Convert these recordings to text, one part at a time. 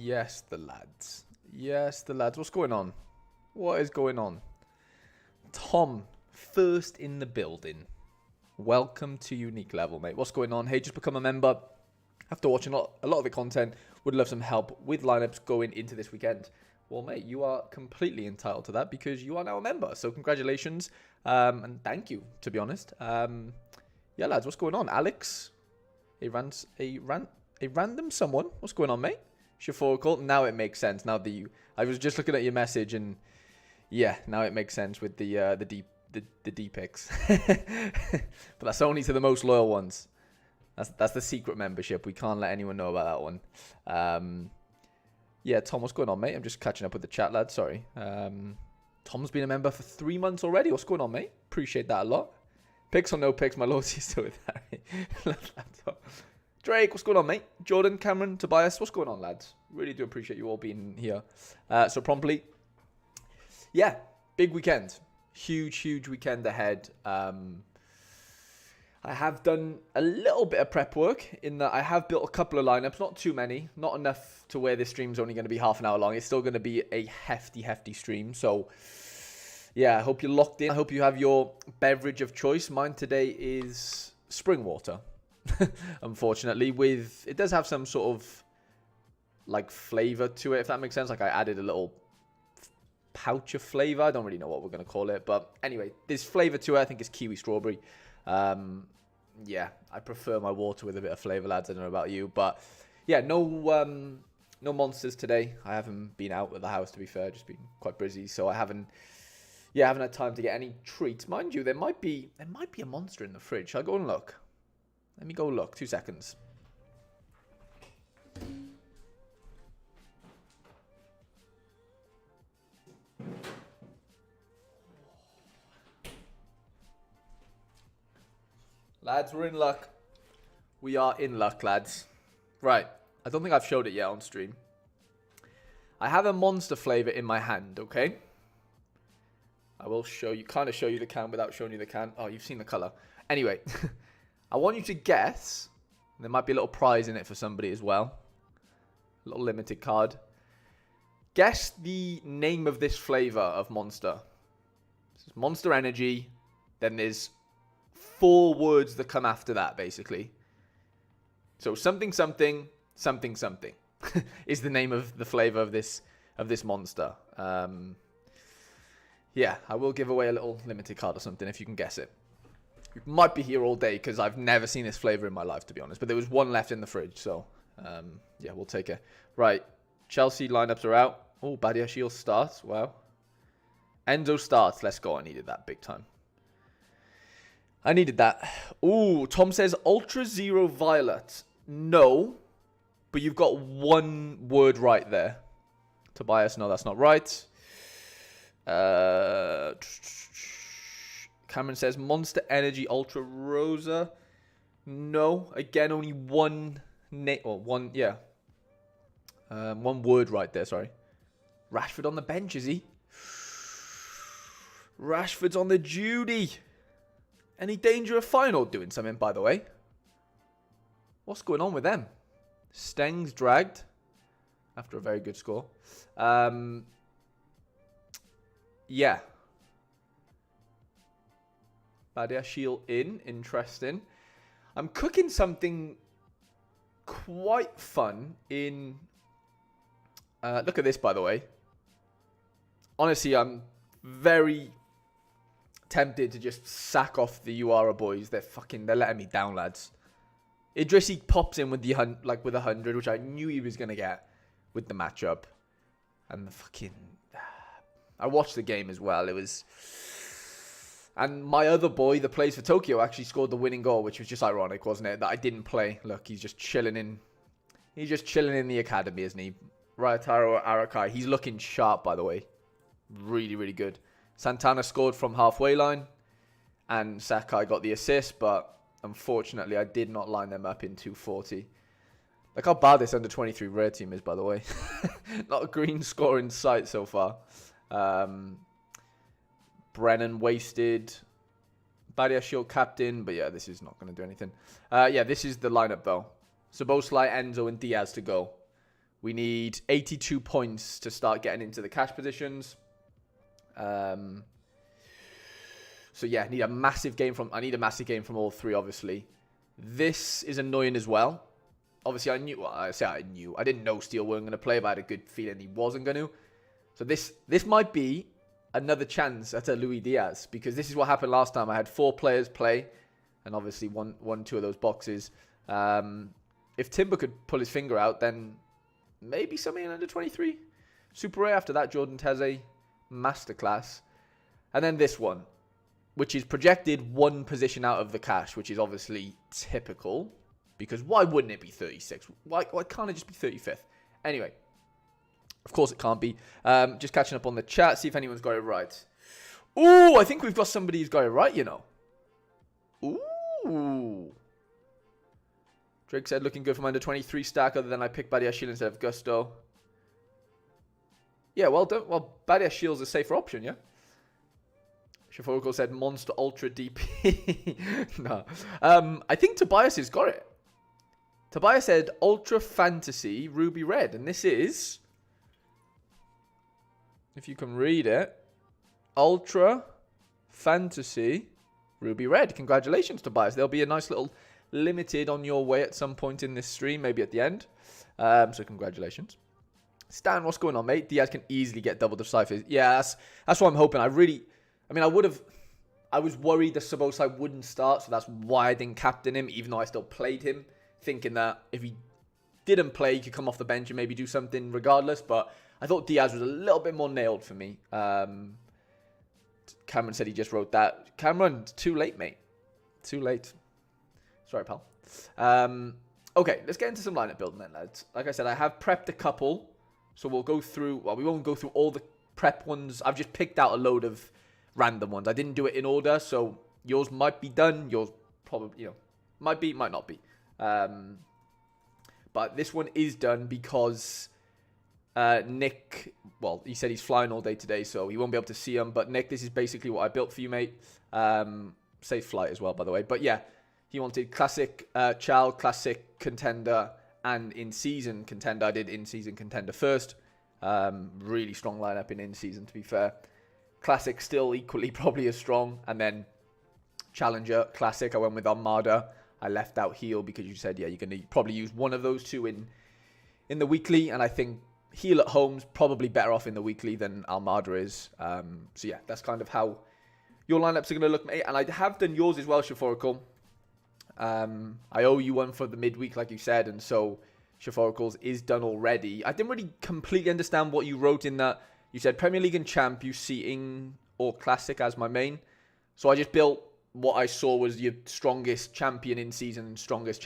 Yes, the lads. Yes, the lads. What's going on? What is going on? Tom, first in the building. Welcome to Unique Level, mate. What's going on? Hey, just become a member. After watching a lot of the content, would love some help with lineups going into this weekend. Well, mate, you are completely entitled to that because you are now a member. So congratulations and thank you, to be honest. Yeah, lads, what's going on? Alex, a random someone. What's going on, mate? Shaforkal. Now it makes sense. Now that I was just looking at your message and yeah, now it makes sense with the D pics. But that's only to the most loyal ones. That's the secret membership. We can't let anyone know about that one. Yeah, Tom, what's going on, mate? I'm just catching up with the chat, lad. Sorry. Tom's been a member for 3 months already. What's going on, mate? Appreciate that a lot. Picks or no picks, my loyalty is still with Harry. Drake, what's going on, mate? Jordan, Cameron, Tobias, what's going on, lads? Really do appreciate you all being here so promptly. Yeah, big weekend. Huge weekend ahead. I have done a little bit of prep work in that I have built a couple of lineups, not too many, not enough to where this stream's only going to be half an hour long. It's still going to be a hefty stream. So, yeah, I hope you're locked in. I hope you have your beverage of choice. Mine today is spring water. Unfortunately, it does have some sort of like flavor to it, if that makes sense. Like I added a little pouch of flavor. I don't really know what we're going to call it, but anyway, there's flavor to it. I think it's kiwi strawberry. Yeah, I prefer my water with a bit of flavor, lads. I don't know about you, but yeah, no monsters today. I haven't been out of the house, to be fair, just been quite busy, so I haven't had time to get any treats. Mind you, there might be a monster in the fridge. Shall I go and look? Let me go look. 2 seconds. Lads, we're in luck. We are in luck, lads. Right. I don't think I've showed it yet on stream. I have a monster flavor in my hand, okay? I will show you the can without showing you the can. Oh, you've seen the color. Anyway, I want you to guess. There might be a little prize in it for somebody as well. A little limited card. Guess the name of this flavor of Monster. This is Monster Energy. Then there's 4 words that come after that, basically. So something is the name of the flavor of this monster. Yeah, I will give away a little limited card or something if you can guess it. You might be here all day because I've never seen this flavor in my life, to be honest. But there was one left in the fridge, so yeah, we'll take it. Right, Chelsea lineups are out. Oh, Badia Shield starts. Wow. Enzo starts. Let's go. I needed that big time. I needed that. Ooh, Tom says Ultra Zero Violet. No, but you've got 1 word right there. Tobias, no, that's not right. Cameron says Monster Energy Ultra Rosa. No, again, only one name or one word right there. Sorry, Rashford on the bench, is he? Rashford's on the duty. Any danger of final doing something, by the way? What's going on with them? Stengs dragged after a very good score. Yeah. Badia Shield in. Interesting. I'm cooking something quite fun in... look at this, by the way. Honestly, I'm very tempted to just sack off the Uara boys. They're letting me down, lads. Idrissi pops in with the 100, which I knew he was gonna get with the matchup, and the fucking. I watched the game as well. It was, and my other boy that plays for Tokyo actually scored the winning goal, which was just ironic, wasn't it? That I didn't play. Look, he's just chilling in the academy, isn't he? Ryotaro Arakai. He's looking sharp, by the way. Really good. Santana scored from halfway line, and Sakai got the assist, but unfortunately, I did not line them up in 240. Look how bad this under-23 rare team is, by the way. Not a green score in sight so far. Brennan wasted. Badia Shield captain, but yeah, this is not going to do anything. Yeah, this is the lineup, though. Szoboszlai, Enzo, and Diaz to go We need 82 points to start getting into the cash positions. So yeah, I need a massive game from all three, obviously. This is annoying as well. Obviously, I didn't know Steele weren't going to play, but I had a good feeling he wasn't going to. So this might be another chance at a Luis Diaz, because this is what happened last time. I had 4 players play, and obviously won 2 of those boxes. If Timber could pull his finger out, then maybe something in under 23. Super rare. After that, Jordan Teze, masterclass. And then this one, which is projected 1 position out of the cash, which is obviously typical, because why wouldn't it be 36? Why can't it just be 35th? Anyway, of course it can't be. Just catching up on the chat, see if anyone's got it right. Ooh, I think we've got somebody who's got it right, you know. Ooh. Drake said, looking good for my under 23 stack, other than I picked Badia Shield instead of Gusto. Yeah, well done. Well, Badia Shield's a safer option, yeah? Shafoko said, Monster Ultra DP. No. I think Tobias has got it. Tobias said, Ultra Fantasy Ruby Red. And this is, if you can read it, Ultra Fantasy Ruby Red. Congratulations, Tobias. There'll be a nice little limited on your way at some point in this stream, maybe at the end. So congratulations. Stan, what's going on, mate? Diaz can easily get double the ciphers. Yeah, that's what I'm hoping. I was worried the Sabosai wouldn't start, so that's why I didn't captain him, even though I still played him, thinking that if he didn't play, he could come off the bench and maybe do something regardless. But I thought Diaz was a little bit more nailed for me. Cameron said he just wrote that. Cameron, too late, mate. Too late. Sorry, pal. Okay, let's get into some lineup building then, lads. Like I said, I have prepped a couple, so we'll go through. Well, we won't go through all the prep ones. I've just picked out a load of random ones. I didn't do it in order, so yours might be done. Yours probably, might be, might not be. But this one is done because Nick, well, he said he's flying all day today, so he won't be able to see him. But Nick, this is basically what I built for you, mate. Safe flight as well, by the way. But yeah, he wanted classic child, classic contender, and in-season contender. I did in-season contender first. Really strong lineup in in-season, to be fair. Classic still equally probably as strong. And then Challenger, Classic, I went with Armada. I left out Heal because you said, yeah, you're going to probably use one of those two in the weekly. And I think Heal at home's probably better off in the weekly than Armada is. So yeah, that's kind of how your lineups are going to look, mate. And I have done yours as well, Shaforical. I owe you one for the midweek, like you said. And so Shaforical's is done already. I didn't really completely understand what you wrote in that. You said Premier League and Champ, you seating or Classic as my main. So I just built what I saw was your strongest champion in season and strongest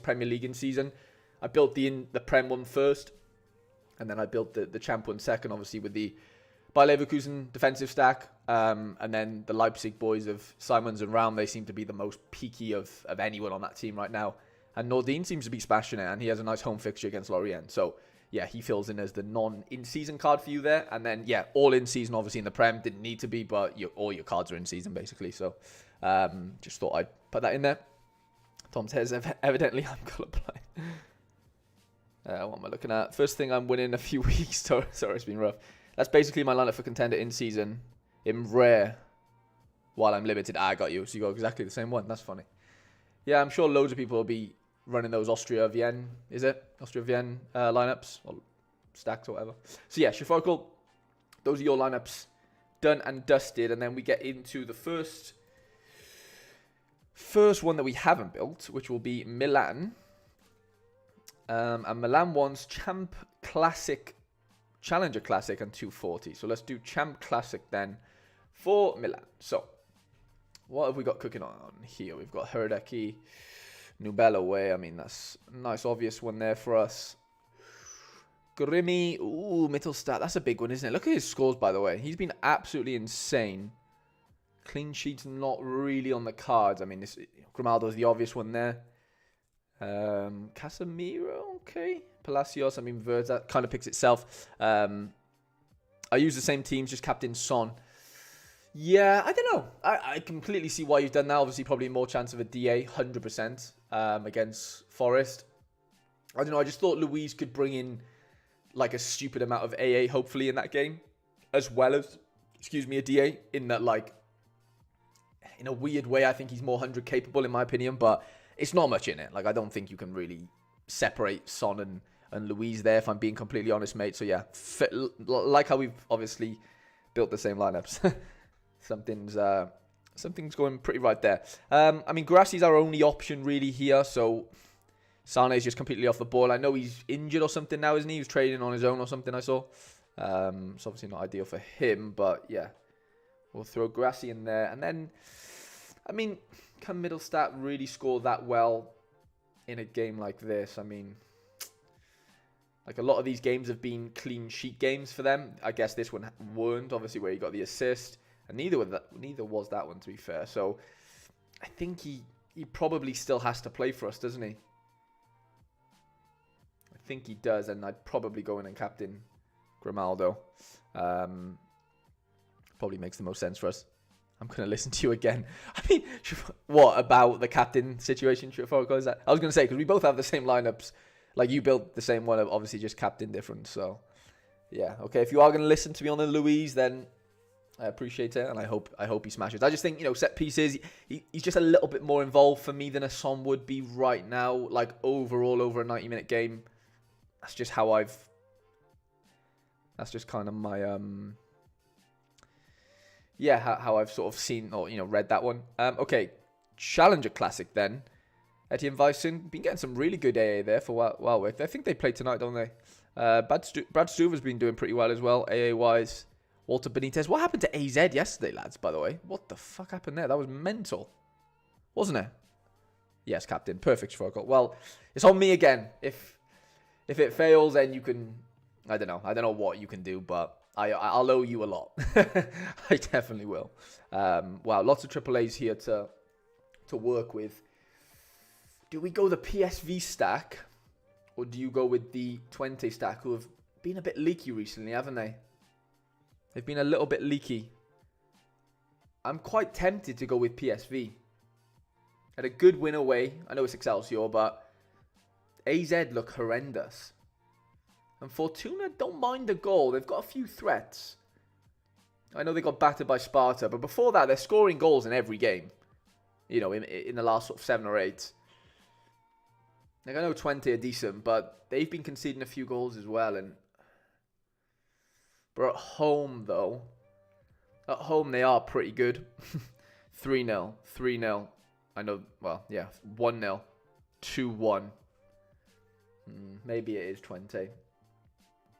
Premier League in season. I built the Prem one first, and then I built the Champ one second, obviously with the Bayer Leverkusen defensive stack, and then the Leipzig boys of Simons and Raum. They seem to be the most peaky of anyone on that team right now. And Nordin seems to be smashing it, and he has a nice home fixture against Lorient. So yeah, he fills in as the non-in-season card for you there. And then, yeah, all in-season, obviously, in the Prem. Didn't need to be, but all your cards are in-season, basically. So, just thought I'd put that in there. Tom says, evidently, I'm colorblind. What am I looking at? First thing I'm winning in a few weeks. Sorry, it's been rough. That's basically my lineup for contender in-season. In rare, while I'm limited. I got you. So you got exactly the same one. That's funny. Yeah, I'm sure loads of people will be running those Austria-Vienne, is it? Austria-Vienne lineups, or stacks or whatever. So yeah, Shafocal, those are your lineups done and dusted. And then we get into the first one that we haven't built, which will be Milan. And Milan wants Champ Classic, Challenger Classic, and 240. So let's do Champ Classic then for Milan. So what have we got cooking on here? We've got Herdeki, Nubel away. I mean, that's a nice obvious one there for us. Grimmy, ooh, Mittelstadt. That's a big one, isn't it? Look at his scores, by the way. He's been absolutely insane. Clean sheets not really on the cards. I mean, Grimaldo's the obvious one there. Casemiro, okay. Palacios, I mean, Verds, that kind of picks itself. I use the same teams, just captain Son. Yeah, I don't know. I completely see why you've done that. Obviously, probably more chance of a DA, 100%, against Forest. I don't know. I just thought Luis could bring in like a stupid amount of AA, hopefully, in that game, as well as, excuse me, a DA. In that, like, in a weird way, I think he's more 100 capable, in my opinion, but it's not much in it. Like, I don't think you can really separate Son and Luis there, if I'm being completely honest, mate. So yeah, like how we've obviously built the same lineups. Something's going pretty right there. I mean, Grassi's our only option really here, so Sane is just completely off the ball. I know he's injured or something now, isn't he? He was training on his own or something, I saw. It's obviously not ideal for him, but yeah. We'll throw Grassi in there. And then, I mean, can Middlestat really score that well in a game like this? I mean, like a lot of these games have been clean sheet games for them. I guess this one weren't, obviously, where he got the assist. And neither was that one, to be fair. So I think he probably still has to play for us, doesn't he? I think he does, and I'd probably go in and captain Grimaldo. Probably makes the most sense for us. I'm going to listen to you again. I mean, what about the captain situation? I was going to say, because we both have the same lineups. Like, you built the same one, obviously just captain different. So, yeah. Okay, if you are going to listen to me on the Louise, then I appreciate it, and I hope he smashes. I just think, set pieces, he's just a little bit more involved for me than a Son would be right now. Like, overall, over a 90-minute game. That's just how that's just kind of my, how I've sort of seen or, read that one. Okay, Challenger Classic then. Etienne Vysen, been getting some really good AA there for while with. I think they play tonight, don't they? Brad Stuver's been doing pretty well as well, AA-wise. Walter Benitez. What happened to AZ yesterday, lads, by the way? What the fuck happened there? That was mental. Wasn't it? Yes, captain. Perfect, Schwarkel. Well, it's on me again. If it fails, then you can... I don't know what you can do, but I'll owe you a lot. I definitely will. Wow, lots of AAAs here to work with. Do we go the PSV stack, or do you go with the Twente stack, who have been a bit leaky recently, haven't they? They've been a little bit leaky. I'm quite tempted to go with PSV. Had a good win away. I know it's Excelsior, but AZ look horrendous. And Fortuna don't mind the goal. They've got a few threats. I know they got battered by Sparta, but before that, they're scoring goals in every game. In the last sort of 7 or 8. Like, I know Twente are decent, but they've been conceding a few goals as well. But at home, though, they are pretty good. 3-0, 3-0. I know, well, yeah, 1-0, 2-1. Maybe it is Twente.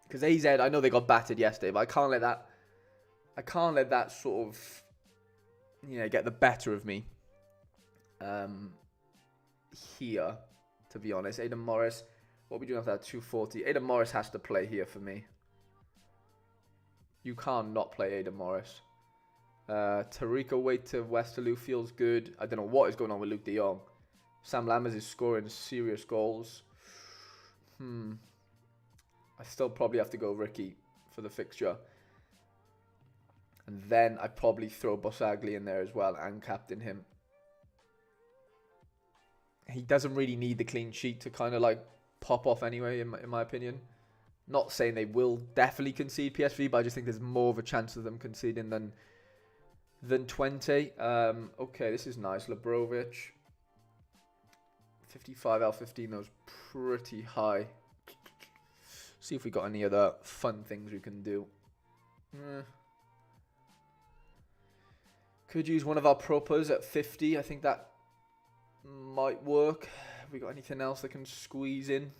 Because AZ, I know they got battered yesterday, but I can't let that sort of, get the better of me. Here, to be honest. Aidan Morris, what are we doing after that? 240. Aidan Morris has to play here for me. You can't not play Aidan Morris. Tariq away to Westerlo feels good. I don't know what is going on with Luke de Jong. Sam Lammers is scoring serious goals. I still probably have to go Ricky for the fixture. And then I'd probably throw Bossagli in there as well and captain him. He doesn't really need the clean sheet to kind of like pop off anyway, in my opinion. Not saying they will definitely concede PSV, but I just think there's more of a chance of them conceding than Twente. Okay, this is nice. Labrovic. 55 out of 15, that was pretty high. See if we got any other fun things we can do. Could use one of our propers at 50. I think that might work. Have we got anything else that can squeeze in?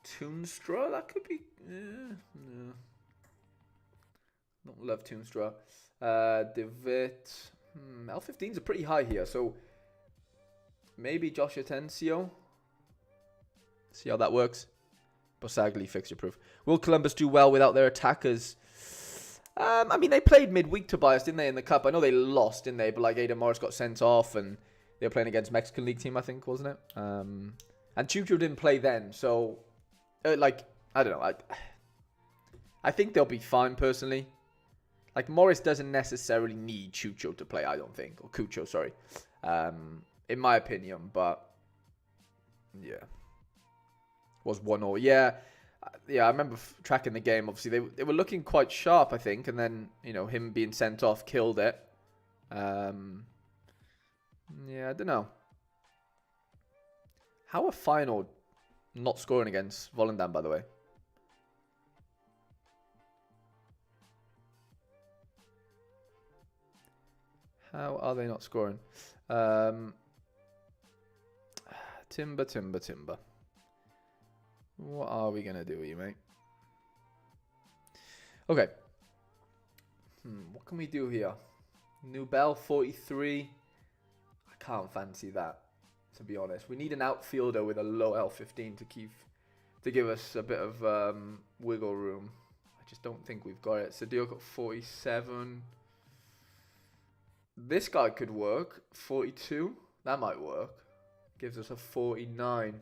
Toonstra, that could be... no. Don't love Toonstra. Devitt. L15s are pretty high here, so maybe Josh Atencio. See how that works. Bossagli, fixture proof. Will Columbus do well without their attackers? I mean, they played midweek, Tobias, didn't they, in the Cup? I know they lost, didn't they? But, like, Aidan Morris got sent off, and they were playing against Mexican League team, I think, wasn't it? And Chucho didn't play then, so, I don't know. I think they'll be fine, personally. Like, Morris doesn't necessarily need Chucho to play, I don't think. Or Cucho, sorry. In my opinion, but, yeah. was 1-0. Yeah, I remember tracking the game. Obviously, they were looking quite sharp, I think, and then him being sent off killed it. Yeah, I don't know. How are Final not scoring against Volendam, by the way? How are they not scoring? Timber. What are we going to do with you, mate? Okay. What can we do here? Nubel, 43. I can't fancy that, to be honest. We need an outfielder with a low L15 to give us a bit of wiggle room. I just don't think we've got it. Sadio got 47. This guy could work. 42. That might work. Gives us a 49.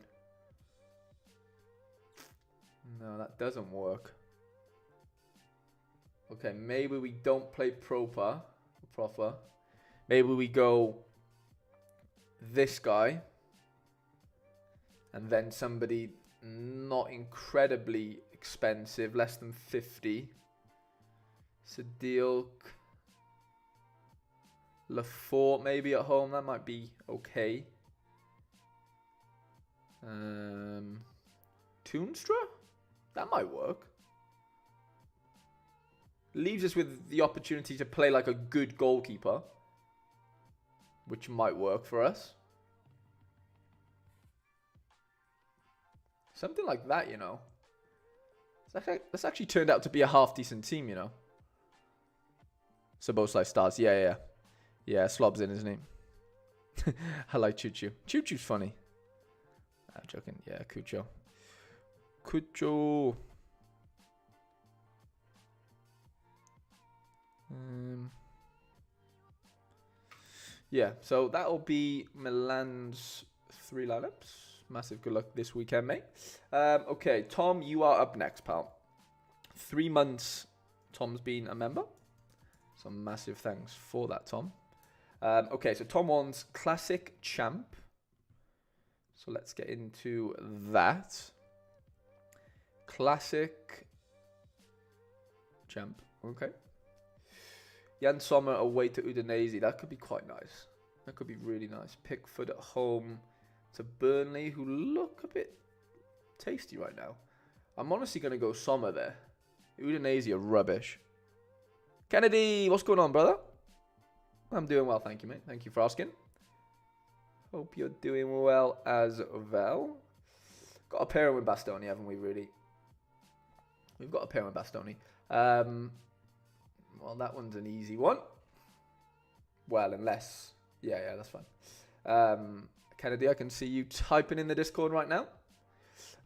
No, that doesn't work. Okay, maybe we don't play proper. Maybe we go this guy. And then somebody not incredibly expensive, less than 50. Sadil. Lafort maybe at home. That might be okay. Toonstra? That might work. Leaves us with the opportunity to play like a good goalkeeper, which might work for us. Something like that, That's actually turned out to be a half-decent team, Saboslai starts. Yeah, Slob's in, isn't he? I like Choo-Choo. Choo-Choo's funny. I'm joking. Yeah, Cucho. Yeah, so that'll be Milan's 3 lineups. Massive good luck this weekend, mate. Okay, Tom, you are up next, pal. 3 months Tom's been a member. So massive thanks for that, Tom. Okay, so Tom wants Classic Champ. So let's get into that. Classic Champ. Okay. Jan Sommer away to Udinese. That could be quite nice. That could be really nice. Pickford at home to Burnley, who look a bit tasty right now. I'm honestly going to go Sommer there. Udinese are rubbish. Kennedy, what's going on, brother? I'm doing well, thank you, mate. Thank you for asking. Hope you're doing well as well. Got a pairing with Bastoni, haven't we, really? We've got a pairing with Bastoni. Well, that one's an easy one. Well, unless... Yeah, that's fine. Kennedy, I can see you typing in the Discord right now.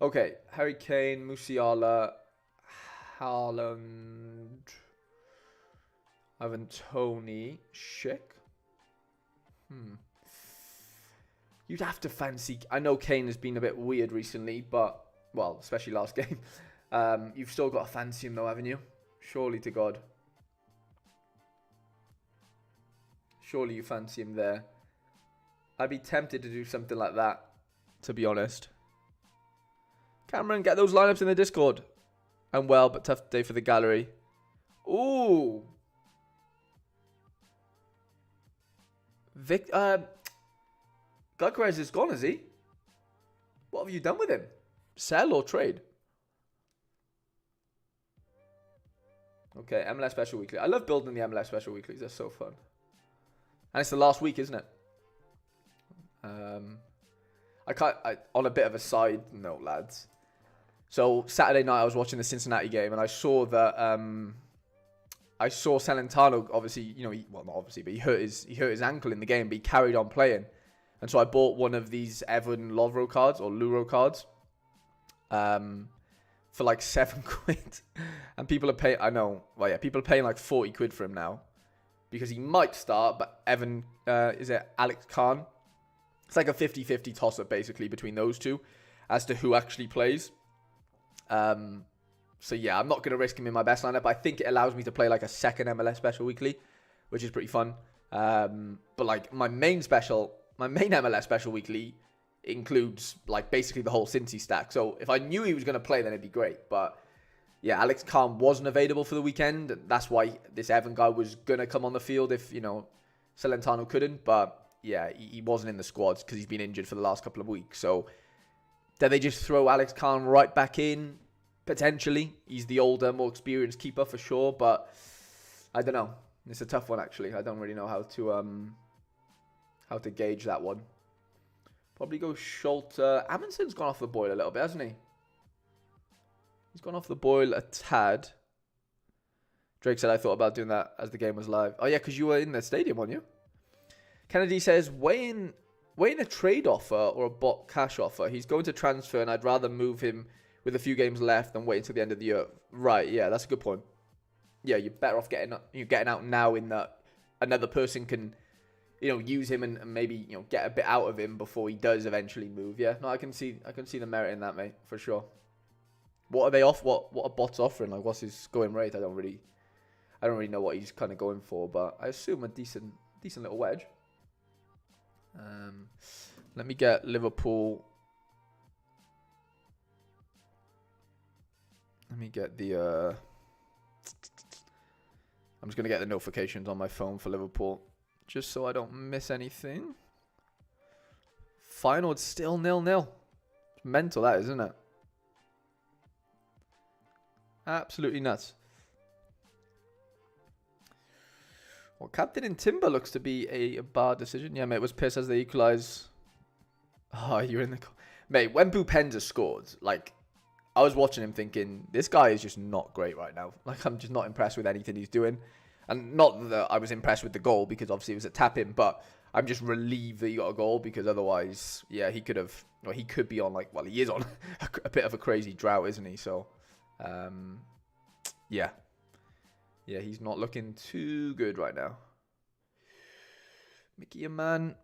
Okay, Harry Kane, Musiala, Haaland, Ivan Toney, Schick. You'd have to fancy... I know Kane has been a bit weird recently, but... Well, especially last game. You've still got to fancy him though, haven't you? Surely to God. Surely you fancy him there. I'd be tempted to do something like that, to be honest. Cameron, get those lineups in the Discord. I'm well, but tough day for the gallery. Ooh. Gyökeres is gone, is he? What have you done with him? Sell or trade? Okay, MLS Special Weekly. I love building the MLS Special Weeklies. They're so fun. And it's the last week, isn't it? On a bit of a side note, lads. So Saturday night I was watching the Cincinnati game and I saw that Celentano, obviously, not obviously, but he hurt his ankle in the game, but he carried on playing. And so I bought one of these Evan Lovro cards or Luro cards for like £7. And people are paying, people are paying like 40 quid for him now because he might start, but Evan, is it Alex Khan? It's like a 50-50 toss-up basically between those two as to who actually plays. So yeah, I'm not going to risk him in my best lineup. I think it allows me to play like a second MLS Special Weekly, which is pretty fun. But like my main MLS Special Weekly includes like basically the whole Cincy stack. So if I knew he was going to play, then it'd be great. But yeah, Alex Khan wasn't available for the weekend. That's why this Evan guy was going to come on the field if, you know, Celentano couldn't. But yeah, he wasn't in the squads because he's been injured for the last couple of weeks. So did they just throw Alex Khan right back in? Potentially. He's the older, more experienced keeper for sure. But I don't know. It's a tough one, actually. I don't really know how to gauge that one. Probably go Scholter. Amundsen's gone off the boil a little bit, hasn't he? He's gone off the boil a tad. Drake said, I thought about doing that as the game was live. Oh, yeah, because you were in the stadium, weren't you? Kennedy says, weighing a trade offer or a bot cash offer. He's going to transfer, and I'd rather move him with a few games left than wait until the end of the year. Right, yeah, that's a good point. Yeah, you're better off getting out now in that another person can, you know, use him and maybe, you know, get a bit out of him before he does eventually move. Yeah, no, I can see the merit in that, mate, for sure. What are they off? What are bots offering? Like, what's his going rate? I don't really know what he's kind of going for, but I assume a decent little wedge. Let me get Liverpool. Let me get the. I'm just gonna get the notifications on my phone for Liverpool, just so I don't miss anything. Final, it's still 0-0. It's mental, that, isn't it? Absolutely nuts. Well, captain in Timber looks to be a bad decision. Yeah, mate, was pissed as they equalise. Oh, you're in the... Mate, when Bupenza scored, like, I was watching him thinking, this guy is just not great right now. Like, I'm just not impressed with anything he's doing. And not that I was impressed with the goal, because obviously it was a tap-in, but I'm just relieved that he got a goal, because otherwise, yeah, he could have... Well, he could be on, like... Well, he is on a bit of a crazy drought, isn't he? So, yeah. Yeah, he's not looking too good right now. Mickey, man.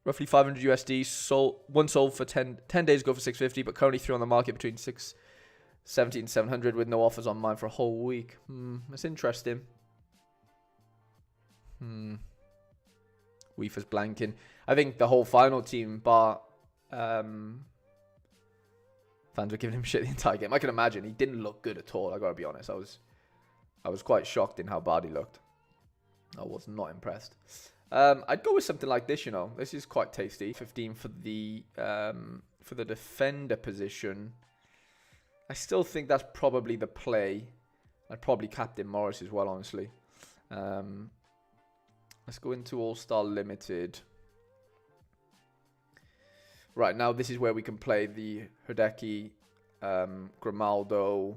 Roughly 500 USD. One sold for 10 days ago for 650, but currently 3 on the market between 670 and 700 with no offers on mine for a whole week. That's interesting. Weefer's blanking. I think the whole final team, bar fans were giving him shit the entire game. I can imagine. He didn't look good at all, I gotta be honest. I was quite shocked in how bad he looked. I was not impressed. I'd go with something like this, you know. This is quite tasty. 15 for the defender position. I still think that's probably the play. I'd probably captain Morris as well, honestly. Let's go into All-Star Limited. Right, now this is where we can play the Hideki, Grimaldo.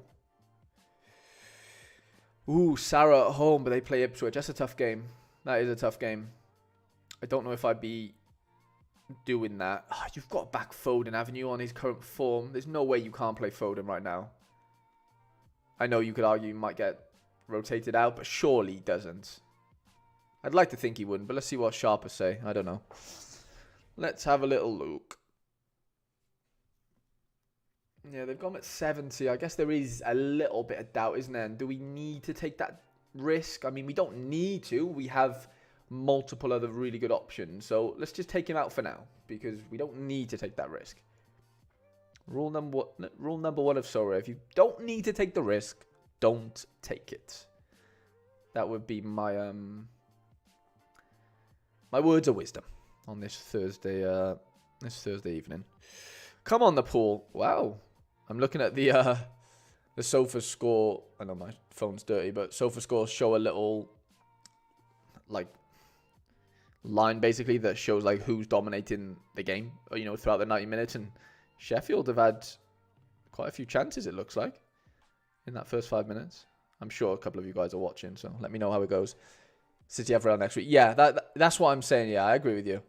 Ooh, Sarah at home, but they play Ipswich. That's a tough game. That is a tough game. I don't know if I'd be doing that. Oh, you've got back Foden, haven't you, on his current form? There's no way you can't play Foden right now. I know you could argue he might get rotated out, but surely he doesn't. I'd like to think he wouldn't, but let's see what Sharper say. I don't know. Let's have a little look. Yeah, they've gone at 70. I guess there is a little bit of doubt, isn't there? And do we need to take that risk? I mean, we don't need to. We have multiple other really good options. So let's just take him out for now, because we don't need to take that risk. Rule number one of Sorare. If you don't need to take the risk, don't take it. That would be my my words of wisdom on this Thursday evening. Come on, the pool. Wow. I'm looking at the sofa score. I know my phone's dirty, but sofa scores show a little like line basically that shows like who's dominating the game, you know, throughout the 90 minutes. And Sheffield have had quite a few chances, it looks like, in that first 5 minutes. I'm sure a couple of you guys are watching, so let me know how it goes. City have Real next week. Yeah, that's what I'm saying. Yeah, I agree with you.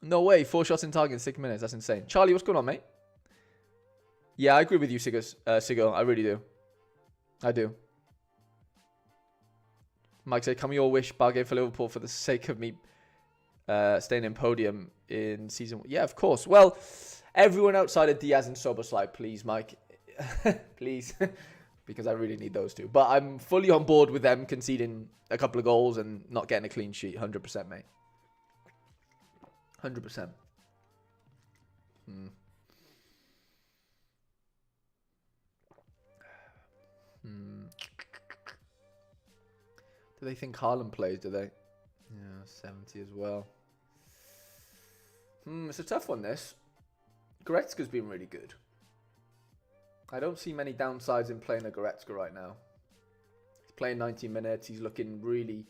No way, 4 shots in target in 6 minutes. That's insane. Charlie, what's going on, mate? Yeah, I agree with you, Sigurd. I really do. I do. Mike said, can we all wish bargain for Liverpool for the sake of me staying in podium in season 1? Yeah, of course. Well, everyone outside of Diaz and Soboslai, please, Mike. Please. Because I really need those two. But I'm fully on board with them conceding a couple of goals and not getting a clean sheet. 100%, mate. 100%. Hmm. Hmm. Do they think Haaland plays, do they? Yeah, 70 as well. It's a tough one, this. Goretzka's been really good. I don't see many downsides in playing a Goretzka right now. He's playing 90 minutes. He's looking really,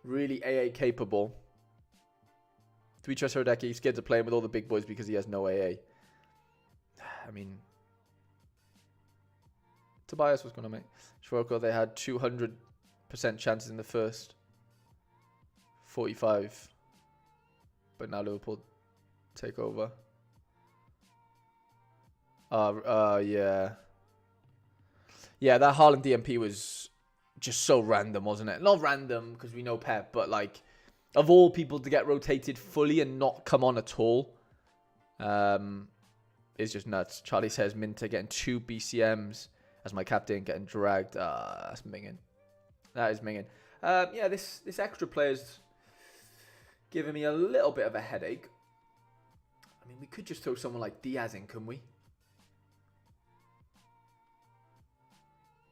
really AA capable. Do we trust Herdecki? He's scared to play him with all the big boys because he has no AA. I mean, Tobias, what's going on, mate? Schwarko, they had 200% chances in the first 45. But now Liverpool take over. Yeah. Yeah, that Haaland DMP was just so random, wasn't it? Not random, because we know Pep, but like, of all people to get rotated fully and not come on at all, it's just nuts. Charlie says, Minter getting 2 BCMs as my captain, getting dragged. That's minging. That is minging. Yeah, this extra player's giving me a little bit of a headache. I mean, we could just throw someone like Diaz in, couldn't we?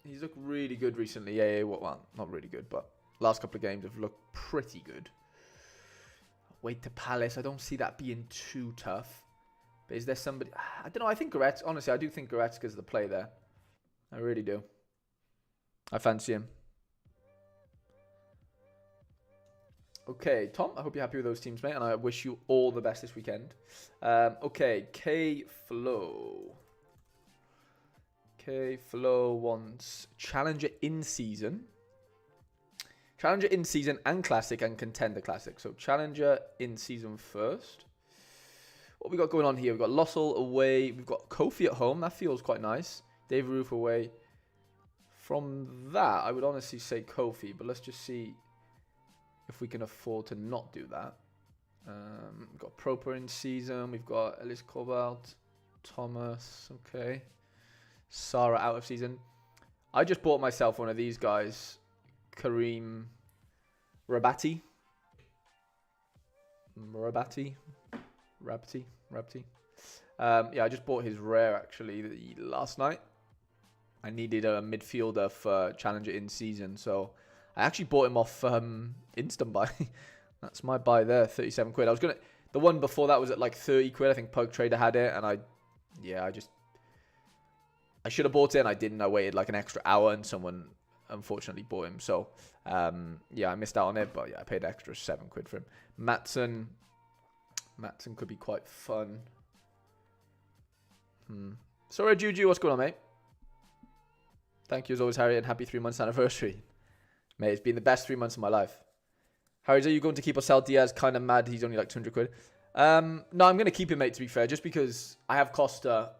He's looked really good recently. Yeah, well, not really good, but last couple of games have looked pretty good. Wait to Palace. I don't see that being too tough. But is there somebody... I don't know. I think Goretzka... Honestly, I do think Goretzka's the play there. I really do. I fancy him. Okay, Tom, I hope you're happy with those teams, mate. And I wish you all the best this weekend. Okay, K-Flow. Okay, Flo wants Challenger in season. Challenger in season and Classic and Contender Classic. So Challenger in season first. What we got going on here? We've got Lossell away. We've got Kofi at home. That feels quite nice. Dave Roof away. From that, I would honestly say Kofi. But let's just see if we can afford to not do that. We've got Proper in season. We've got Ellis Cobalt. Thomas. Okay. Sarah out of season. I just bought myself one of these guys. Kareem Rabati. Yeah, I just bought his rare actually last night. I needed a midfielder for Challenger in season, so I actually bought him off Instant Buy. That's my buy there, 37 quid. The one before that was at like 30 quid. I think Pug Trader had it, and I should have bought it and I didn't. I waited like an extra hour and someone unfortunately bought him. So, yeah, I missed out on it. But yeah, I paid extra 7 quid for him. Matson could be quite fun. Sorry, Juju, what's going on, mate? Thank you as always, Harry, and happy 3 months anniversary. Mate, it's been the best 3 months of my life. Harry, are you going to keep or sell Diaz? Kind of mad. He's only like 200 quid. No, I'm going to keep him, mate, to be fair. Just because I have Costa...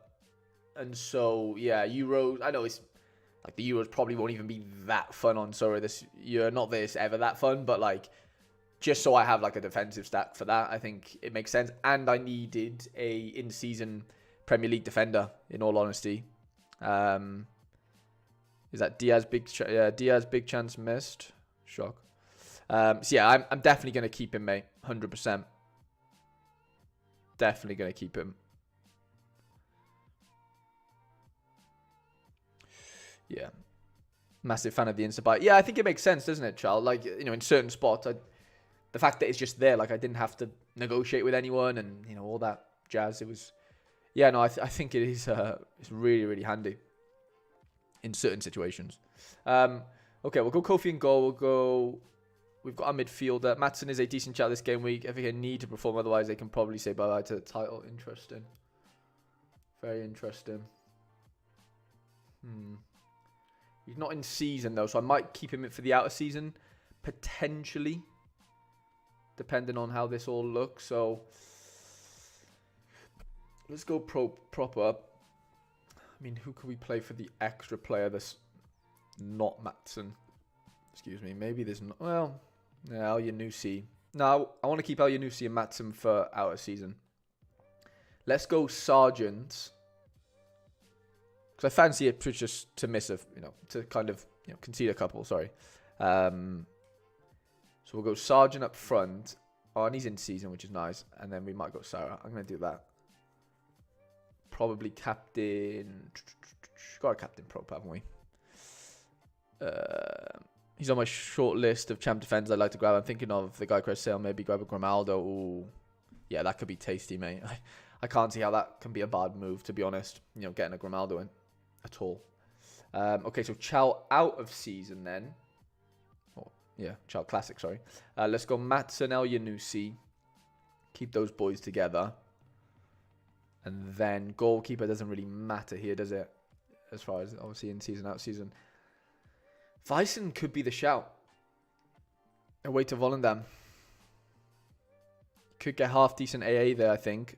And so, yeah, Euros, I know it's, like, the Euros probably won't even be that fun on Sorare this year. Not that it's ever that fun, but, like, just so I have, like, a defensive stack for that, I think it makes sense. And I needed a in-season Premier League defender, in all honesty. Is that Diaz Diaz big chance missed? Shock. So, yeah, I'm definitely going to keep him, mate. 100%. Definitely going to keep him. Yeah. Massive fan of the Insta buy. Yeah, I think it makes sense, doesn't it, Charles? Like, you know, in certain spots, the fact that it's just there, like, I didn't have to negotiate with anyone and, you know, all that jazz. It was, yeah, no, I think it is, it's really, really handy in certain situations. Okay, we'll go Kofi in goal. We've got our midfielder. Matson is a decent chat this game week. I think they need to perform, otherwise they can probably say bye-bye to the title. Interesting. Very interesting. He's not in season, though, so I might keep him in for the outer season, potentially, depending on how this all looks. So, let's go proper. I mean, who can we play for the extra player that's not Matson? Excuse me, maybe there's not... Well, yeah, El Yanusi. No, I want to keep El Yanusi and Matson for outer season. Let's go Sargent. Because I fancy it just to miss to kind of, concede a couple, sorry. So we'll go Sargent up front. Oh, and he's in season, which is nice. And then we might go Sarah. I'm going to do that. Probably captain. Got a captain prop, haven't we? He's on my short list of champ defenders I'd like to grab. I'm thinking of the guy Chris Sale. Maybe grab a Grimaldo. Ooh. Yeah, that could be tasty, mate. I can't see how that can be a bad move, to be honest. You know, getting a Grimaldo in at all. Okay, so Chow out of season then. Oh, yeah, Chow Classic, sorry. Let's go Matson, El Yanusi. Keep those boys together. And then goalkeeper doesn't really matter here, does it? As far as obviously in season, out season. Vyson could be the shout. Away to Volendam. Could get half decent AA there, I think.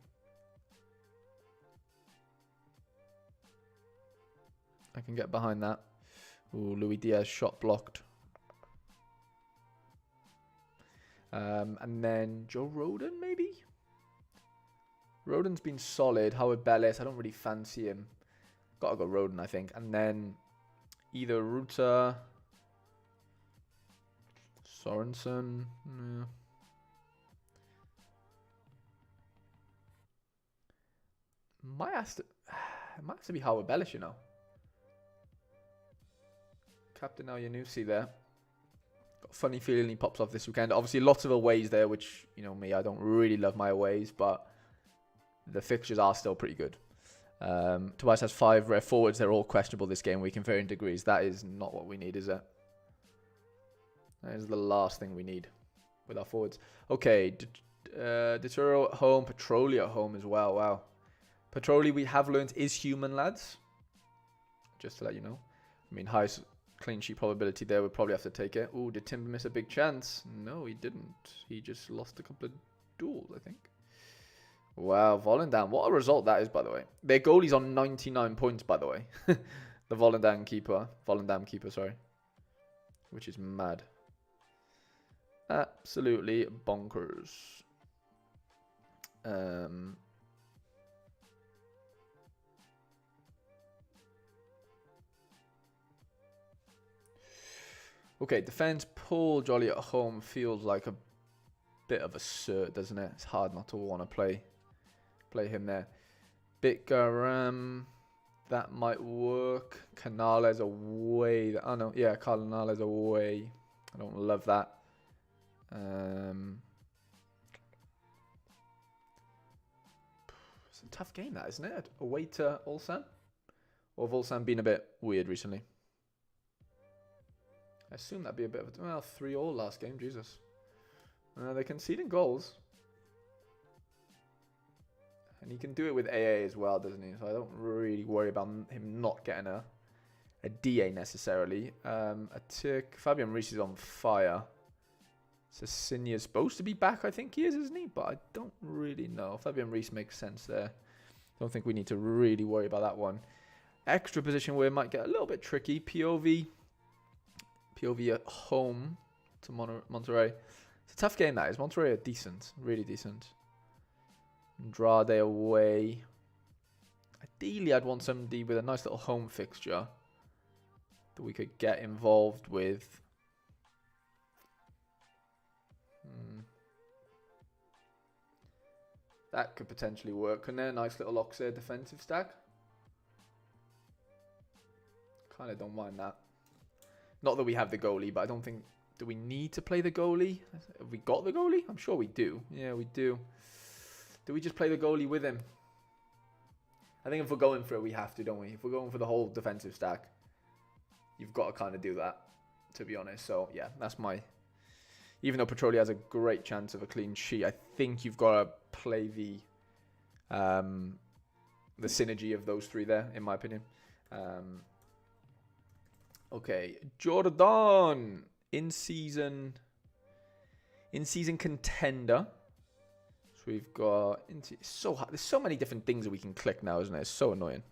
I can get behind that. Ooh, Luis Diaz shot blocked. And then Joe Rodon, maybe? Rodon's been solid. Howard Bellis, I don't really fancy him. Gotta go Rodon, I think. And then either Ruta, Sorensen. Yeah. Might have to be Howard Bellis, you know. Captain El Yanusi there. Got a funny feeling he pops off this weekend. Obviously, lots of aways there, which, you know me, I don't really love my aways, but the fixtures are still pretty good. Tobias has 5 rare forwards. They're all questionable this game week in varying degrees. That is not what we need, is it? That is the last thing we need with our forwards. Okay, Dituro at home, Petroli at home as well. Wow. Petroli, we have learned, is human, lads. Just to let you know. I mean, highest clean sheet probability there. We'll probably have to take it. Ooh, did Timber miss a big chance? No, he didn't. He just lost a couple of duels, I think. Wow, Volendam. What a result that is, by the way. Their goalie's on 99 points, by the way. The Volendam keeper, sorry. Which is mad. Absolutely bonkers. Okay, defense Paul Jolly at home feels like a bit of a cert, doesn't it? It's hard not to want to play him there. Bitgaram, that might work. Canales away. Oh no, yeah, Canales away. I don't love that. It's a tough game, that, isn't it? Away to Ulsan? Or have Ulsan been a bit weird recently? I assume that'd be a bit of a... Well, 3-3 last game, Jesus. They're conceding goals. And he can do it with AA as well, doesn't he? So I don't really worry about him not getting a DA necessarily. A tick. Fabian Reese is on fire. Cecinia's supposed to be back, I think he is, isn't he? But I don't really know. Fabian Reese makes sense there. Don't think we need to really worry about that one. Extra position where it might get a little bit tricky. POV at home to Monterrey. It's a tough game, that is. Monterrey are decent. Really decent. Andrade away. Ideally, I'd want somebody with a nice little home fixture that we could get involved with. That could potentially work. Couldn't there? Nice little Oxford defensive stack. Kind of don't mind that. Not that we have the goalie, but I don't think... Do we need to play the goalie? Have we got the goalie? I'm sure we do. Yeah, we do. Do we just play the goalie with him? I think if we're going for it, we have to, don't we? If we're going for the whole defensive stack, you've got to kind of do that, to be honest. So, yeah, that's my... Even though Petroli has a great chance of a clean sheet, I think you've got to play the synergy of those three there, in my opinion. Okay, Jordan, in-season contender. So we've got... There's so many different things that we can click now, isn't it? It's so annoying.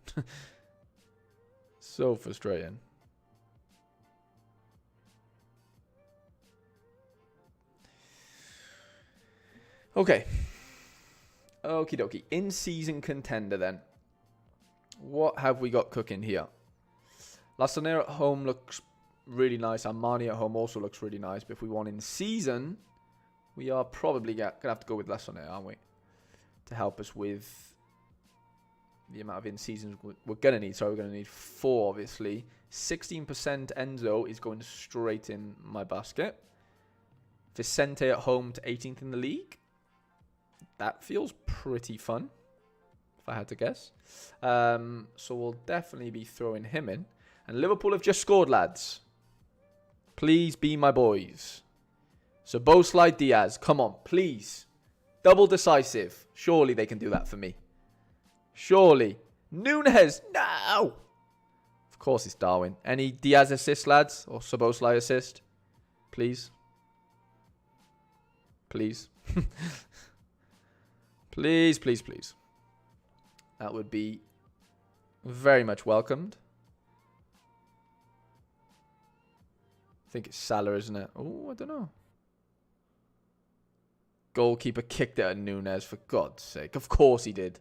So frustrating. Okay. Okie dokie. In-season contender then. What have we got cooking here? Lassonere at home looks really nice. Armani at home also looks really nice. But if we want in season, We are probably going to have to go with less on it, aren't we? To help us with the amount of in-seasons we're going to need. So we're going to need 4, obviously. 16% Enzo is going straight in my basket. Vicente at home to 18th in the league. That feels pretty fun, if I had to guess. So we'll definitely be throwing him in. And Liverpool have just scored, lads. Please be my boys. So Boslide Diaz, come on, please. Double decisive. Surely they can do that for me. Surely. Nunes, no! Of course it's Darwin. Any Diaz assist, lads? Or Szoboszlai assist? Please. Please. Please, please, please. That would be very much welcomed. I think it's Salah, isn't it? Oh, I don't know. Goalkeeper kicked it at Nunes, for God's sake. Of course he did.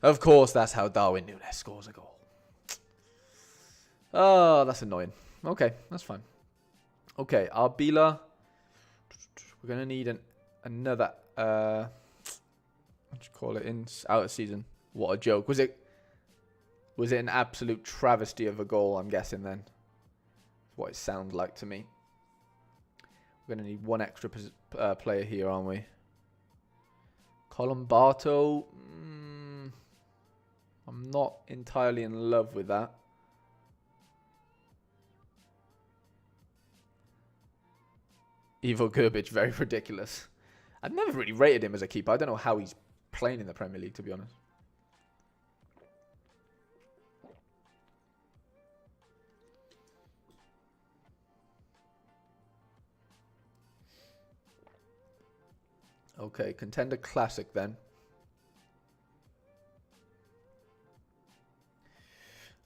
Of course that's how Darwin Nunes scores a goal. Oh, that's annoying. Okay, that's fine. Okay, Arbila. We're going to need another... what do you call it? Out of season. What a joke. Was it an absolute travesty of a goal, I'm guessing then? What it sounds like to me. We're going to need one extra player here, aren't we? Colombato. I'm not entirely in love with that. Ivo Grbic, very ridiculous. I've never really rated him as a keeper. I don't know how he's playing in the Premier League, to be honest. Okay, Contender Classic then.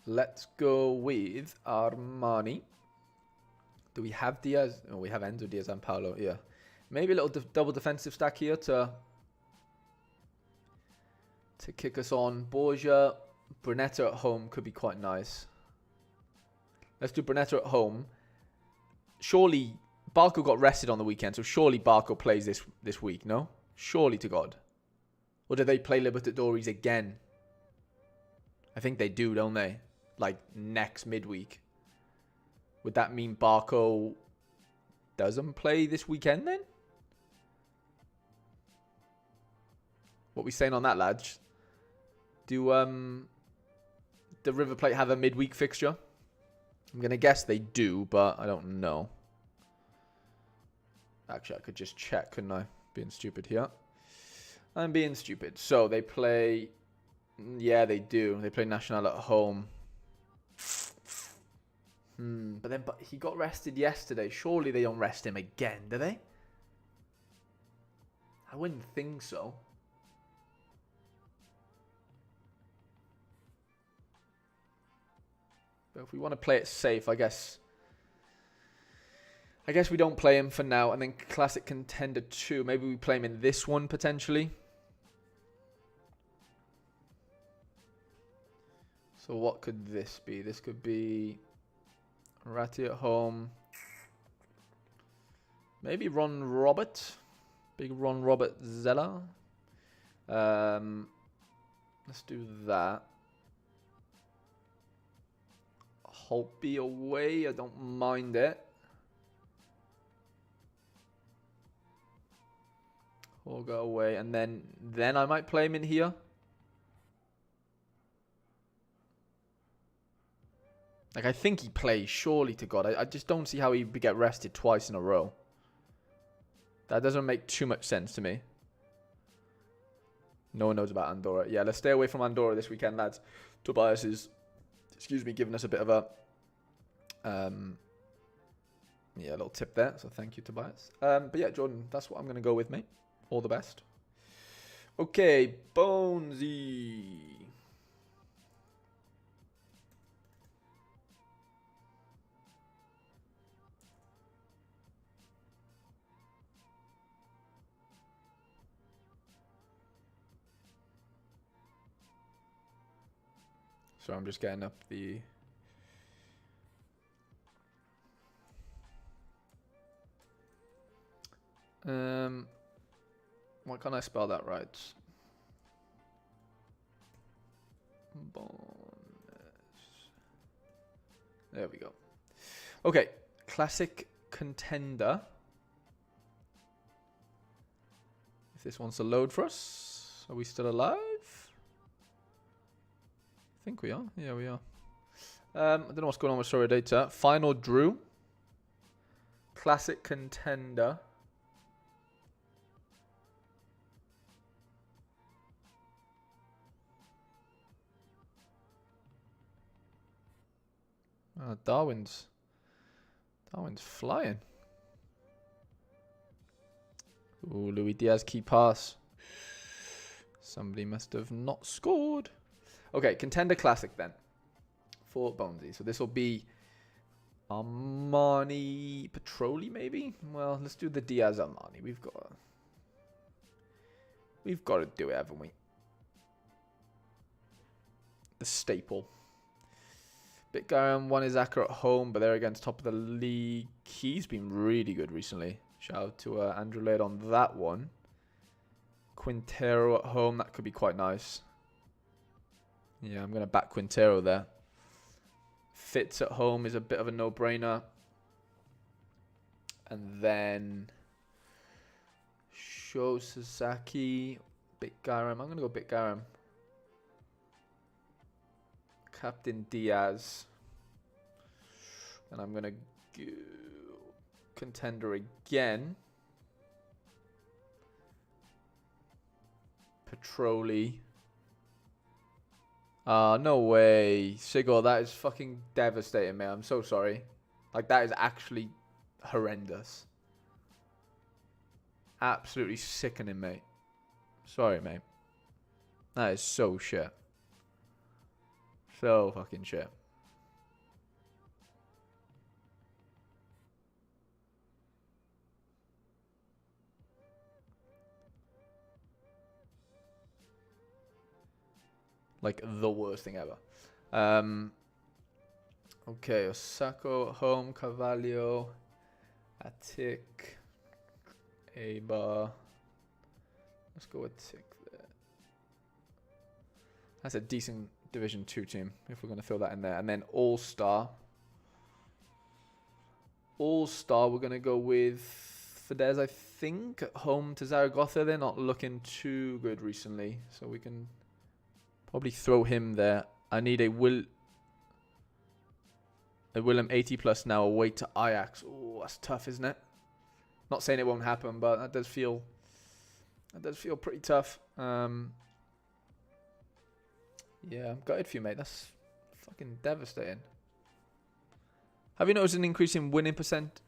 Let's go with Armani. Do we have Diaz? Oh, we have Enzo, Diaz, and Paulo. Yeah. Maybe a little double defensive stack here to kick us on. Borgia, Brunetta at home could be quite nice. Let's do Brunetta at home. Surely Barco got rested on the weekend, so surely Barco plays this week, no? Surely to God. Or do they play Libertadores again? I think they do, don't they? Like next midweek. Would that mean Barco doesn't play this weekend then? What are we saying on that, lads? Do the River Plate have a midweek fixture? I'm going to guess they do, but I don't know. Actually, I could just check, couldn't I? Being stupid here. I'm being stupid. So, they play... Yeah, they do. They play Nacional at home. But he got rested yesterday. Surely they don't rest him again, do they? I wouldn't think so. But if we want to play it safe, I guess we don't play him for now. And then Classic Contender 2. Maybe we play him in this one, potentially. So what could this be? This could be Ratti at home. Maybe Ron Robert. Big Ron Robert Zella. Let's do that. Holtby away. I don't mind it. We'll go away. And then I might play him in here. Like, I think he plays, surely to God. I just don't see how he'd get rested twice in a row. That doesn't make too much sense to me. No one knows about Andorra. Yeah, let's stay away from Andorra this weekend, lads. Tobias is, giving us a bit of a... yeah, a little tip there. So thank you, Tobias. But yeah, Jordan, that's what I'm going to go with, mate. All the best. Okay, Bonesy. So I'm just getting up the... Why can't I spell that right? There we go. Okay, classic contender. If this wants to load for us, are we still alive? I think we are. Yeah, we are. I don't know what's going on with Sorare data. Final Drew. Classic contender. Darwin's flying. Ooh, Luis Diaz key pass. Somebody must have not scored. Okay, contender classic then for Bonesy. So this will be Armani Petroli maybe. Well, let's do the Diaz Armani. We've got to do it, haven't we? The staple. Bitgaram won his Acker at home, but they're against top of the league. He's been really good recently. Shout out to Andrew Laird on that one. Quintero at home, that could be quite nice. Yeah, I'm going to back Quintero there. Fitz at home is a bit of a no-brainer. And then Sho Sasaki, Bitgaram. I'm going to go Bitgaram. Captain Diaz. And I'm going to go contender again. Petroli. No way. Sigurd, that is fucking devastating, man. I'm so sorry. Like, that is actually horrendous. Absolutely sickening, mate. Sorry, mate. That is so shit. So fucking shit. Like the worst thing ever. Okay, Osako at home, Carvalho, Atik, Aba. Let's go with Tick there. That's a decent Division 2 team, if we're going to throw that in there. And then All-Star. All-Star, we're going to go with Fidesz, I think, at home to Zaragoza. They're not looking too good recently, so we can probably throw him there. I need a Willem 80 plus now away to Ajax. Oh, that's tough, isn't it? Not saying it won't happen, but that does feel pretty tough. Yeah, I'm gutted for you, mate. That's fucking devastating. Have you noticed an increase in winning percent?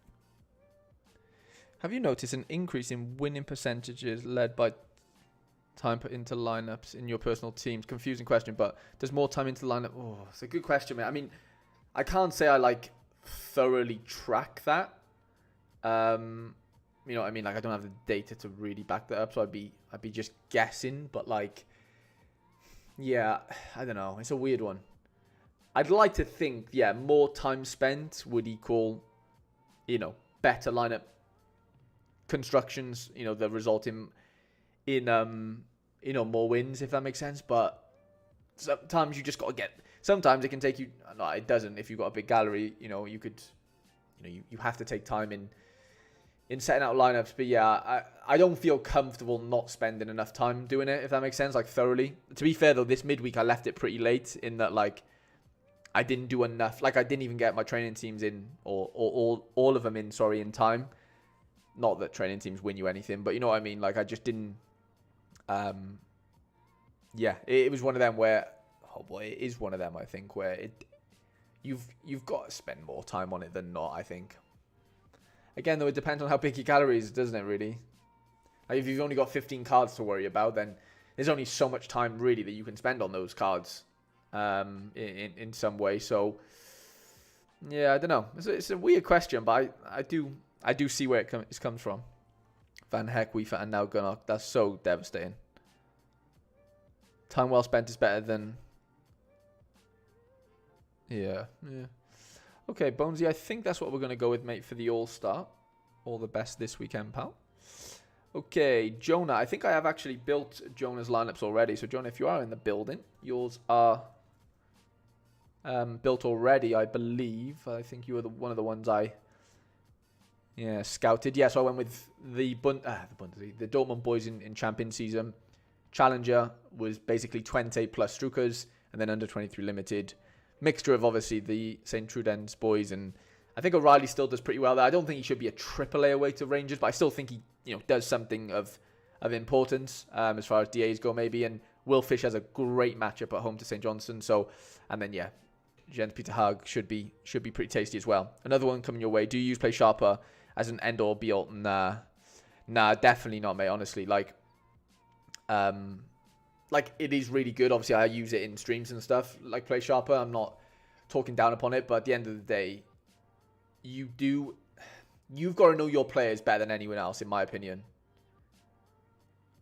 Have you noticed an increase in winning percentages led by time put into lineups in your personal teams? Confusing question, but does more time into lineup? Oh, it's a good question, mate. I mean, I can't say I like thoroughly track that. You know what I mean? Like, I don't have the data to really back that up, so I'd be just guessing. But like, yeah, I don't know. It's a weird one. I'd like to think, yeah, more time spent would equal, you know, better lineup constructions. You know, that result in you know, more wins, if that makes sense. But sometimes you just got to get. Sometimes it can take you. No, it doesn't. If you've got a big gallery, you know, you could, you know, you have to take time in setting out lineups. But yeah, I don't feel comfortable not spending enough time doing it, if that makes sense, like thoroughly. To be fair though, this midweek I left it pretty late in that, like, I didn't do enough. Like, I didn't even get my training teams in, or all of them in, sorry, in time. Not that training teams win you anything, but you know what I mean? Like, I just didn't. Yeah, it was one of them where, oh boy, it is one of them, I think, where you've got to spend more time on it than not, I think. Again, though, it depends on how big your gallery is, doesn't it, really? Like, if you've only got 15 cards to worry about, then there's only so much time, really, that you can spend on those cards in some way. So, yeah, I don't know. It's a weird question, but I do see where it comes from. Van Heck, Weaver, and now Gunnock. That's so devastating. Time well spent is better than... Yeah. Okay, Bonesy, I think that's what we're going to go with, mate, for the All-Star. All the best this weekend, pal. Okay, Jonah. I think I have actually built Jonah's lineups already. So, Jonah, if you are in the building, yours are built already, I believe. I think you were one of the ones I scouted. Yeah, so I went with the Dortmund boys in champion season. Challenger was basically 20 plus Strukers, and then under 23 limited. Mixture of obviously the St. Trudens boys, and I think O'Reilly still does pretty well there. I don't think he should be a AAA away to Rangers, but I still think he does something of importance as far as DAs go maybe. And Will Fish has a great matchup at home to St. Johnstone. So, and then Jens Peter Haag should be pretty tasty as well. Another one coming your way. Do you use Play Sharper as an end or be all? Nah, definitely not, mate. Honestly, like it is really good. Obviously, I use it in streams and stuff. Like Play Sharper, I'm not talking down upon it, but at the end of the day, you've got to know your players better than anyone else, in my opinion,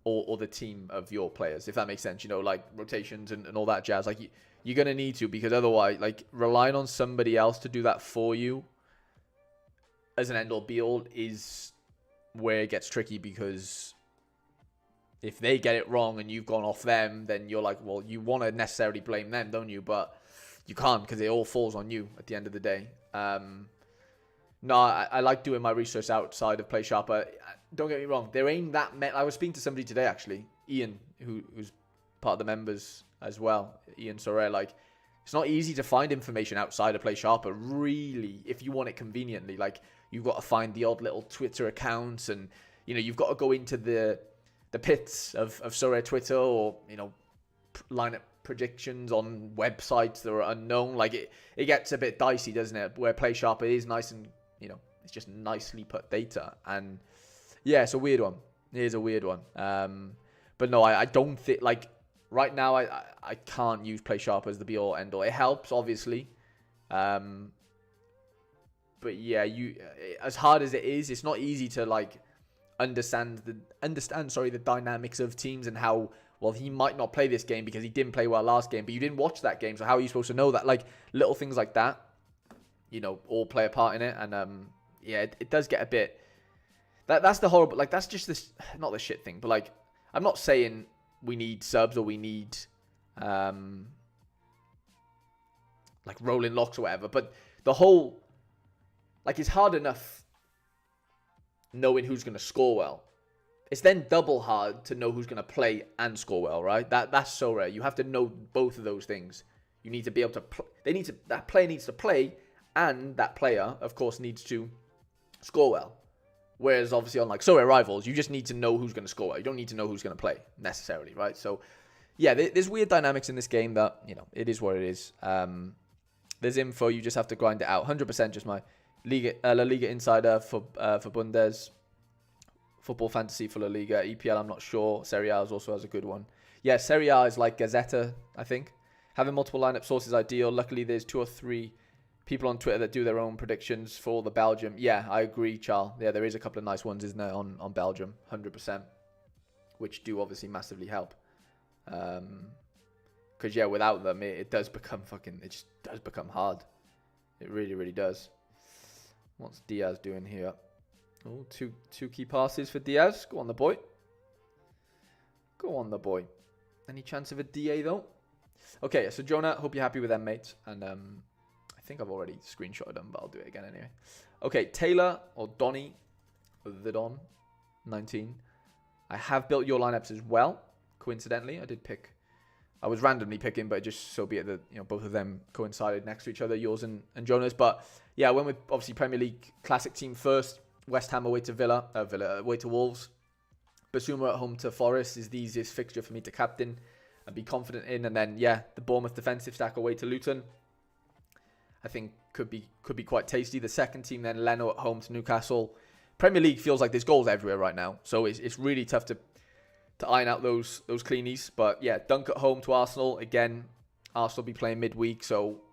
or the team of your players, if that makes sense. Like rotations and all that jazz. Like you're gonna need to, because otherwise, like relying on somebody else to do that for you as an end all be all is where it gets tricky, because if they get it wrong and you've gone off them, then you're like, well, you want to necessarily blame them, don't you? But you can't, because it all falls on you at the end of the day. No, I like doing my research outside of Play Sharper. Don't get me wrong, there ain't that many. I was speaking to somebody today, actually, Ian, who's part of the members as well, Ian Sorare. Like, it's not easy to find information outside of Play Sharper, really, if you want it conveniently. Like, you've got to find the odd little Twitter accounts, and you've got to go into the pits of Sorare Twitter, or lineup predictions on websites that are unknown. Like it gets a bit dicey, doesn't it? Where Play Sharper is nice and it's just nicely put data, and it's a weird one. It is a weird one. But no, I don't think, like, right now I can't use Play Sharper as the be all end all. It helps, obviously, but as hard as it is, it's not easy to like understand the dynamics of teams, and how well he might not play this game because he didn't play well last game, but you didn't watch that game, so how are you supposed to know that? Like, little things like that, all play a part in it. And it does get a bit, that's the horrible, like, that's just this, not the shit thing, but like, I'm not saying we need subs or we need like rolling locks or whatever, but the whole, like, it's hard enough knowing who's going to score well. It's then double hard to know who's going to play and score well, right? That's so rare. You have to know both of those things. You need to be able to that player needs to play, and that player, of course, needs to score well. Whereas obviously on like Sorare Rivals, you just need to know who's going to score well. You don't need to know who's going to play necessarily, right? So there's weird dynamics in this game that, it is what it is. There's info, you just have to grind it out. 100% just my La Liga Insider for Bundes. Football Fantasy for La Liga. EPL, I'm not sure. Serie A also has a good one. Yeah, Serie A is like Gazzetta, I think. Having multiple lineup sources is ideal. Luckily, there's 2 or 3 people on Twitter that do their own predictions for the Belgium. Yeah, I agree, Charles. Yeah, there is a couple of nice ones, isn't there, on Belgium? 100%. Which do obviously massively help. Because, without them, it does become it just does become hard. It really, really does. What's Diaz doing here? Oh, two key passes for Diaz. Go on, the boy. Go on, the boy. Any chance of a DA, though? Okay, so Jonah, hope you're happy with them, mate. And I think I've already screenshotted them, but I'll do it again anyway. Okay, Taylor, or Donny, the Don, 19. I have built your lineups as well. Coincidentally, I was randomly picking, but just so be it that both of them coincided next to each other, yours and Jonah's. But I went with obviously Premier League classic team first. West Ham away to Villa away to Wolves. Basuma at home to Forest is the easiest fixture for me to captain and be confident in. And then the Bournemouth defensive stack away to Luton, I think could be quite tasty. The second team then, Leno at home to Newcastle. Premier League feels like there's goals everywhere right now, so it's really tough to iron out those cleanies. But Dunk at home to Arsenal. Again, Arsenal be playing midweek, so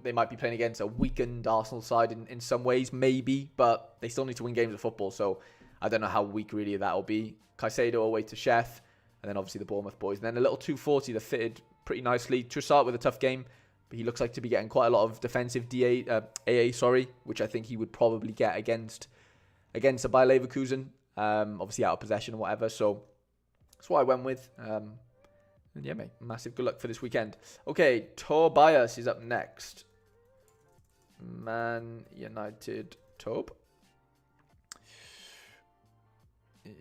they might be playing against a weakened Arsenal side in some ways, maybe, but they still need to win games of football, so I don't know how weak really that will be. Caicedo away to Chef, and then obviously the Bournemouth boys. And then a little 240 that fitted pretty nicely. Trossard with a tough game, but he looks like to be getting quite a lot of defensive AA, which I think he would probably get against a Bayer Leverkusen. Obviously out of possession or whatever. So that's what I went with. And yeah, mate, massive good luck for this weekend. Okay, Tobias is up next. Man United, Tob. Yeah.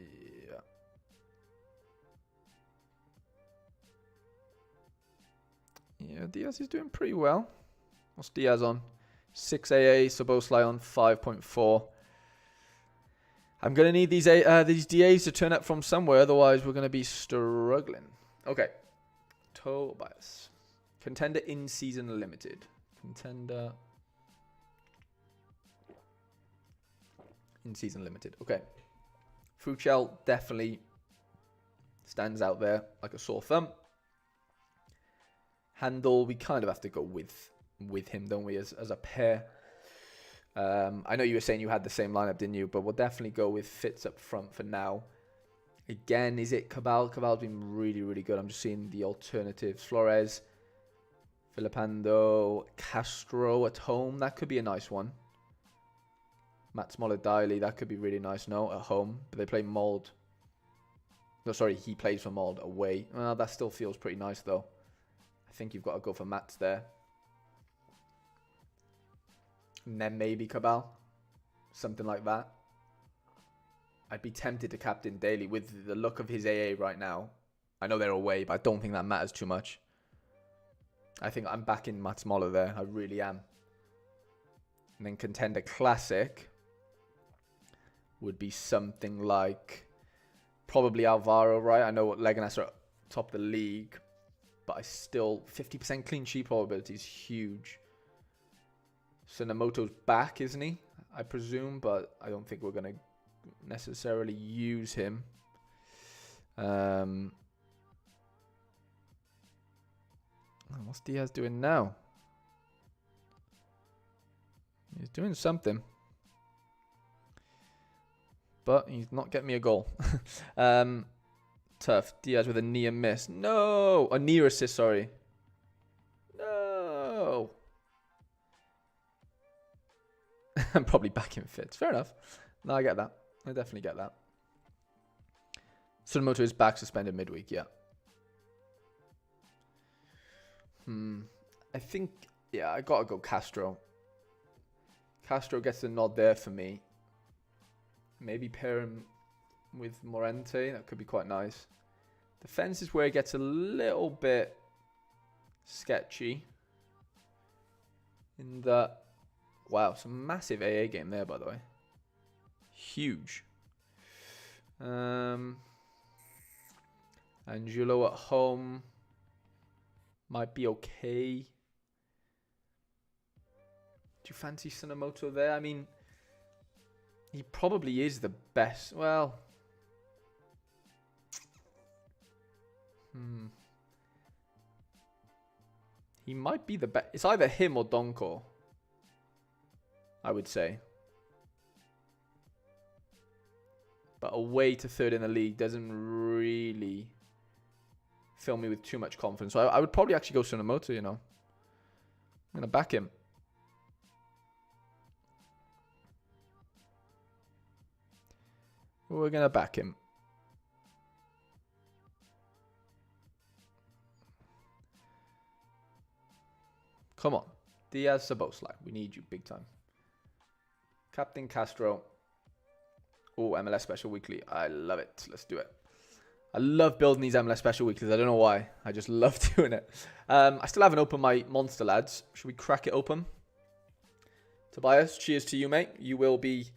Yeah, Diaz is doing pretty well. What's Diaz on? 6 AA, Szoboszlai on 5.4. I'm going to need these DAs to turn up from somewhere, otherwise we're going to be struggling. Okay. Tobias. Contender in season limited. Contender in season limited. Okay. Fuchel definitely stands out there like a sore thumb. Handel, we kind of have to go with him, don't we, as a pair. I know you were saying you had the same lineup, didn't you? But we'll definitely go with Fitz up front for now. Again, is it Cabal? Cabal's been really, really good. I'm just seeing the alternatives. Flores, Filipando, Castro at home. That could be a nice one. Matt Smollett-Diley, that could be really nice. No, at home. But they play Mold. No, sorry, he plays for Mold away. Well, that still feels pretty nice, though. I think you've got to go for Mats there. And then maybe Cabal. Something like that. I'd be tempted to captain Daly with the look of his AA right now. I know they're away, but I don't think that matters too much. I think I'm backing Mats Moller there. I really am. And then contender classic would be something like probably Alvaro, right? I know Leganes are top of the league, but I still 50% clean sheet probability is huge. Tsunemoto's back, isn't he? I presume, but I don't think we're going to necessarily use him. What's Diaz doing now? He's doing something. But he's not getting me a goal. Tough. Diaz with a near miss. No! A near assist, sorry. No! I'm probably back in Fitz. Fair enough. No, I get that. I definitely get that. Tsunemoto is back suspended midweek, yeah. I think, yeah, I gotta go Castro. Castro gets the nod there for me. Maybe pair him with Morente. That could be quite nice. Defense is where it gets a little bit sketchy. In that, wow, some massive AA game there, by the way. Huge. Angelo at home might be okay. Do you fancy Tsunemoto there? I mean, he probably is the best. Well, he might be the best. It's either him or Donko, I would say. But away to third in the league doesn't really fill me with too much confidence. So I would probably actually go Tsunemoto, you know. I'm going to back him. We're going to back him. Come on. Diaz, Szoboszlai. We need you big time. Captain Castro. Oh, MLS Special Weekly. I love it. Let's do it. I love building these MLS Special Weeklies. I don't know why. I just love doing it. I still haven't opened my Monster, lads. Should we crack it open? Tobias, cheers to you, mate. You will be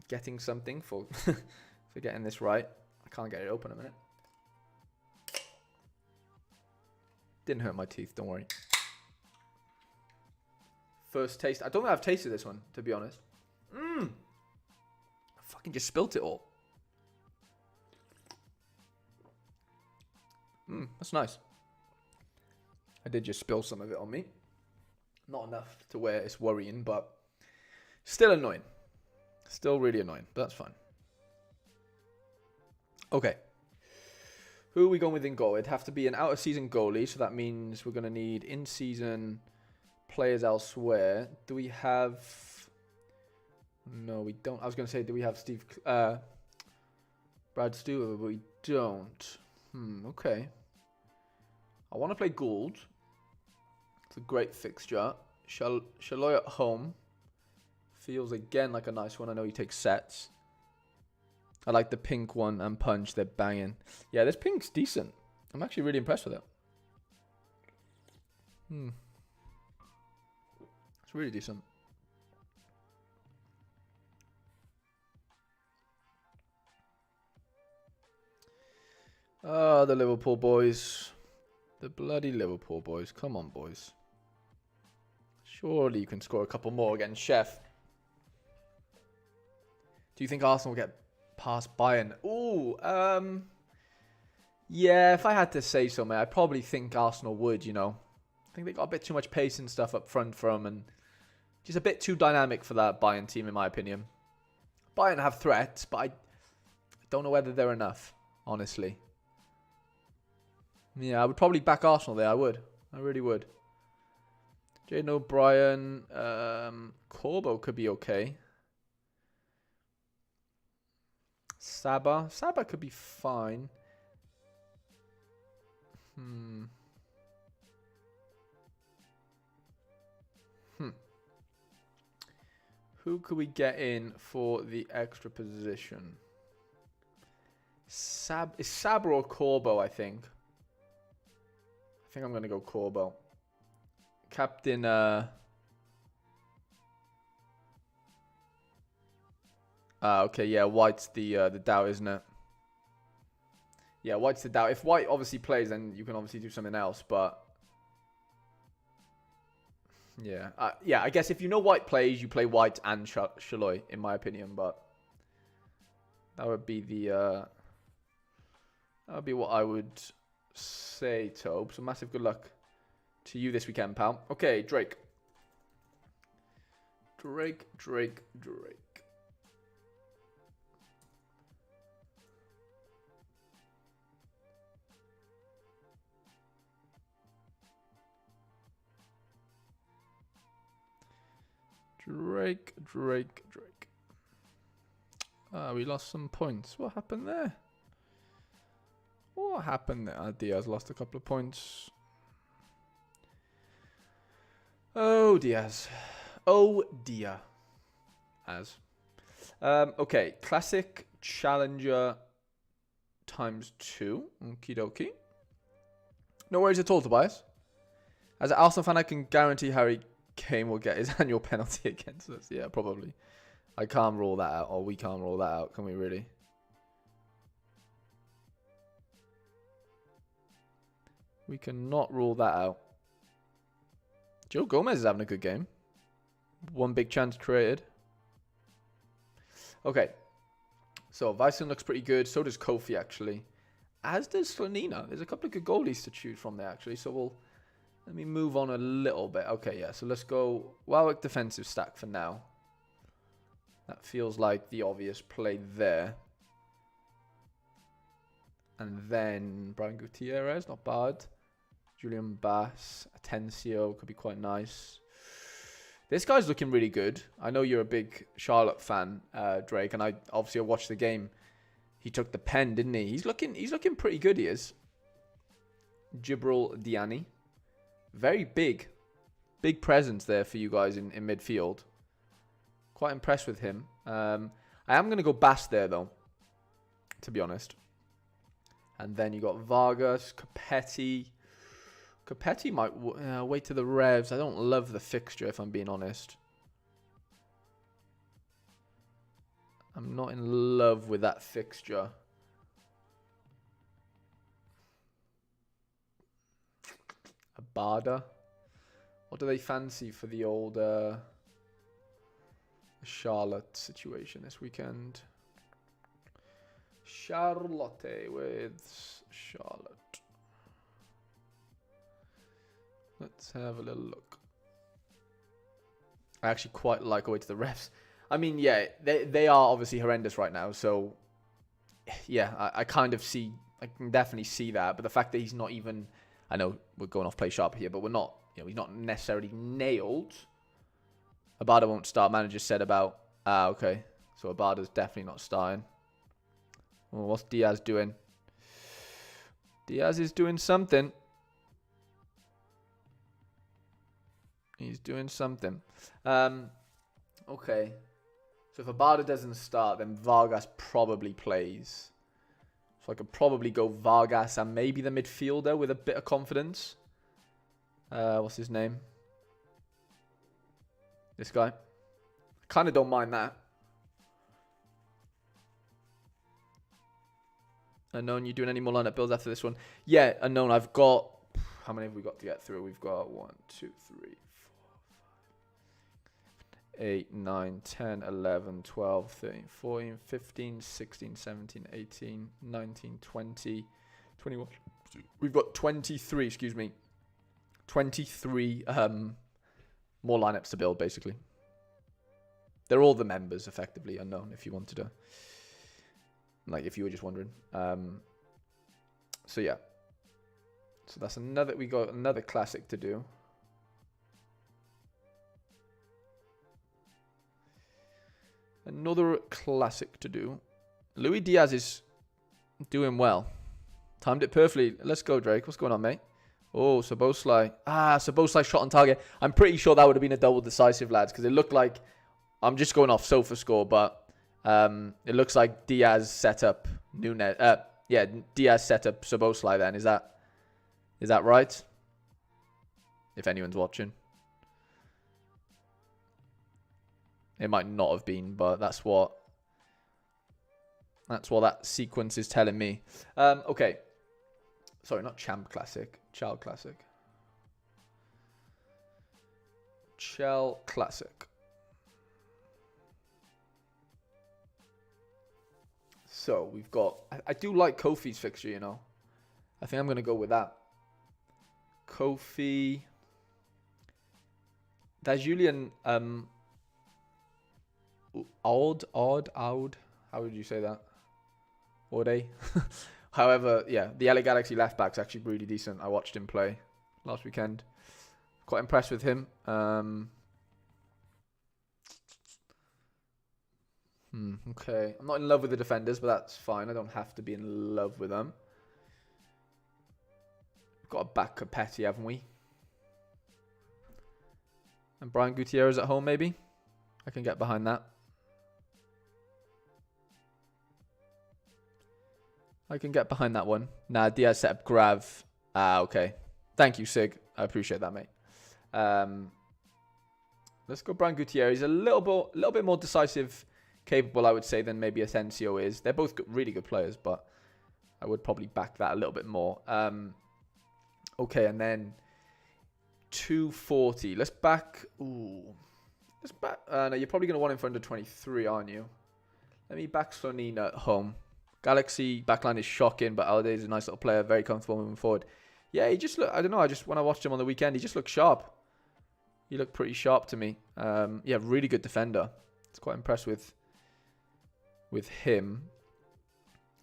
getting something for, for getting this right. I can't get it open a minute. Didn't hurt my teeth, don't worry. First taste. I don't think I've tasted this one, to be honest. I fucking just spilt it all. That's nice. I did just spill some of it on me. Not enough to where it's worrying, but still annoying. Still really annoying, but that's fine. Okay. Who are we going with in goal? It'd have to be an out-of-season goalie, so that means we're going to need in-season players elsewhere. Do we have No, we don't. I was going to say, do we have Brad Stewart, but we don't. Okay. I want to play Gould. It's a great fixture. Shaloy at home. Feels again like a nice one. I know he takes sets. I like the pink one and punch. They're banging. Yeah, this pink's decent. I'm actually really impressed with it. It's really decent. Oh, the Liverpool boys. The bloody Liverpool boys. Come on, boys. Surely you can score a couple more against Chef. Do you think Arsenal will get past Bayern? Ooh, yeah, if I had to say so, mate, I probably think Arsenal would, you know. I think they got a bit too much pace and stuff up front for them, and just a bit too dynamic for that Bayern team, in my opinion. Bayern have threats, but I don't know whether they're enough, honestly. Yeah, I would probably back Arsenal there. I would. I really would. Jaden O'Brien. Corbo could be okay. Saba could be fine. Who could we get in for the extra position? Is Saba or Corbo, I think. I think I'm going to go Corbo. Captain, okay, yeah, White's the doubt, isn't it? Yeah, White's the doubt. If White obviously plays, then you can obviously do something else, but... Yeah, yeah. I guess if you know White plays, you play White and Shaloy, in my opinion, but... That would be the... that would be what I would say, Tobe. So massive good luck to you this weekend, pal. Okay, Drake. Drake. Drake. We lost some points. What happened there? Diaz lost a couple of points. Oh, Diaz. Oh, dear. Okay. Classic Challenger ×2. Okie dokie. No worries at all, Tobias. As an Arsenal fan, I can guarantee Harry Kane will get his annual penalty against us. Yeah, probably. I can't rule that out, or we can't rule that out, can we really? We cannot rule that out. Joe Gomez is having a good game. One big chance created. Okay. So, Vyson looks pretty good. So does Kofi, actually. As does Slanina. There's a couple of good goalies to choose from there, actually. So, let me move on a little bit. Okay, yeah. So, let's go Warwick defensive stack for now. That feels like the obvious play there. And then Brian Gutierrez, not bad. Julian Bass, Atencio could be quite nice. This guy's looking really good. I know you're a big Charlotte fan, Drake, and I obviously watched the game. He took the pen, didn't he? He's looking pretty good, he is. Jibril Diani. Very big. Big presence there for you guys in midfield. Quite impressed with him. I am going to go Bass there, though, to be honest. And then you got Vargas, Capetti. Capetti might wait to the Revs. I don't love the fixture, if I'm being honest. I'm not in love with that fixture. Abada. What do they fancy for the old Charlotte situation this weekend? Charlotte with Charlotte. Let's have a little look. I actually quite like away to the refs. I mean, yeah, they are obviously horrendous right now. So, yeah, I kind of see, I can definitely see that. But the fact that he's not even, I know we're going off play sharp here, but we're not, he's not necessarily nailed. Abada won't start, manager said about Ah, okay. So Abada's definitely not starting. Well, what's Diaz doing? Diaz is doing something. He's doing something. Okay. So if Abada doesn't start, then Vargas probably plays. So I could probably go Vargas and maybe the midfielder with a bit of confidence. What's his name? This guy. I kind of don't mind that. Unknown, you doing any more lineup builds after this one? Yeah, Unknown, I've got... How many have we got to get through? We've got 1, 2, 3, 4, 5, 8, 9, 10, 11, 12, 13, 14, 15, 16, 17, 18, 19, 20, 21. We've got 23, excuse me. 23 more lineups to build, basically. They're all the members, effectively, Unknown, if you wanted to. Like, if you were just wondering. So, yeah. So, that's another... We got another classic to do. Another classic to do. Luis Diaz is doing well. Timed it perfectly. Let's go, Drake. What's going on, mate? Oh, Szoboszlai. Szoboszlai shot on target. I'm pretty sure that would have been a double decisive, lads, because it looked like... I'm just going off Sofa score, but... it looks like Diaz set up Nunes. Diaz set up Szoboszlai then. Is that right? If anyone's watching. It might not have been, but that's what that sequence is telling me. Okay. Sorry, not Champ Classic. Child Classic. Chell Classic. So, we've got... I do like Kofi's fixture, you know. I think I'm going to go with that. Kofi. There's Julian... Odd. How would you say that? Ode. However, yeah, the LA Galaxy left back's actually really decent. I watched him play last weekend. Quite impressed with him. Okay. I'm not in love with the defenders, but that's fine. I don't have to be in love with them. We've got a back Capetti, haven't we? And Brian Gutierrez at home, maybe? I can get behind that. I can get behind that one. Nah, Diaz set up Grav. Okay. Thank you, Sig. I appreciate that, mate. Let's go Brian Gutierrez. A little bit more decisive, capable, I would say, than maybe Asensio is. They're both really good players, but I would probably back that a little bit more. Okay, and then 240. Let's back... Ooh. Let's back... no, you're probably going to want him for under 23, aren't you? Let me back Sonina at home. Galaxy backline is shocking, but Alde is a nice little player, very comfortable moving forward. Yeah, he just looked... I don't know, when I watched him on the weekend, he just looked sharp. He looked pretty sharp to me. Yeah, really good defender. I was quite impressed with him.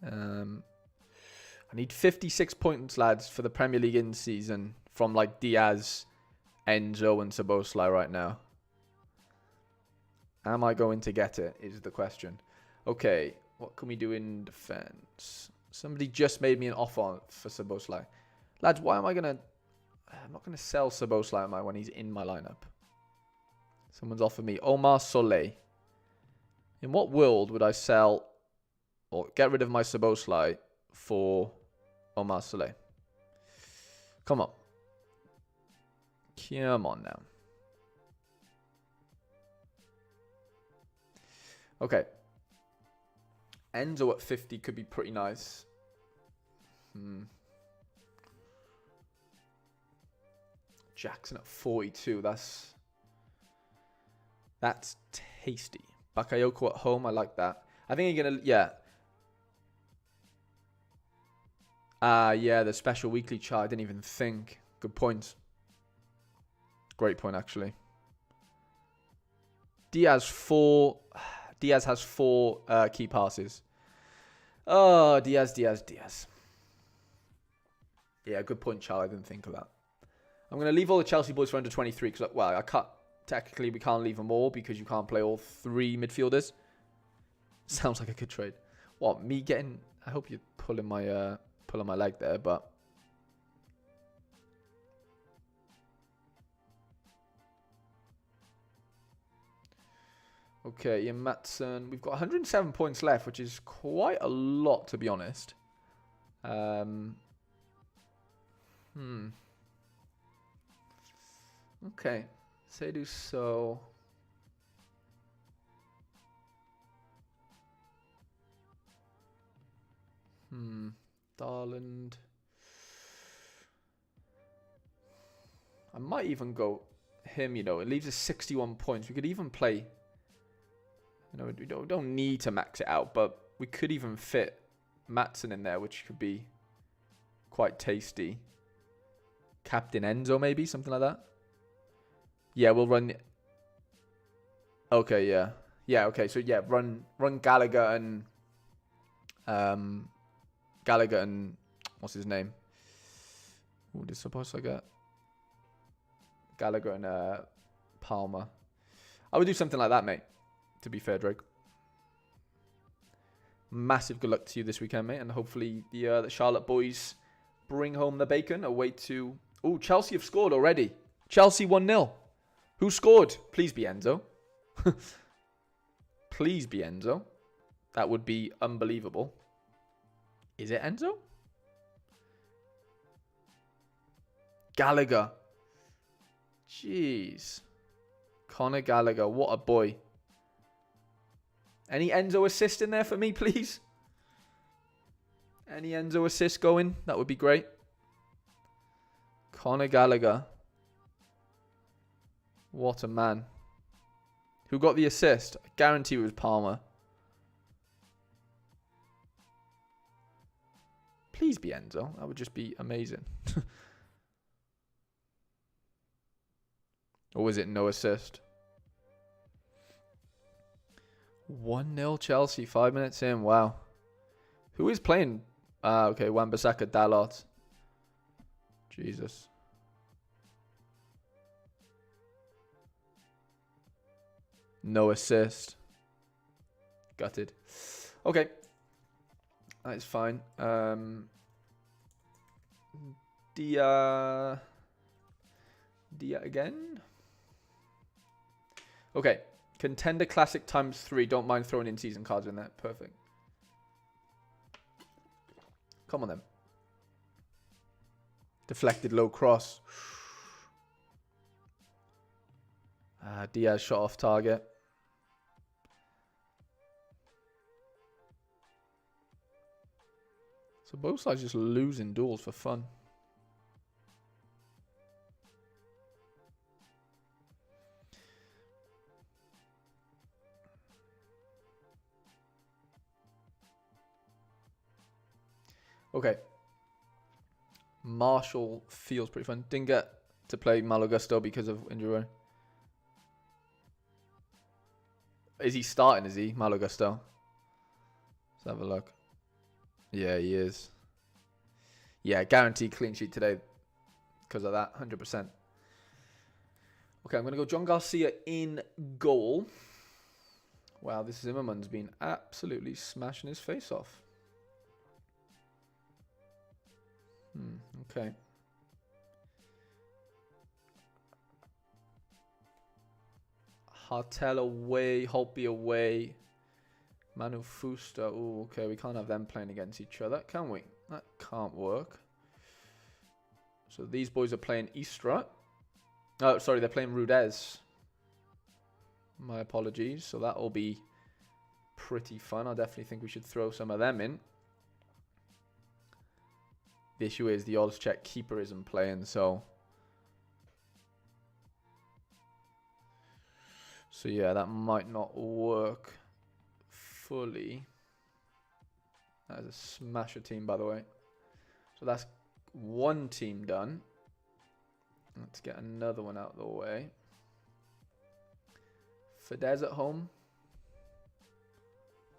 I need 56 points, lads, for the Premier League in season from like Diaz, Enzo, and Szoboszlai right now. Am I going to get it? Is the question. Okay, what can we do in defense? Somebody just made me an offer for Szoboszlai. Lads, why am I going to... I'm not going to sell Szoboszlai, am I, when he's in my lineup? Someone's offered me Omar Soleil. In what world would I sell or get rid of my Szoboszlai for Omar Soleil? Come on. Come on now. Okay. Enzo at 50 could be pretty nice. Jackson at 42. That's tasty. Bakayoko at home. I like that. I think you're going to... Yeah. Yeah, the special weekly chart. I didn't even think. Good point. Great point, actually. Diaz has 4 key passes. Oh, Diaz. Yeah, good point, Charlie. I didn't think of that. I'm going to leave all the Chelsea boys for under 23 because, well, I can't... technically we can't leave them all because you can't play all 3 midfielders. Sounds like a good trade. What, me getting... I hope you're pulling my leg there, but... Okay, Ian Matson. We've got 107 points left, which is quite a lot, to be honest. Okay. Say do so. Darland. I might even go him, you know. It leaves us 61 points. We could even play... You know, we don't need to max it out, but we could even fit Matson in there, which could be quite tasty. Captain Enzo, maybe? Something like that? Yeah, we'll run... Okay, yeah. Yeah, okay, so yeah, run Gallagher and... Gallagher and... What's his name? What is supposed to get? Gallagher and Palmer. I would do something like that, mate. To be fair, Drake. Massive good luck to you this weekend, mate. And hopefully the Charlotte boys bring home the bacon away to... Oh, Chelsea have scored already. Chelsea 1-0. Who scored? Please be Enzo. Please be Enzo. That would be unbelievable. Is it Enzo? Gallagher. Jeez. Conor Gallagher. What a boy. Any Enzo assist in there for me, please? Any Enzo assist going? That would be great. Conor Gallagher. What a man. Who got the assist? I guarantee it was Palmer. Please be Enzo. That would just be amazing. Or was it no assist? 1-0 Chelsea, 5 minutes in. Wow. Who is playing? Okay, Wan-Bissaka, Dalot. Jesus. No assist. Gutted. Okay. That is fine. Dia again. Okay. Contender Classic ×3. Don't mind throwing in season cards in there. Perfect. Come on then. Deflected low cross. Diaz shot off target. So both sides just losing duels for fun. Okay. Marshall feels pretty fun. Didn't get to play Malagusto because of injury. Is he starting, is he? Malagusto. Let's have a look. Yeah, he is. Yeah, guaranteed clean sheet today because of that, 100%. Okay, I'm going to go John Garcia in goal. Wow, this Zimmerman's been absolutely smashing his face off. Okay. Hartel away, Holtby away. Manu Fuster. Oh, okay. We can't have them playing against each other, can we? That can't work. So these boys are playing Istra. Oh, sorry. They're playing Rudez. My apologies. So that will be pretty fun. I definitely think we should throw some of them in. The issue is the odds check keeper isn't playing, so yeah, that might not work fully. That is a smasher team, by the way. So that's one team done. Let's get another one out of the way. Fidesz at home.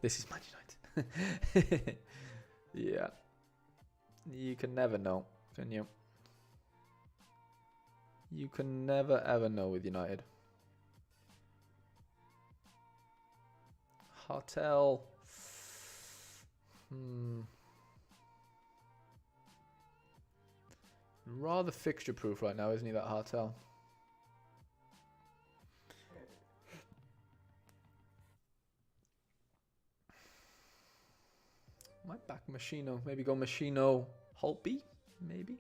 This is Man United. Yeah. You can never know, can you? You can never, ever know with United. Hartel. Rather fixture proof right now, isn't he, that Hartel? Might back Machino. Maybe go Machino Holtby, maybe.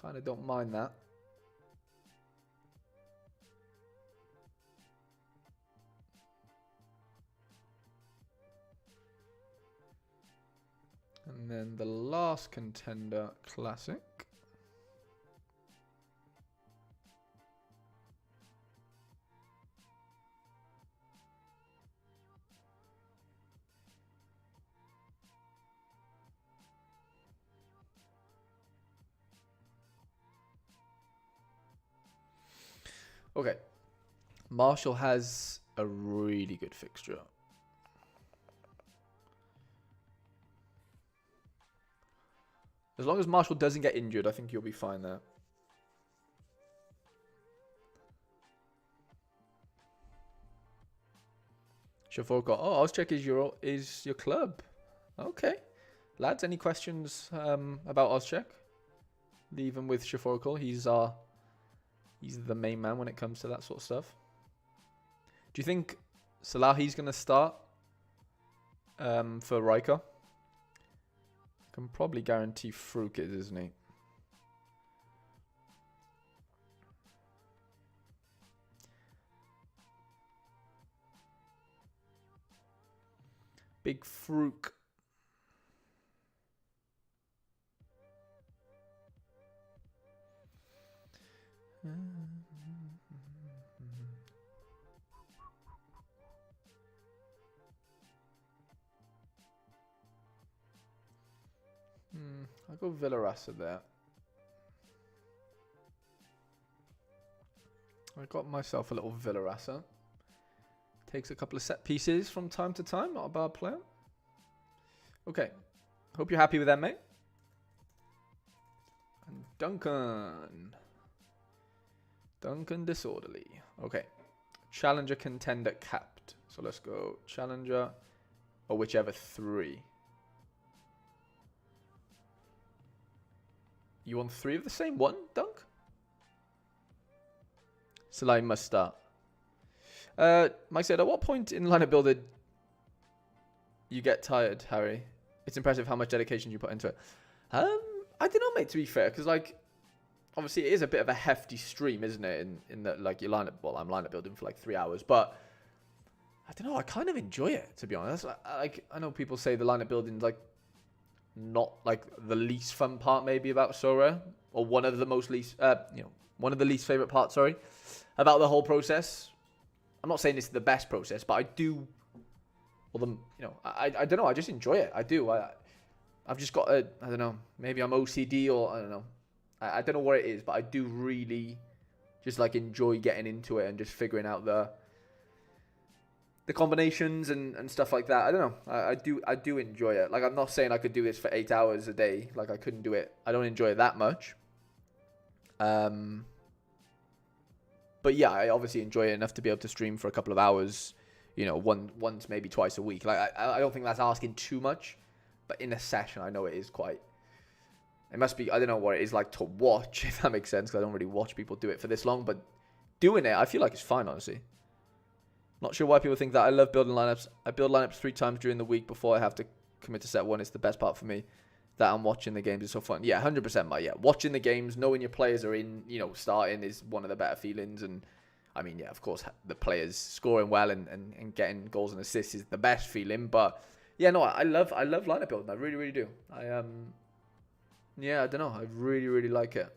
Kind of don't mind that. And then the last contender, Classic. Okay. Marshall has a really good fixture. As long as Marshall doesn't get injured, I think you'll be fine there. Shaforko. Oh, Ozchek is your club. Okay. Lads, any questions about Ozchek? Leave him with Shaforko. He's the main man when it comes to that sort of stuff. Do you think Salahi's going to start for Riker? Can probably guarantee Fruk is, isn't he? Big Fruk. I'll go Villarasa there. I got myself a little Villarasa. Takes a couple of set pieces from time to time. Not a bad player. Okay. Hope you're happy with that, mate. And Duncan Disorderly. Okay. Challenger contender capped. So let's go Challenger or whichever three. You want three of the same one, Dunk? Salai must start. Mike said, at what point in lineup builder you get tired, Harry? It's impressive how much dedication you put into it. I don't know, mate, to be fair, because, like, obviously it is a bit of a hefty stream, isn't it? In that, like, your lineup, well, I'm lineup building for, like, 3 hours, but I don't know, I kind of enjoy it, to be honest. Like, I know people say the lineup building's, like, not, like, the least fun part, maybe, about Sorare, or one of the most least, one of the least favorite parts, sorry, about the whole process. I'm not saying this is the best process, but I do, well, I don't know, I just enjoy it. I do. I've just got a, I don't know, maybe I'm OCD or I don't know. I don't know what it is, but I do really just like enjoy getting into it and just figuring out the combinations and stuff like that. I don't know. I do enjoy it. Like, I'm not saying I could do this for 8 hours a day. Like, I couldn't do it. I don't enjoy it that much. But yeah, I obviously enjoy it enough to be able to stream for a couple of hours, you know, once, maybe twice a week. Like, I don't think that's asking too much, but in a session, I know it is quite, it must be, I don't know what it is like to watch, if that makes sense, because I don't really watch people do it for this long, but doing it, I feel like it's fine, honestly. Not sure why people think that. I love building lineups. I build lineups 3 times during the week before I have to commit to set one. It's the best part for me. That I'm watching the games is so fun. Yeah, 100%, mate. Yeah, watching the games, knowing your players are in, you know, starting is one of the better feelings. And I mean, yeah, of course, the players scoring well and getting goals and assists is the best feeling. But yeah, no, I love lineup building. I really, really do. Yeah, I don't know. I really, really like it.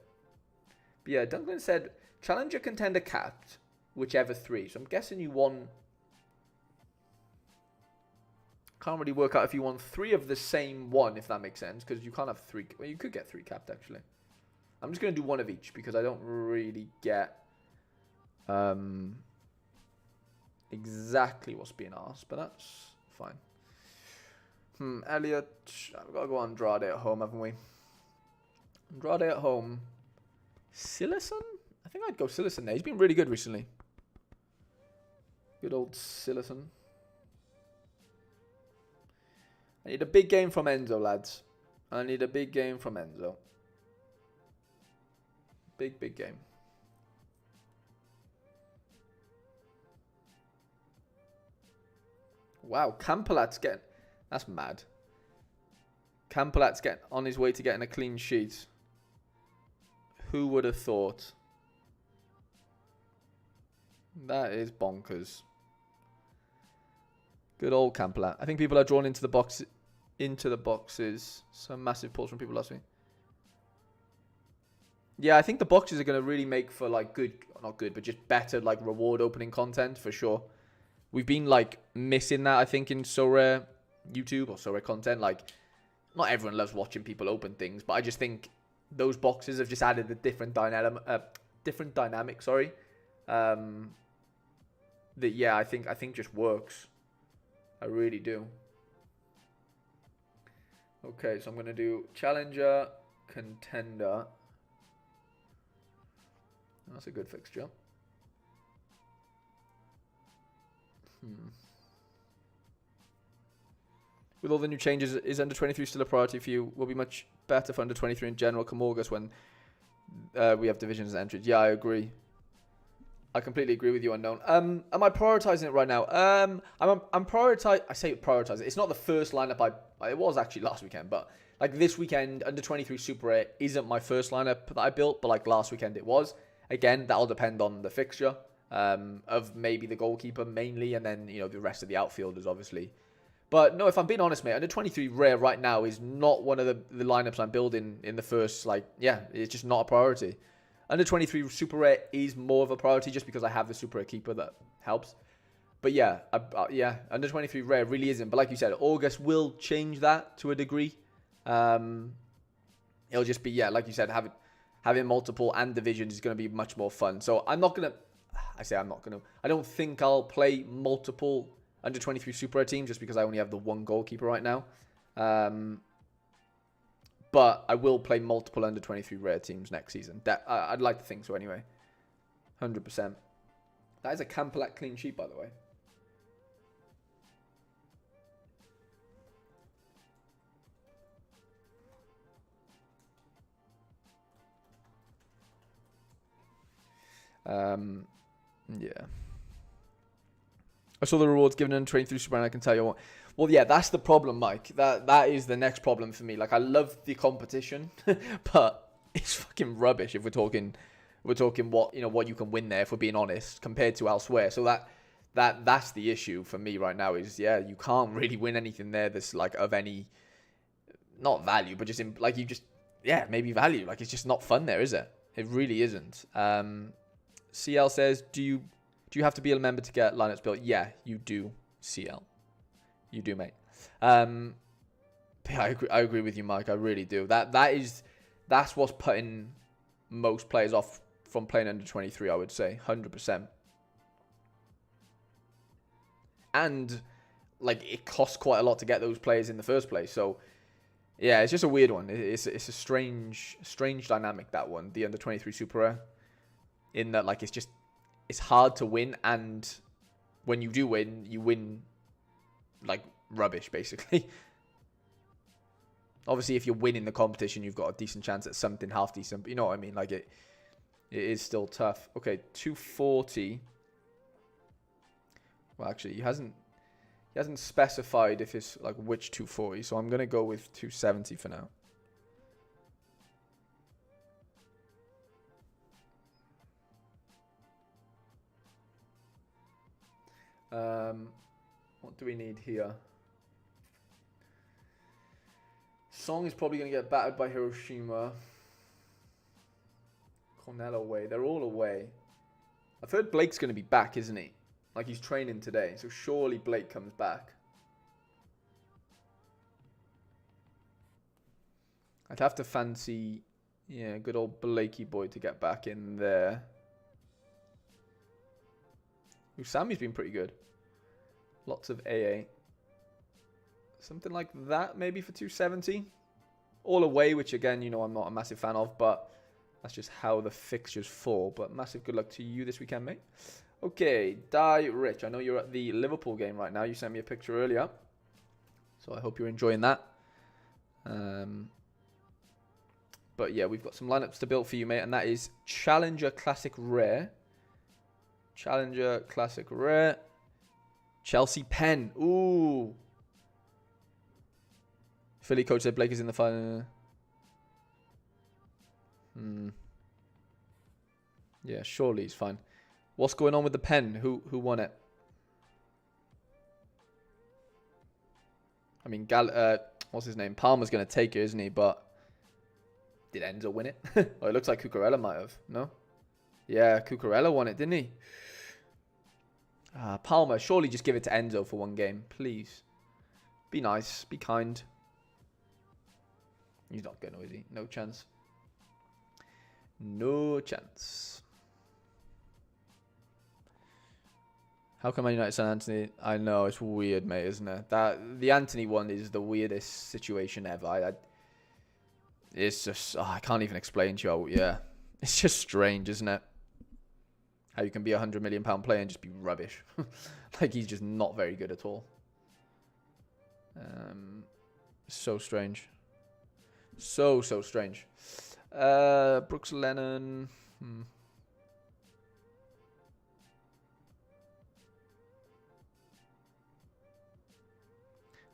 But yeah, Duncan said challenger contender capped, whichever 3. So I'm guessing you want. Can't really work out if you want 3 of the same one, if that makes sense, because you can't have 3. Well, you could get 3 capped, actually. I'm just going to do 1 of each, because I don't really get exactly what's being asked, but that's fine. Elliot, I've got to go Andrade at home, haven't we? Andrade at home. Sillison? I think I'd go Sillison there. He's been really good recently. Good old Sillison. I need a big game from Enzo, lads. I need a big game from Enzo. Big game. Wow, Campelat's getting... That's mad. Campelat's getting on his way to getting a clean sheet. Who would have thought? That is bonkers. Good old Campelat. I think people are drawn into the boxes. Some massive pulls from people last week. Yeah, I think the boxes are going to really make for like good, not good, but just better like reward opening content for sure. We've been like missing that, I think, in Sorare YouTube or Sorare content. Like, not everyone loves watching people open things, but I just think those boxes have just added a different dynamic. Sorry, that yeah, I think just works. I really do. Okay, so I'm gonna do challenger, contender. That's a good fixture. With all the new changes, is under 23 still a priority for you? Will be much better for under 23 in general come August when we have divisions entered. Yeah, I agree. I completely agree with you, Unknown. Am I prioritizing it right now? I'm prioritizing. I say prioritize it. It's not the first lineup it was actually last weekend, but like this weekend, under 23 Super Rare isn't my first lineup that I built, but like last weekend it was. Again, that'll depend on the fixture of maybe the goalkeeper mainly, and then you know the rest of the outfielders obviously. But no, if I'm being honest, mate, under 23 Rare right now is not one of the lineups I'm building in the first, like, yeah, it's just not a priority. Under 23 Super Rare is more of a priority just because I have the Super Rare keeper that helps. But yeah, yeah, under 23 Rare really isn't. But like you said, August will change that to a degree. It'll just be, yeah, like you said, having multiple and divisions is going to be much more fun. So I'm not going to, I don't think I'll play multiple under 23 Super Rare teams just because I only have the one goalkeeper right now. But I will play multiple under 23 Rare teams next season. I'd like to think so anyway. 100%. That is a Campelat clean sheet, by the way. Yeah. I saw the rewards given under 23 Super, and I can tell you what. Well, yeah, that's the problem, Mike. That is the next problem for me. Like, I love the competition, but it's fucking rubbish if we're talking what you can win there, if we're being honest, compared to elsewhere. So that's the issue for me right now. Is yeah, you can't really win anything there that's like of any, not value, but just maybe value. Like, it's just not fun there, is it? It really isn't. CL says, do you have to be a member to get lineups built? Yeah, you do, CL. You do, mate. Yeah, I agree with you, Mike. I really do. That's what's putting most players off from playing under 23, I would say. 100%. And like it costs quite a lot to get those players in the first place. So yeah, it's just a weird one. It's a strange dynamic, that one, the under 23 Super Rare. In that, like, it's hard to win, and when you do win, you win like rubbish, basically. Obviously, if you're winning the competition, you've got a decent chance at something half decent, but you know what I mean? Like, it is still tough. Okay, 240. Well, actually, he hasn't specified if it's like which 240, so I'm gonna go with 270 for now. What do we need here? Song is probably going to get battered by Hiroshima. Cornell away. They're all away. I've heard Blake's going to be back, isn't he? Like, he's training today, so surely Blake comes back. I'd have to fancy, yeah, good old Blakey boy to get back in there. Ooh, Sammy's been pretty good. Lots of AA. Something like that, maybe for 270. All away, which again, you know, I'm not a massive fan of, but that's just how the fixtures fall. But massive good luck to you this weekend, mate. Okay, Die Rich. I know you're at the Liverpool game right now. You sent me a picture earlier. So I hope you're enjoying that. But yeah, we've got some lineups to build for you, mate. And that is Challenger Classic Rare. Challenger Classic Rare. Chelsea Pen. Ooh. Philly coach said Blake is in the final. Yeah, surely he's fine. What's going on with the pen? Who won it? I mean, what's his name? Palmer's going to take it, isn't he? But did Enzo win it? Oh, it looks like Cucurella might have. No? Yeah, Cucurella won it, didn't he? Palmer, surely just give it to Enzo for one game, please. Be nice. Be kind. He's not going to, is he? No chance. No chance. How come Man United signed Anthony? I know, it's weird, mate, isn't it? The Anthony one is the weirdest situation ever. It's just, I can't even explain to you how, yeah. It's just strange, isn't it? How you can be £100 million player and just be rubbish. Like, he's just not very good at all. So strange. So strange. Brooks Lennon.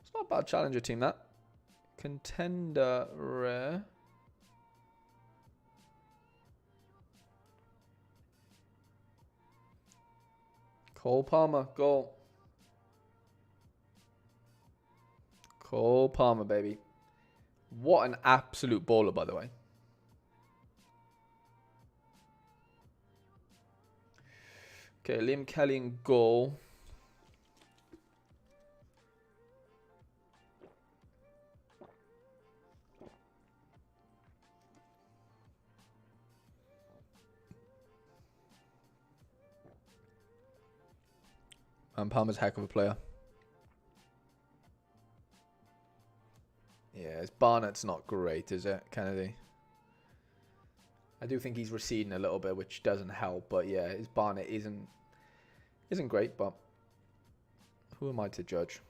It's not a bad challenger team, that. Contender rare. Cole Palmer, goal. Cole Palmer, baby. What an absolute baller, by the way. Okay, Liam Kelly in goal. And Palmer's a heck of a player. Yeah, his Barnett's not great, is it, Kennedy? I do think he's receding a little bit, which doesn't help. But yeah, his Barnett isn't great, but who am I to judge?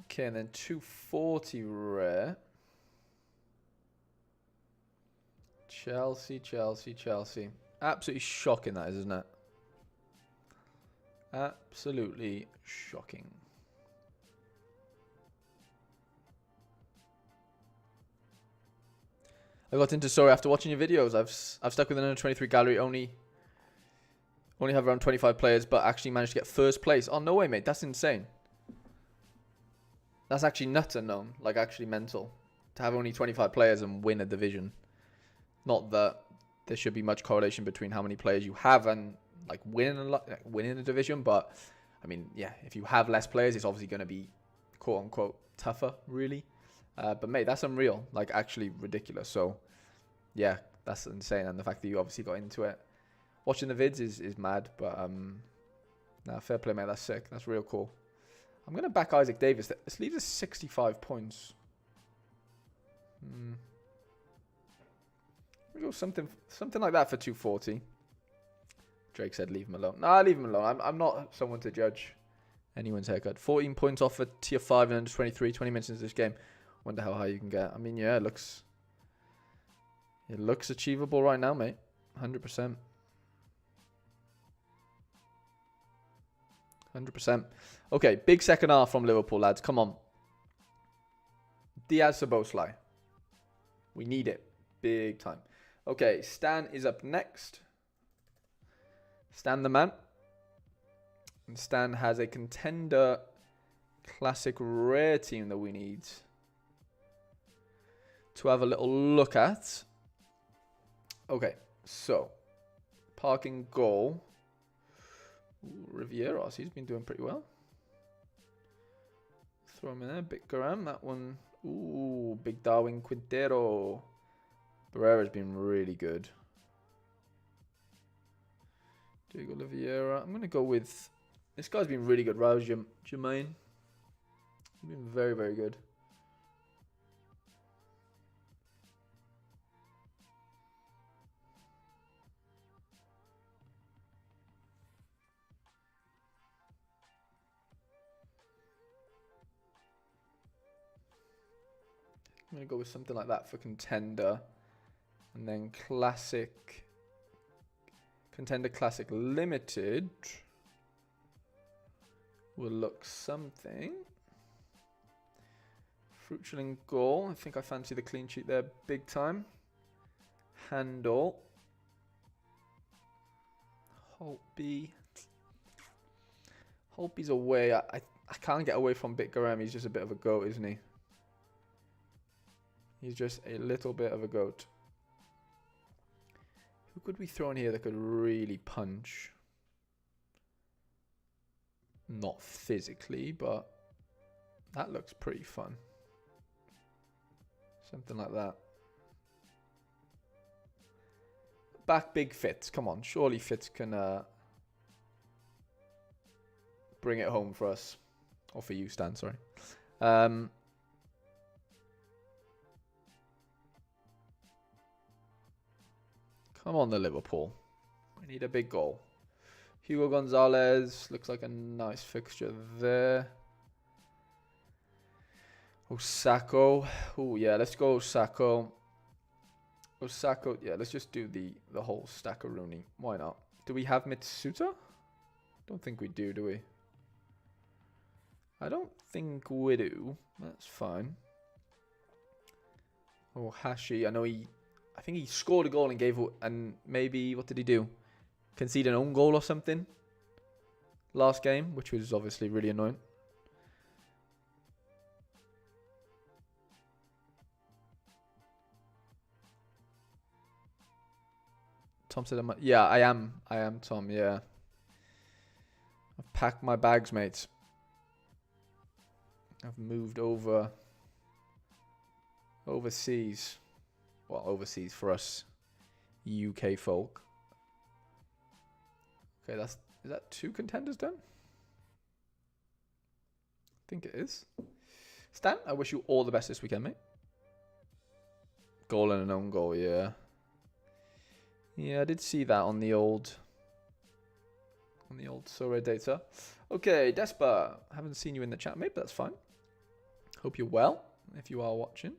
Okay, and then 240 rare. Chelsea. Absolutely shocking, that is, isn't it? Absolutely shocking. I got into Sorare after watching your videos. I've stuck with an under 23 gallery. Only have around 25 players, but actually managed to get first place. Oh, no way, mate. That's insane. That's actually nuts unknown. Like, actually mental. To have only 25 players and win a division. Not that there should be much correlation between how many players you have and like winning a division, but I mean, yeah, if you have less players, it's obviously going to be quote unquote tougher, really. But mate, that's unreal, like actually ridiculous. So yeah, that's insane, and the fact that you obviously got into it, watching the vids is mad. But nah, fair play, mate. That's sick. That's real cool. I'm gonna back Isaac Davis. This leaves us 65 points. We go something like that for 240. Drake said leave him alone. Nah, leave him alone. I'm not someone to judge anyone's haircut. 14 points off for tier 5 and under 23. 20 minutes into this game. Wonder how high you can get. I mean, yeah, it looks achievable right now, mate. 100%. 100%. Okay, big second half from Liverpool, lads. Come on. Diaz Szoboszlai. We need it. Big time. Okay, Stan is up next. Stan the man. And Stan has a contender classic rare team that we need to have a little look at. Okay, so parking goal. Rivieros, he's been doing pretty well. Throw him in there. Big Garam, that one. Ooh, big Darwin Quintero. Barrera's been really good. Diego Oliveira. I'm going to go with... This guy's been really good. Raul Jermaine. He's been very, very good. going to go with something like that for contender. And then classic, contender classic limited will look something. Fruitful in goal. I think I fancy the clean sheet there big time. Handle. Holtby. Holtby's away. I can't get away from Bitgarem. He's just a bit of a goat, isn't he? He's just a little bit of a goat. Who could we throw in here that could really punch? Not physically, but that looks pretty fun. Something like that. Back big Fitz. Come on. Surely Fitz can bring it home for us. Or for you, Stan, sorry. Come on, the Liverpool. We need a big goal. Hugo Gonzalez. Looks like a nice fixture there. Osako. Oh, yeah, let's go Osako. Osako, yeah, let's just do the whole stack of Rooney. Why not? Do we have Mitsuta? Don't think we do we? I don't think we do. That's fine. Oh, Hashi. I think he scored a goal and gave, and maybe, what did he do? Concede an own goal or something last game, which was obviously really annoying. Tom said, yeah, I am Tom, yeah. I've packed my bags, mates. I've moved overseas. Well, overseas for us UK folk. Okay, is that 2 contenders done? I think it is. Stan, I wish you all the best this weekend, mate. Goal and an own goal, yeah. Yeah, I did see that on the old Sorare data. Okay, Despa, haven't seen you in the chat, mate, but that's fine. Hope you're well, if you are watching.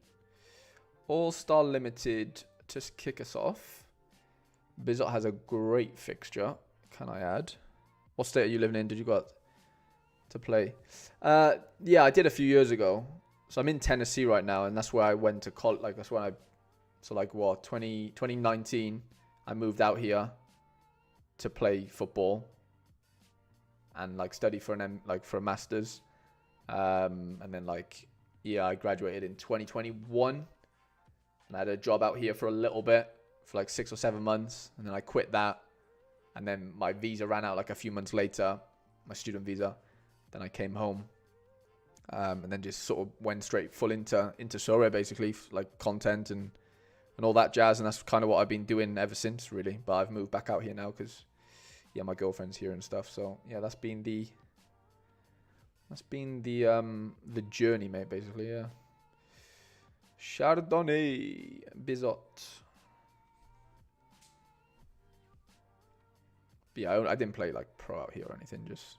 All-Star Limited, to kick us off. Bizot has a great fixture, can I add? What state are you living in? Did you go out to play? Yeah, I did a few years ago. So I'm in Tennessee right now, and that's where I went to college. Like, that's when so like what, 2019, I moved out here to play football and like study for for a master's. And then like, yeah, I graduated in 2021 and I had a job out here for a little bit for like 6 or 7 months. And then I quit that. And then my visa ran out like a few months later, my student visa. Then I came home. And then just sort of went straight full into Sorare, basically, like content and all that jazz. And that's kind of what I've been doing ever since, really. But I've moved back out here now because, yeah, my girlfriend's here and stuff. So yeah, that's been the journey, mate, basically. Yeah. Chardonnay, Bizot. But yeah, I didn't play like pro out here or anything. Just.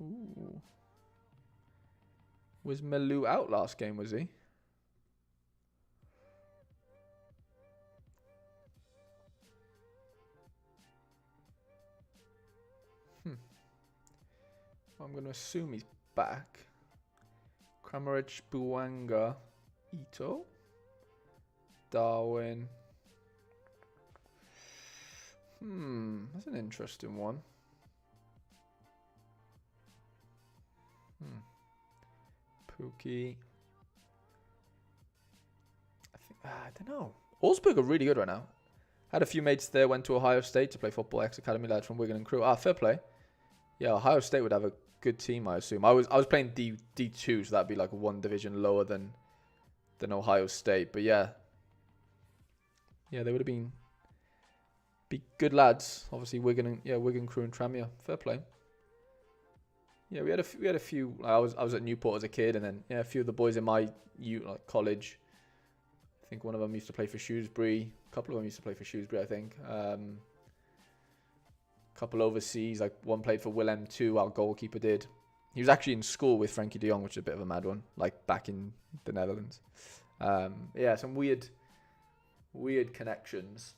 Ooh. Was Malou out last game? Was he? I'm going to assume he's back. Kramaric, Buanga, Ito, Darwin. That's an interesting one. Pookie. I don't know. Augsburg are really good right now. Had a few mates there, went to Ohio State to play football, ex-academy lads from Wigan and Crewe. Fair play. Yeah, Ohio State would have a good team, I assume. I was playing D2, so that'd be like 1 division lower than Ohio State. But yeah. Yeah, they would have been good lads. Obviously Wigan, Crewe and Tranmere. Fair play. Yeah, we had a few. I was at Newport as a kid, and then a few of the boys in my college. I think one of them used to play for Shrewsbury. A couple of them used to play for Shrewsbury, I think. Couple overseas. Like one played for Willem too. Our goalkeeper did. He was actually in school with Frankie de Jong, which is a bit of a mad one. Like back in the Netherlands. Yeah, some weird connections.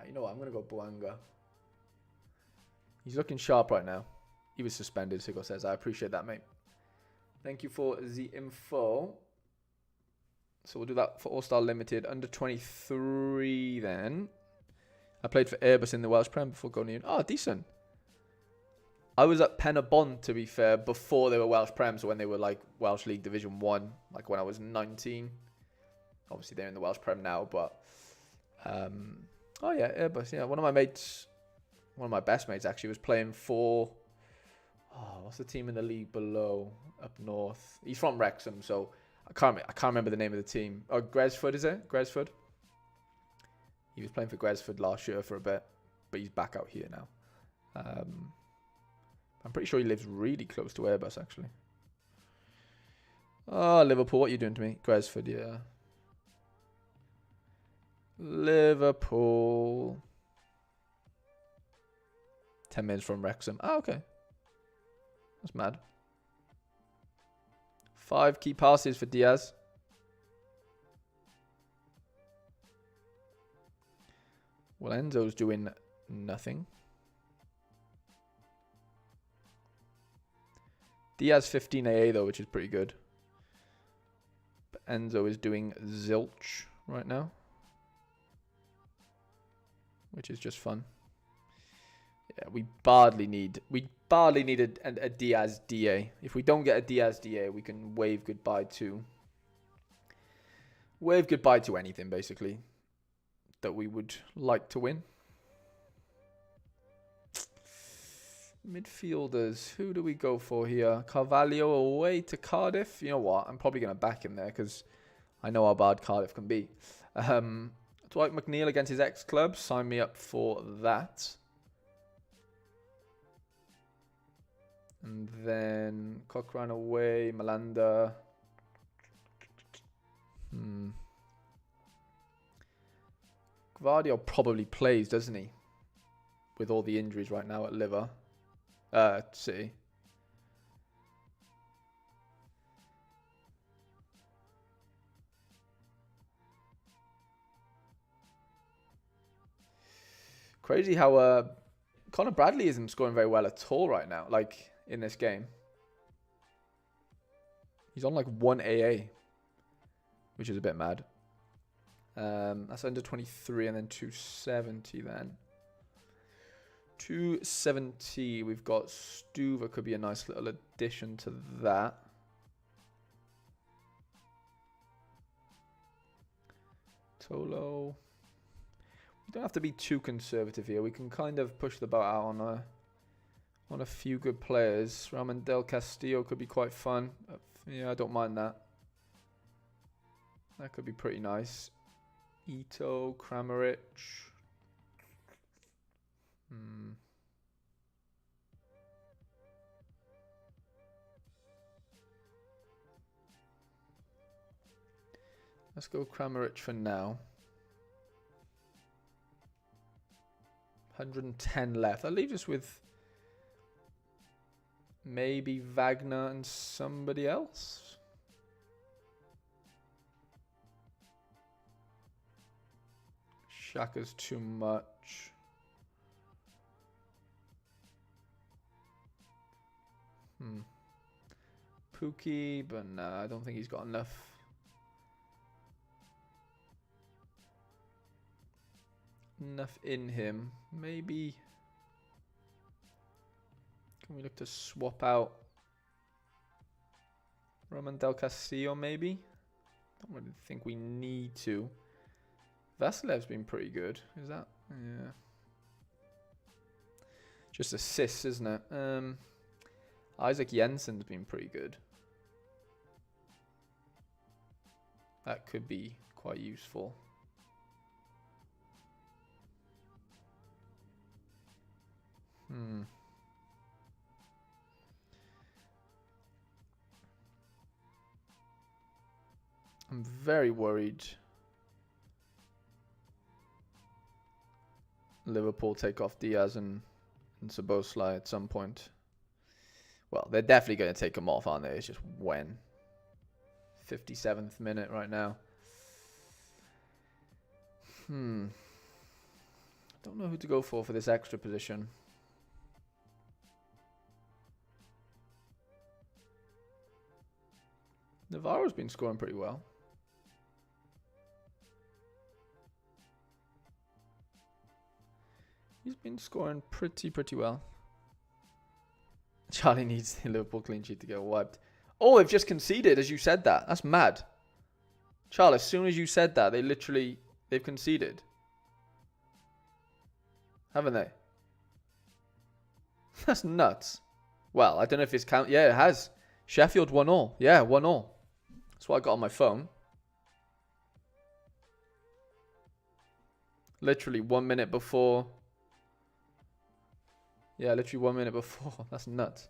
You know what? I'm going to go Boanga. He's looking sharp right now. He was suspended, Sigo says. I appreciate that, mate. Thank you for the info. So we'll do that for All-Star Limited. Under 23 then. I played for Airbus in the Welsh Prem before going in. Oh, decent. I was at Penabon, to be fair, before they were Welsh Prem. So when they were like Welsh League Division 1, like when I was 19. Obviously they're in the Welsh Prem now, but... oh yeah, Airbus. Yeah, one of my best mates actually was playing for... Oh, what's the team in the league below, up north? He's from Wrexham, so I can't remember the name of the team. Oh, Gresford, is it? Gresford? He was playing for Gresford last year for a bit, but he's back out here now. I'm pretty sure he lives really close to Airbus, actually. Oh, Liverpool, what are you doing to me? Gresford, yeah. Liverpool. 10 minutes from Wrexham. Oh, okay. That's mad. 5 key passes for Diaz. Well, Enzo's doing nothing. Diaz 15 AA though, which is pretty good. But Enzo is doing zilch right now, which is just fun. Yeah, we badly need a Diaz DA. If we don't get a Diaz DA, we can wave goodbye to anything basically that we would like to win. Midfielders, who do we go for here? Carvalho away to Cardiff. You know what? I'm probably going to back him there because I know how bad Cardiff can be. Dwight McNeil against his ex-club. Sign me up for that. And then Cochrane away, Malanda. Gvardiol probably plays, doesn't he? With all the injuries right now at Liver. City. Crazy how Connor Bradley isn't scoring very well at all right now, like in this game. He's on like 1 AA, which is a bit mad. That's under 23 and then 270 then. 270, we've got Stuva, could be a nice little addition to that. Tolo. We don't have to be too conservative here. We can kind of push the boat out on a few good players. Ramon Del Castillo could be quite fun. Yeah, I don't mind that. That could be pretty nice. Ito, Kramaric. Let's go Kramaric for now. 110 left. That leaves us with maybe Wagner and somebody else. Shaka's too much. Pookie, but nah, I don't think he's got enough. Enough in him. Maybe. Can we look to swap out Roman Del Castillo maybe? Don't really think we need to. Vasilev's been pretty good. Is that? Yeah. Just assists, isn't it? Isaac Jensen's been pretty good. That could be quite useful. I'm very worried Liverpool take off Diaz and Szoboszlai at some point. Well, they're definitely going to take them off, aren't they? It's just when. 57th minute right now. Don't know who to go for this extra position. Navarro's been scoring pretty well. He's been scoring pretty well. Charlie needs the Liverpool clean sheet to get wiped. Oh, they've just conceded as you said that. That's mad. Charlie, as soon as you said that, they've conceded. Haven't they? That's nuts. Well, I don't know if it's count. Yeah, it has. Sheffield 1-0. Yeah, 1-0. That's what I got on my phone. Literally 1 minute before. Yeah, literally 1 minute before. That's nuts.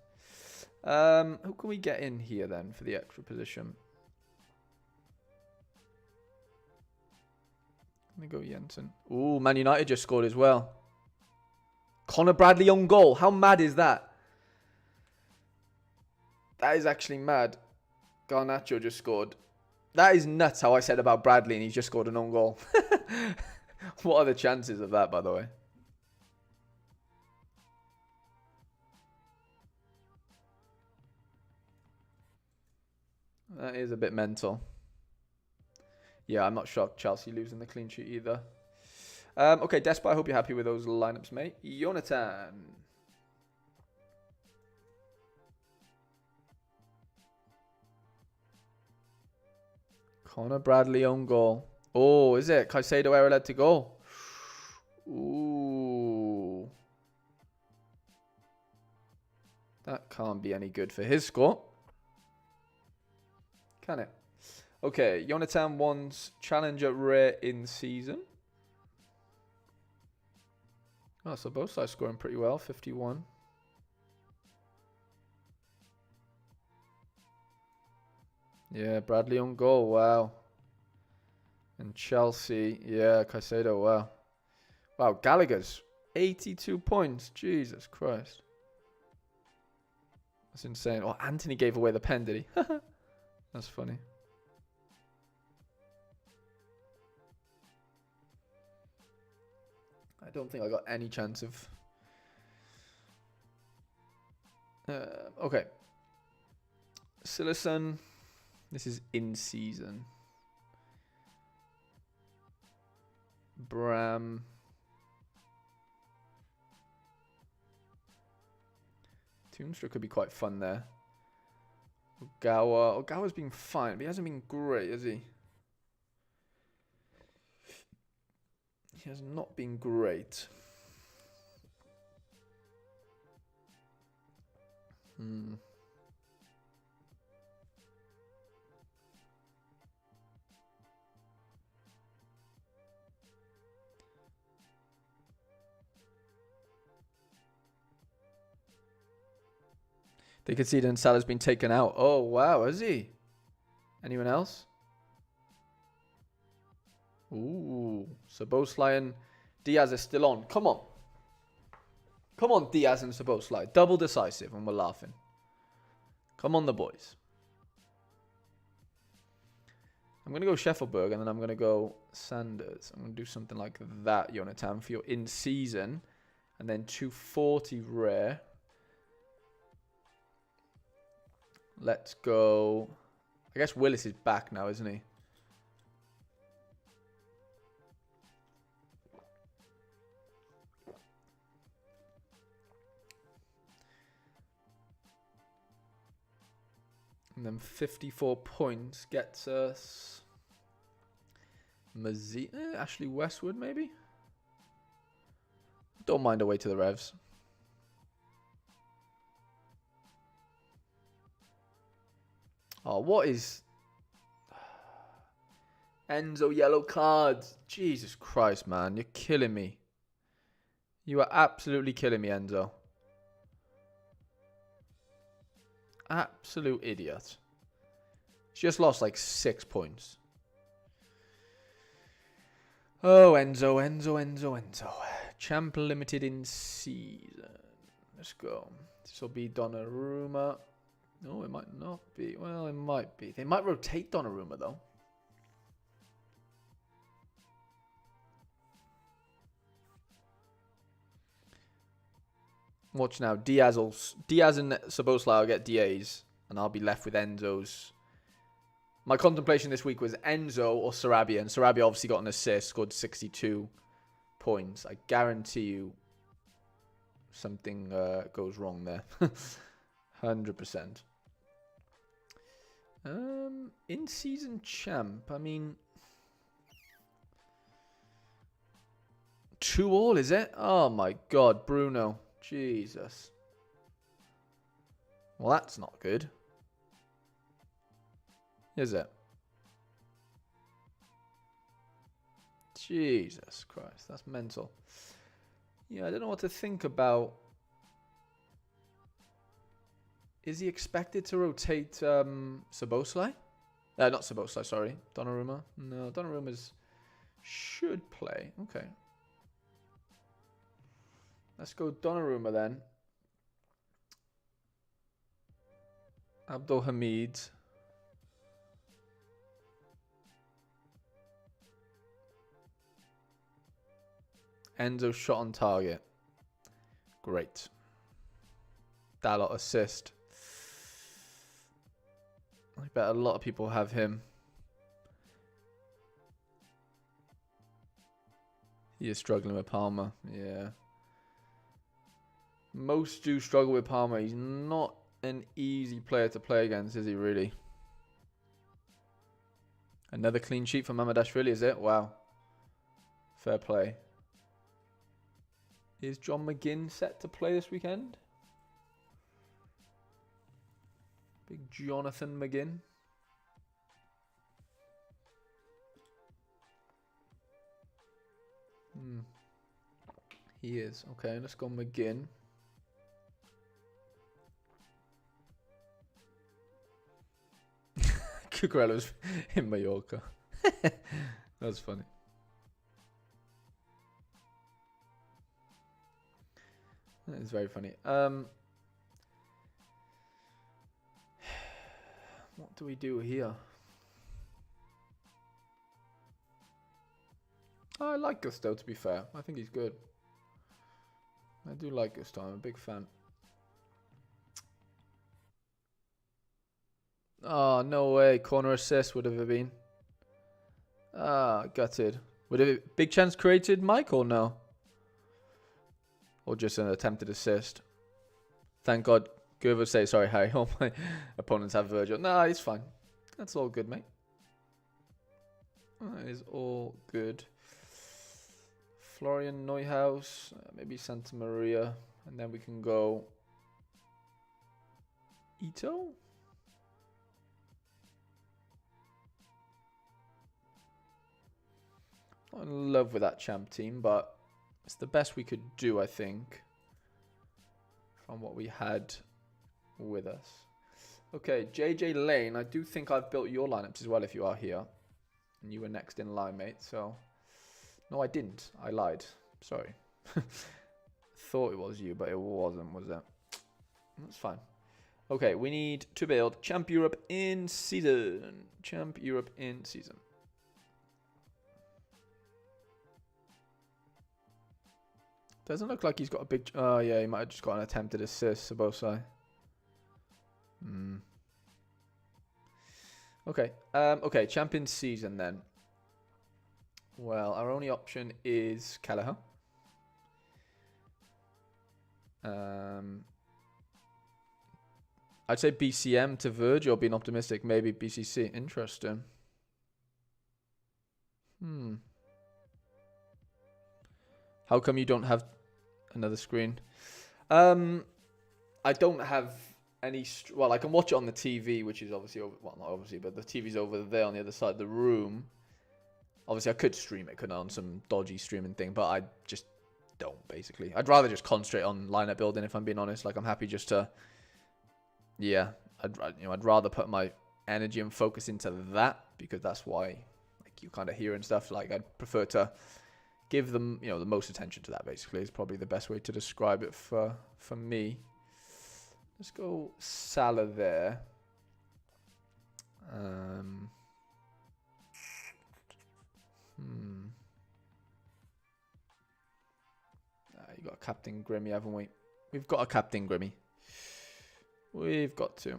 Who can we get in here then for the extra position? Let me go Jensen. Ooh, Man United just scored as well. Connor Bradley on goal. How mad is that? That is actually mad. Garnacho just scored. That is nuts how I said about Bradley and he's just scored an own goal. What are the chances of that, by the way? That is a bit mental. Yeah, I'm not shocked Chelsea losing the clean sheet either. Okay, Despa, I hope you're happy with those lineups, mate. Jonathan. Connor Bradley on goal. Oh, is it? Caicedo error led to goal. Ooh. That can't be any good for his score. Can it? Okay, Jonathan wants Challenger Rare in season. Oh, so both sides scoring pretty well. 51. Yeah, Bradley on goal. Wow. And Chelsea. Yeah, Caicedo. Wow. Wow, Gallagher's 82 points. Jesus Christ. That's insane. Oh, Anthony gave away the pen, did he? That's funny. I don't think I got any chance of... okay. Sillerson. This is in season. Bram. Toonstra could be quite fun there. Ogawa. Ogawa's been fine, but he hasn't been great, has he? He has not been great. They conceded and Salah's been taken out. Oh, wow, has he? Anyone else? Ooh, Szoboszlai and Diaz are still on. Come on. Come on, Diaz and Szoboszlai. Double decisive and we're laughing. Come on, the boys. I'm going to go Scheffelberg and then I'm going to go Sanders. I'm going to do something like that, Jonathan, for your in-season. And then 240 rare. Let's go. I guess Willis is back now, isn't he? And then 54 points gets us Ashley Westwood, maybe? Don't mind away to the Revs. Oh, what is... Enzo yellow cards. Jesus Christ, man. You're killing me. You are absolutely killing me, Enzo. Absolute idiot. She just lost like 6 points. Oh, Enzo. Champ limited in season. Let's go. This will be Donnarumma. No, it might not be. Well, it might be. They might rotate Donnarumma, though. Watch now. Diaz and Szoboszlai will get DAs, and I'll be left with Enzo's. My contemplation this week was Enzo or Sarabia, and Sarabia obviously got an assist, scored 62 points. I guarantee you something goes wrong there. 100%. In-season champ, I mean... 2-2, is it? Oh my god, Bruno. Jesus. Well, that's not good. Is it? Jesus Christ, that's mental. Yeah, I don't know what to think about. Is he expected to rotate Szoboszlai? Not Szoboszlai, sorry. Donnarumma? No, Donnarumma should play. Okay. Let's go Donnarumma then. Abdul Hamid. Enzo shot on target. Great. Dalot assist. I bet a lot of people have him. He is struggling with Palmer. Yeah. Most do struggle with Palmer. He's not an easy player to play against, is he really? Another clean sheet for Mamardashvili, is it? Wow. Fair play. Is John McGinn set to play this weekend? Big Jonathan McGinn. He is. Okay, let's go McGinn. Cucurella's in Mallorca. That's funny. That is very funny. What do we do here? I like Gusto, to be fair. I think he's good. I do like Gusto. I'm a big fan. Oh, no way. Corner assist would have it been. Ah, gutted. Would it be big chance created, Mike, or no? Or just an attempted assist? Thank God. Good say sorry, Harry. All my opponents have Virgil. Nah, it's fine. That's all good, mate. That is all good. Florian Neuhaus, maybe Santa Maria, and then we can go Ito. Not in love with that champ team, but it's the best we could do, I think, from what we had with us. Okay, JJ Lane, I do think I've built your lineups as well if you are here. And you were next in line, mate, so... No, I didn't. I lied. Sorry. Thought it was you, but it wasn't, was it? That's fine. Okay, we need to build Champ Europe in season. Champ Europe in season. Doesn't look like he's got a big... Oh, yeah, he might have just got an attempted assist, Szoboszlai. Okay. Okay, champion season then. Well, our only option is Kelleher. I'd say BCM to Verge, or being optimistic, maybe BCC. Interesting. How come you don't have another screen? I don't have any... Well, I can watch it on the TV, which is obviously... Well, not obviously, but the TV's over there on the other side of the room. Obviously, I could stream it, couldn't I, on some dodgy streaming thing, but I just don't, basically. I'd rather just concentrate on lineup building, if I'm being honest. Like, I'm happy just to... Yeah, I'd rather put my energy and focus into that, because that's why, like, you kind of hear and stuff. Like, I'd prefer to give them, the most attention to that, basically, is probably the best way to describe it for me. Let's go Salah there. You got a Captain Grimmy, haven't we? We've got a Captain Grimmy. We've got to.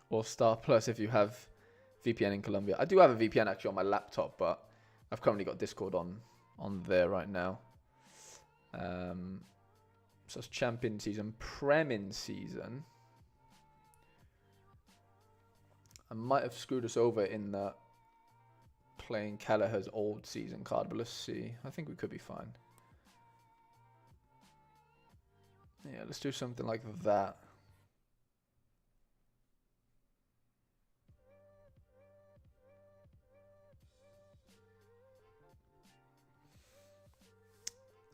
Or Star Plus if you have VPN in Colombia. I do have a VPN actually on my laptop, but I've currently got Discord on there right now. So it's Champion season, Premin season. I might have screwed us over in that playing Kelleher's old season card, but let's see. I think we could be fine. Yeah, let's do something like that.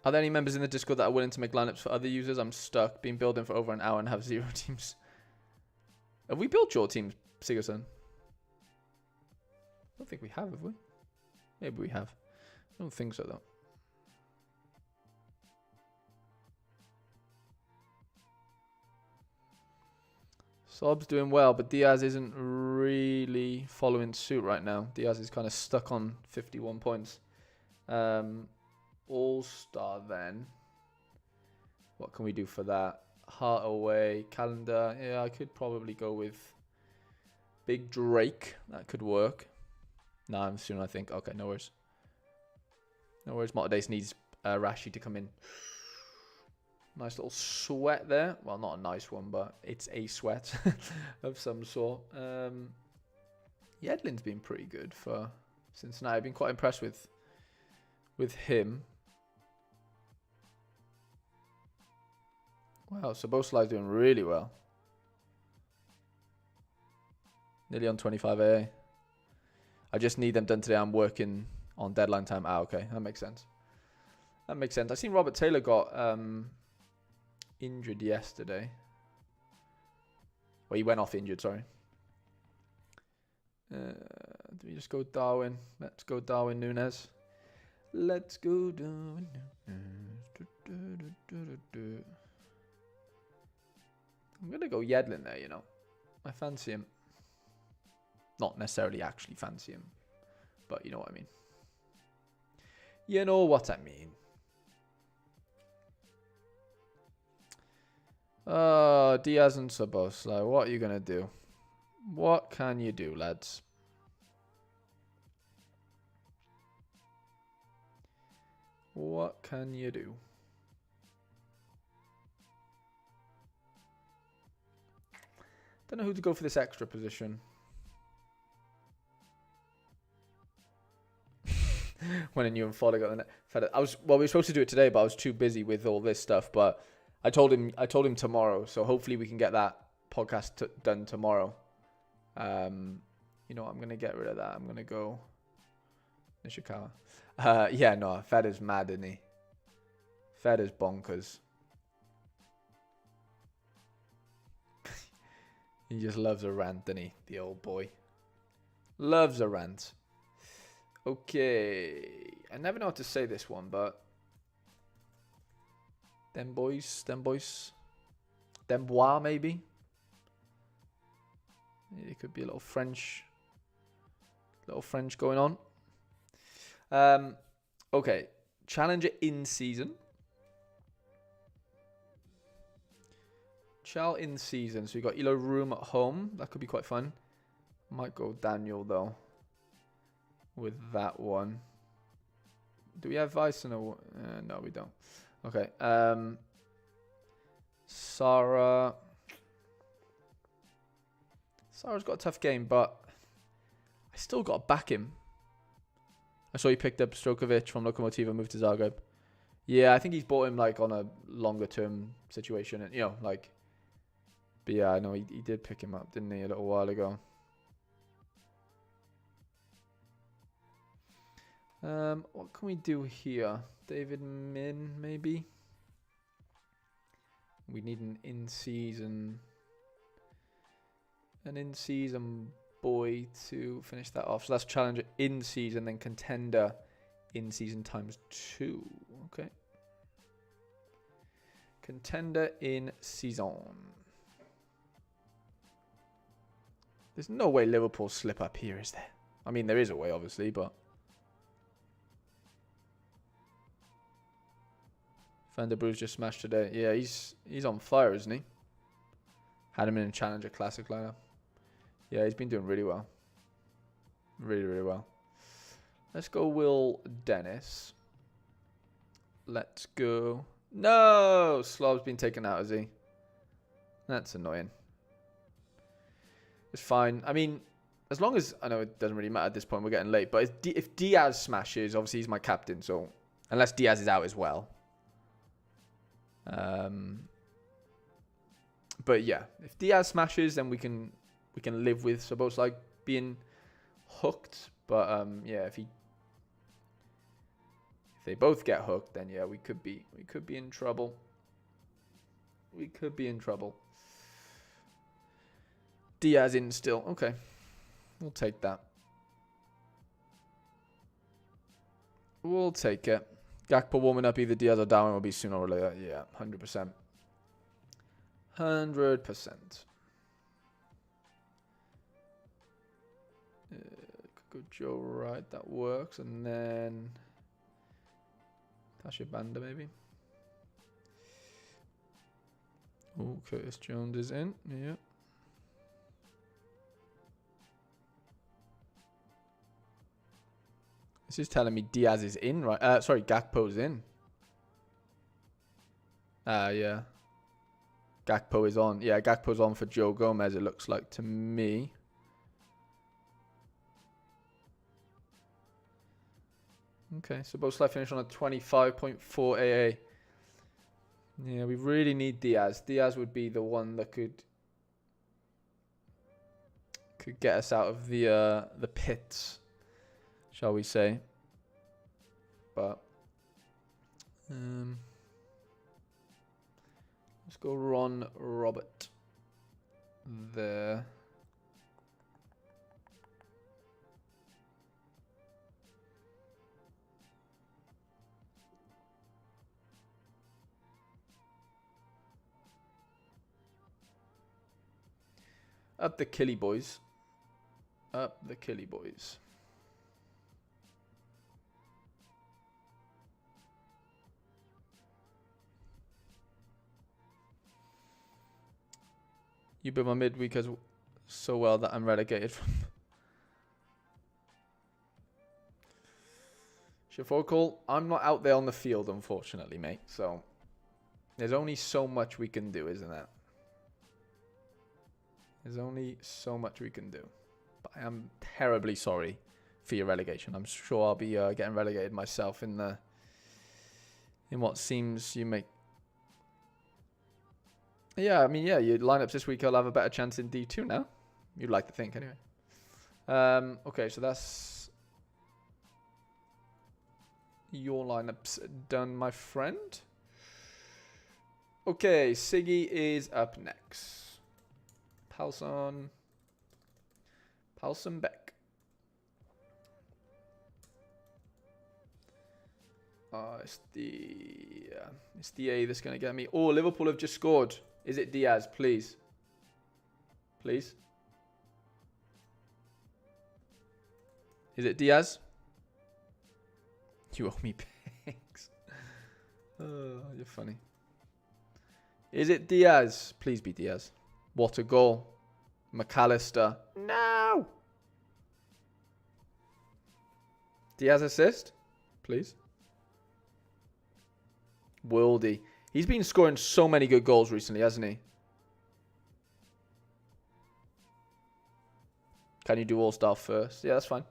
Are there any members in the Discord that are willing to make lineups for other users? I'm stuck. Been building for over an hour and have 0 teams. Have we built your team, Sigerson? I don't think we have we? Maybe we have. I don't think so, though. Sob's doing well, but Diaz isn't really following suit right now. Diaz is kind of stuck on 51 points. All-Star then. What can we do for that? Heart away, calendar. Yeah, I could probably go with Big Drake. That could work. No, I'm soon, I think. Okay, no worries. No worries. Motordays needs Rashi to come in. Nice little sweat there. Well, not a nice one, but it's a sweat of some sort. Yedlin's been pretty good for Cincinnati. I've been quite impressed with him. Wow, Saboslay's doing really well. Nearly on 25 AA. I just need them done today. I'm working on deadline time. Ah, okay. That makes sense. That makes sense. I seen Robert Taylor got injured yesterday. Well, he went off injured, sorry. Do we just go Darwin? Let's go Darwin Núñez. Let's go Darwin Núñez. I'm going to go Yedlin there, you know. I fancy him. Not necessarily actually fancy him. But you know what I mean. You know what I mean. Diaz and Szoboszlai. What are you going to do? What can you do, lads? What can you do? Don't know who to go for this extra position. When a new and Fodder got the net. We were supposed to do it today, but I was too busy with all this stuff. But I told him tomorrow, so hopefully we can get that podcast done tomorrow. You know, I'm gonna get rid of that. I'm gonna go Nishikawa. Yeah, no, Fedder's mad, isn't he? Fedder's bonkers. He just loves a rant, doesn't he? The old boy. Loves a rant. Okay. I never know how to say this one, but... Them boys. Them bois, maybe? It could be a little French going on. Okay. Challenger in season. Chal in season. So we got Elo Room at home. That could be quite fun. Might go Daniel though. With that one. Do we have Vice? No, we don't. Okay. Sarah. Sarah's got a tough game, but I still got to back him. I saw he picked up Strokovic from Lokomotiva and moved to Zagreb. Yeah, I think he's bought him like on a longer term situation, and you know, like. But yeah, I know he did pick him up, didn't he, a little while ago. What can we do here? David Min, maybe? We need an in-season boy to finish that off. So that's challenger in-season, then contender in season times 2. Okay. Contender in season. There's no way Liverpool slip up here, is there? I mean, there is a way, obviously, but... Van der Broek's just smashed today. Yeah, he's on fire, isn't he? Had him in a Challenger Classic lineup. Yeah, he's been doing really well. Really, really well. Let's go Will Dennis. Let's go... No! Slob's been taken out, has he? That's annoying. It's fine. I mean, as long as... I know it doesn't really matter at this point. We're getting late. But if Diaz smashes, obviously he's my captain. So, unless Diaz is out as well. But yeah, if Diaz smashes, then we can live with Szoboszlai being hooked. But yeah, if they both get hooked, then yeah, we could be in trouble. We could be in trouble. Diaz in still. Okay. We'll take that. We'll take it. Gakpo warming up, either Diaz or Darwin will be sooner or later. Yeah, 100%. 100%. Go Joe Wright, that works. And then... Tasha Banda, maybe. Oh, Curtis Jones is in. Yeah. This is telling me Diaz is in, right? Sorry, Gakpo's in. Yeah. Gakpo is on. Yeah, Gakpo's on for Joe Gomez, it looks like to me. Okay, so Szoboszlai finished on a 25.4 AA. Yeah, we really need Diaz. Diaz would be the one that could get us out of the pits, shall we say. But let's go Ron Robert there. Up the Killy boys. Up the Killy boys. You built my midweek as so well that I'm relegated from. Shafokal, I'm not out there on the field, unfortunately, mate. So there's only so much we can do, isn't there? There's only so much we can do. But I am terribly sorry for your relegation. I'm sure I'll be getting relegated myself in what seems you make. Yeah, I mean, yeah, your lineups this week, I'll have a better chance in D2 now. You'd like to think, anyway. Okay, so that's your lineups done, my friend. Okay, Siggy is up next. Palsson Beck. It's the A that's going to get me. Oh, Liverpool have just scored. Is it Diaz? Please. Please. Is it Diaz? You owe me pics. Oh, you're funny. Is it Diaz? Please be Diaz. What a goal. McAllister. No! Diaz assist? Please. Worldy. He's been scoring so many good goals recently, hasn't he? Can you do All-Star first? Yeah, that's fine.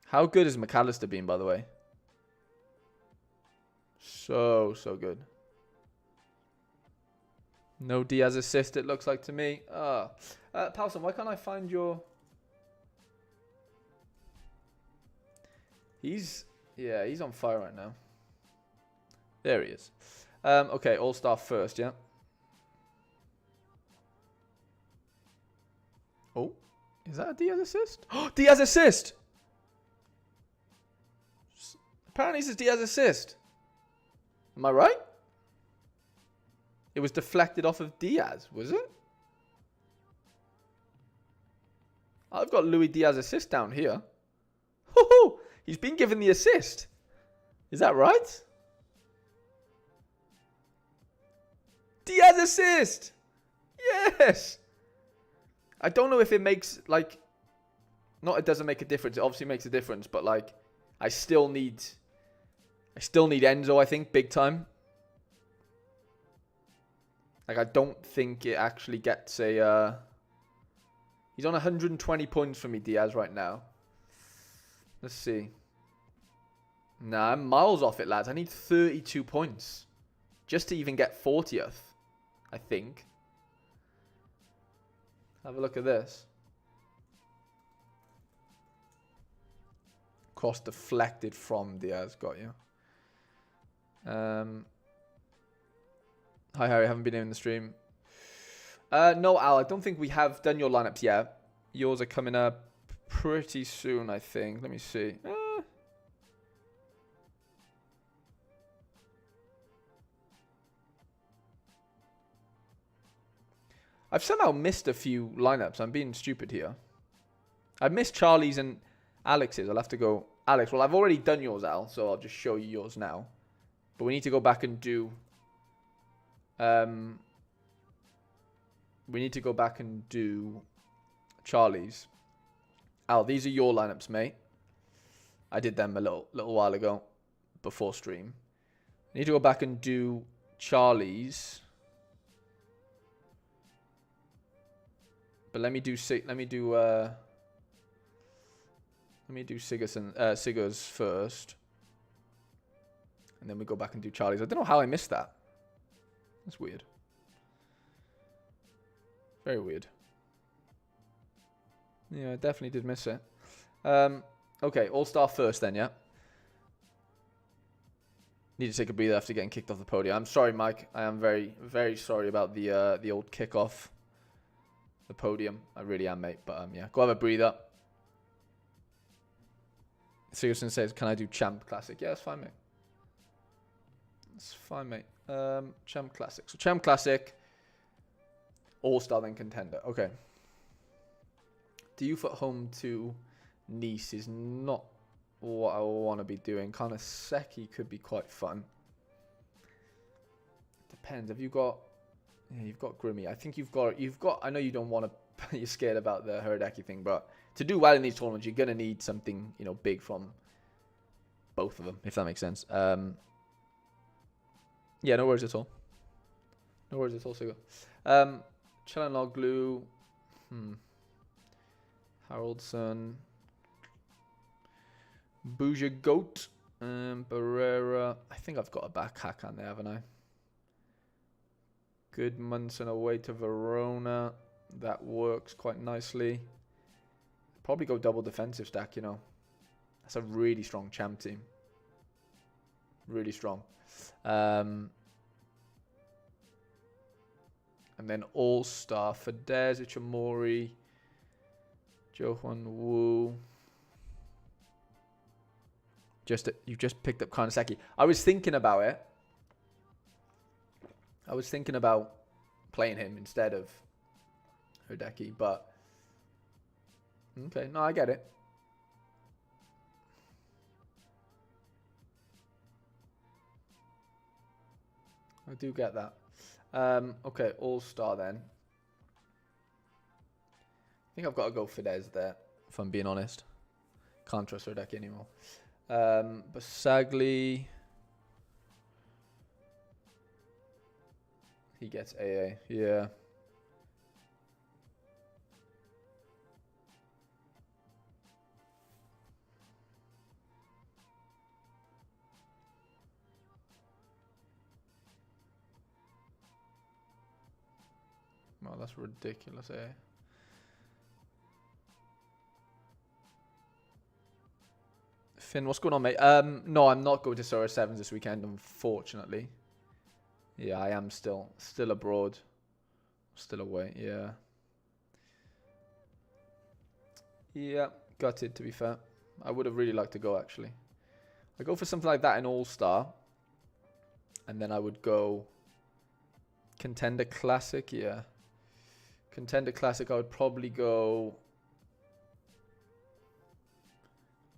How good has McAllister been, by the way? So good. No Diaz assist, it looks like to me. Palsson, why can't I find your... He's on fire right now. There he is. Okay, All-Star first, yeah. Oh, is that a Diaz assist? Oh, Diaz assist! Apparently it's a Diaz assist. Am I right? It was deflected off of Diaz, was it? I've got Luis Diaz assist down here. Hoo-hoo! He's been given the assist. Is that right? Diaz assist! Yes! I don't know if it makes, like... Not it doesn't make a difference. It obviously makes a difference. But, like, I still need Enzo, I think, big time. Like, I don't think it actually gets a... He's on 120 points for me, Diaz, right now. Let's see. Nah, I'm miles off it, lads. I need 32 points. Just to even get 40th, I think. Have a look at this. Cross deflected from Diaz. Got you. Hi, Harry. Haven't been in the stream. No, Al. I don't think we have done your lineups yet. Yours are coming up pretty soon, I think. Let me see. I've somehow missed a few lineups. I'm being stupid here. I missed Charlie's and Alex's. I'll have to go. Alex, well, I've already done yours, Al, so I'll just show you yours now. But we need to go back and do... we need to go back and do Charlie's. Al, these are your lineups, mate. I did them a little while ago, before stream. I need to go back and do Charlie's. But let me do Sigur's first. And then we go back and do Charlie's. I don't know how I missed that. That's weird. Very weird. Yeah, I definitely did miss it. Okay, All-Star first then, yeah? Need to take a breather after getting kicked off the podium. I'm sorry, Mike. I am very, very sorry about the old kickoff. The podium. I really am, mate. But yeah, go have a breather. Sigerson says, can I do Champ Classic? Yeah, that's fine, mate. That's fine, mate. Champ Classic. So Champ Classic. All-Star then Contender. Okay. Youth at home to Nice is not what I want to be doing. Kind of Seki could be quite fun. Depends. Have you got... Yeah, you've got Grimmy. I think you've got... I know you don't want to... You're scared about the Herdeki thing, but to do well in these tournaments, you're going to need something, you know, big from both of them, if that makes sense. Yeah, no worries at all. No worries at all, Sigo. Chalanoglu. Haroldson. Bouja Goat. Barrera. I think I've got a back hack on there, haven't I? Goodmanson away to Verona. That works quite nicely. Probably go double defensive stack, you know. That's a really strong champ team. Really strong. And then All-Star for Fadez, Ichamori, Johan Woo. You just picked up Karnaseki. I was thinking about it. I was thinking about playing him instead of Herdeki, but okay, no, I get it. I do get that. Okay, All-Star then. I think I've got to go Fidesz there, if I'm being honest. Can't trust Herdeki anymore. Basagli. He gets AA, yeah. Wow, that's ridiculous, eh? Finn, what's going on, mate? No, I'm not going to Sorare 7s this weekend, unfortunately. Yeah, I am still abroad. Still away, yeah. Yeah, gutted, to be fair. I would have really liked to go, actually. I go for something like that in All-Star. And then I would go Contender Classic, yeah. Contender Classic, I would probably go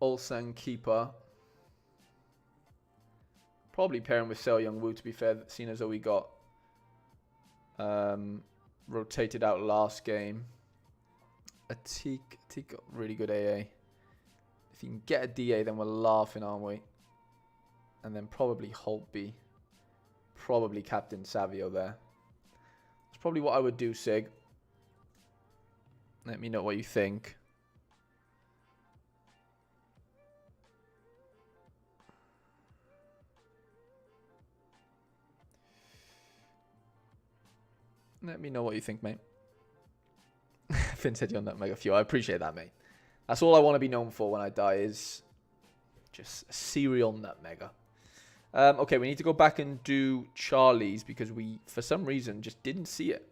Ulsan Keeper. Probably pairing with Seo Young Woo, to be fair, seeing as though we got rotated out last game. Atik got really good AA. If you can get a DA, then we're laughing, aren't we? And then probably Holtby. Probably Captain Savio there. That's probably what I would do, Sig. Let me know what you think. Let me know what you think, mate. Finn said you're Nutmeg a few. I appreciate that, mate. That's all I want to be known for when I die is just a serial Nutmegger. Okay, we need to go back and do Charlie's because we, for some reason, just didn't see it.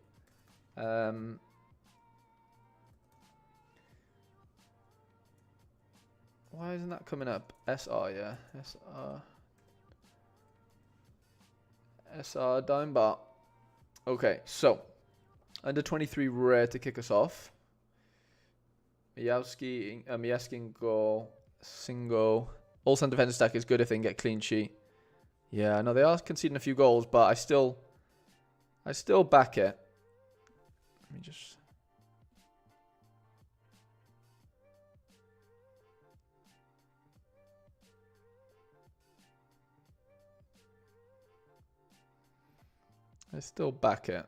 Why isn't that coming up? SR, yeah. SR Dime Bar. Okay, so under 23 rare to kick us off. Miyaski in goal. Singo. All-Sun defensive stack is good if they can get clean sheet. Yeah, no, they are conceding a few goals, but I still back it. Let me just. I still back it.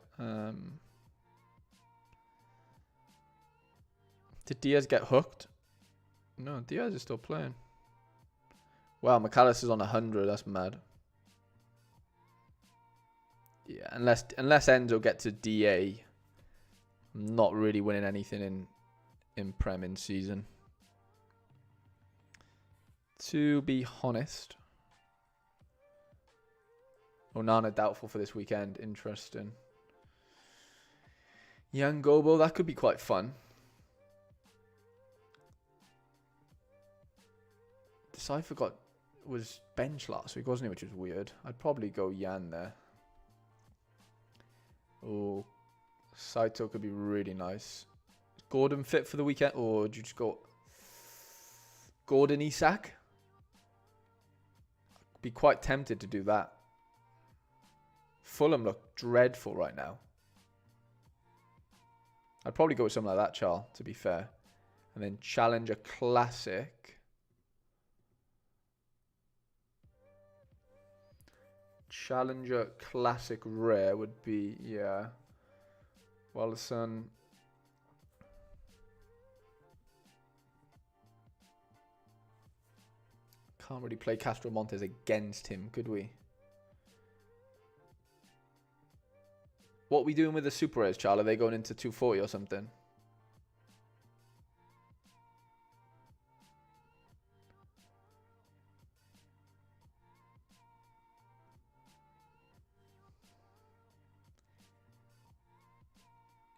Did Diaz get hooked? No, Diaz is still playing. Wow, McAllister's on 100. That's mad. Yeah, unless Enzo gets a DA, I'm not really winning anything in Prem in season. To be honest. Onana doubtful for this weekend. Interesting. Young Gobo, that could be quite fun. Decipher was bench last week, wasn't he? Which was weird. I'd probably go Yan there. Oh, Saito could be really nice. Is Gordon fit for the weekend? Or would you just go Gordon Isak? I'd be quite tempted to do that. Fulham look dreadful right now. I'd probably go with something like that, Charles, to be fair. And then Challenger Classic. Challenger Classic Rare would be, yeah. Wallison. Can't really play Castro Montes against him, could we? What are we doing with the Super Rares, Charles? Are they going into 240 or something?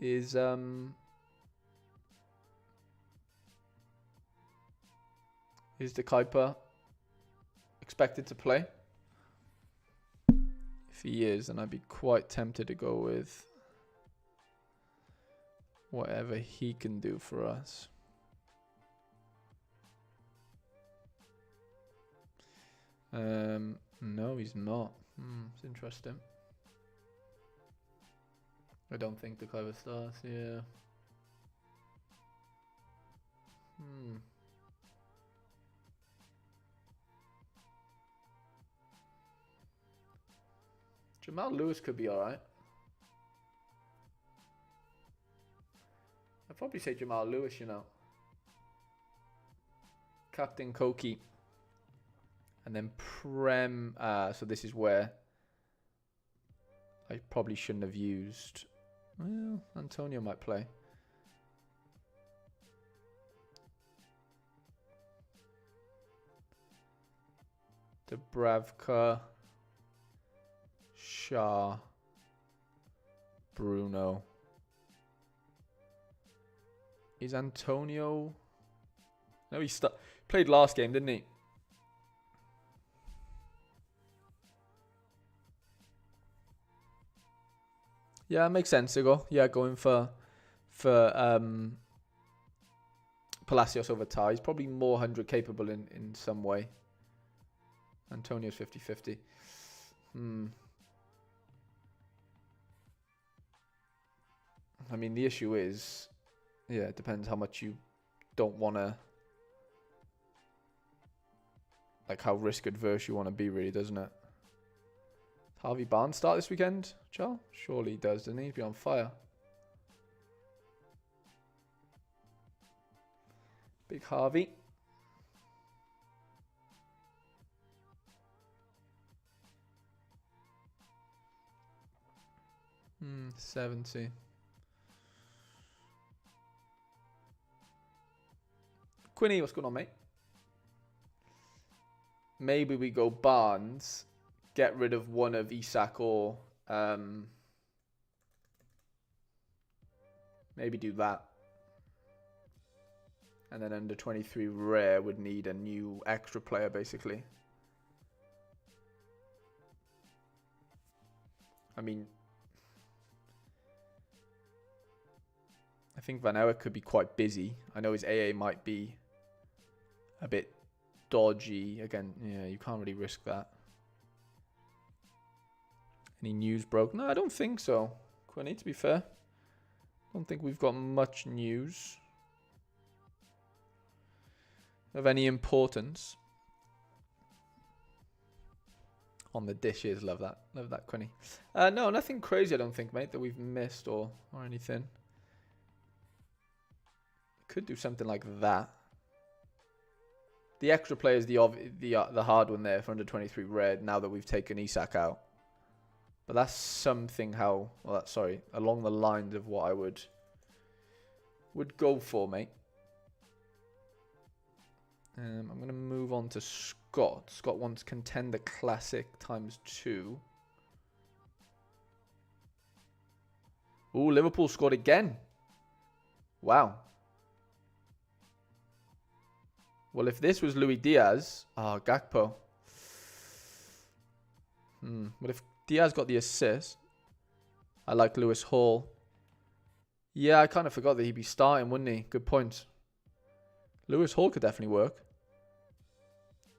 Is the Kuiper expected to play? If he is, then I'd be quite tempted to go with whatever he can do for us. No, he's not. It's interesting. I don't think the Kuiper starts, yeah. Jamal Lewis could be alright. I'd probably say Jamal Lewis, you know. Captain Koki. And then Prem. So this is where I probably shouldn't have used. Well, Antonio might play. Dubravka. Shah. Bruno. Is Antonio... No, he played last game, didn't he? Yeah, it makes sense to go. Yeah, going for Palacios over Tar. He's probably more 100 capable in some way. Antonio's 50-50. I mean, the issue is, yeah, it depends how much you don't want to, like how risk adverse you want to be, really, doesn't it? Harvey Barnes start this weekend, Charles? Surely he does, doesn't he? He'd be on fire. Big Harvey. Hmm, 70. Quinny, what's going on, mate? Maybe we go Barnes, get rid of one of Isak or maybe do that. And then under 23 rare would need a new extra player, basically. I mean, I think Van Eyck could be quite busy. I know his AA might be a bit dodgy. Again, yeah, you can't really risk that. Any news broke? No, I don't think so, Quinny, to be fair. I don't think we've got much news of any importance on the dishes. Love that, Quinny. No, nothing crazy, I don't think, mate, that we've missed or anything. Could do something like that. The extra player is the hard one there for under 23 red. Now that we've taken Isak out, but that's something along the lines of what I would go for, mate. I'm going to move on to Scott. Scott wants Contender Classic ×2. Ooh, Liverpool scored again. Wow. Well, if this was Luis Diaz... Gakpo. But if Diaz got the assist... I like Lewis Hall. Yeah, I kind of forgot that he'd be starting, wouldn't he? Good point. Lewis Hall could definitely work.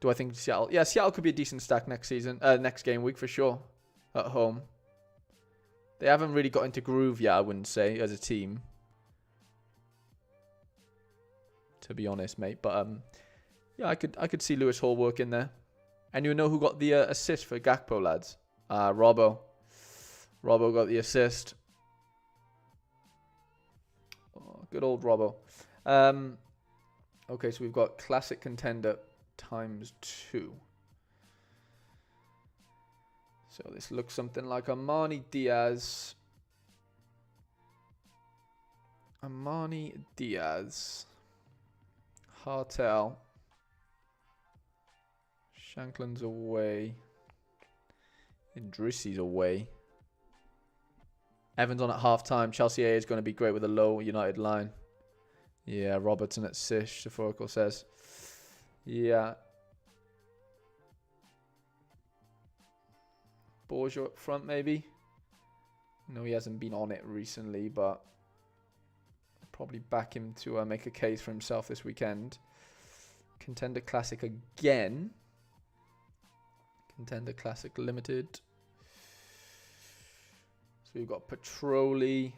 Do I think Seattle... Yeah, Seattle could be a decent stack next season. Next game week, for sure. At home. They haven't really got into groove yet, I wouldn't say, as a team. To be honest, mate. But... yeah, I could see Lewis Hall work in there. And you know who got the assist for Gakpo, lads? Robbo. Robbo got the assist. Oh, good old Robbo. Okay, so we've got Classic Contender ×2. So this looks something like Armani Diaz. Armani Diaz. Hartel. Shanklin's away. Idrissi's away. Evans on at half-time. Chelsea A is going to be great with a low United line. Yeah, Robertson at Sish, Sophoracle says. Yeah. Borgia up front, maybe. No, he hasn't been on it recently, but I'll probably back him to make a case for himself this weekend. Contender Classic again. Contender Classic Limited. So we've got Petroli,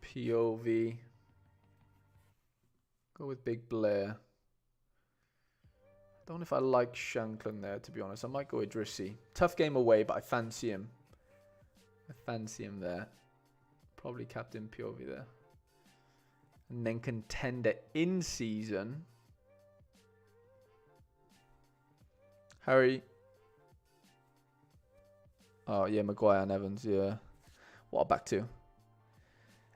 POV. Go with Big Blair. Don't know if I like Shanklin there, to be honest. I might go Idrissi. Tough game away, but I fancy him. I fancy him there. Probably captain POV there. And then contender in season. Harry. Oh, yeah, Maguire and Evans, yeah. What a back two.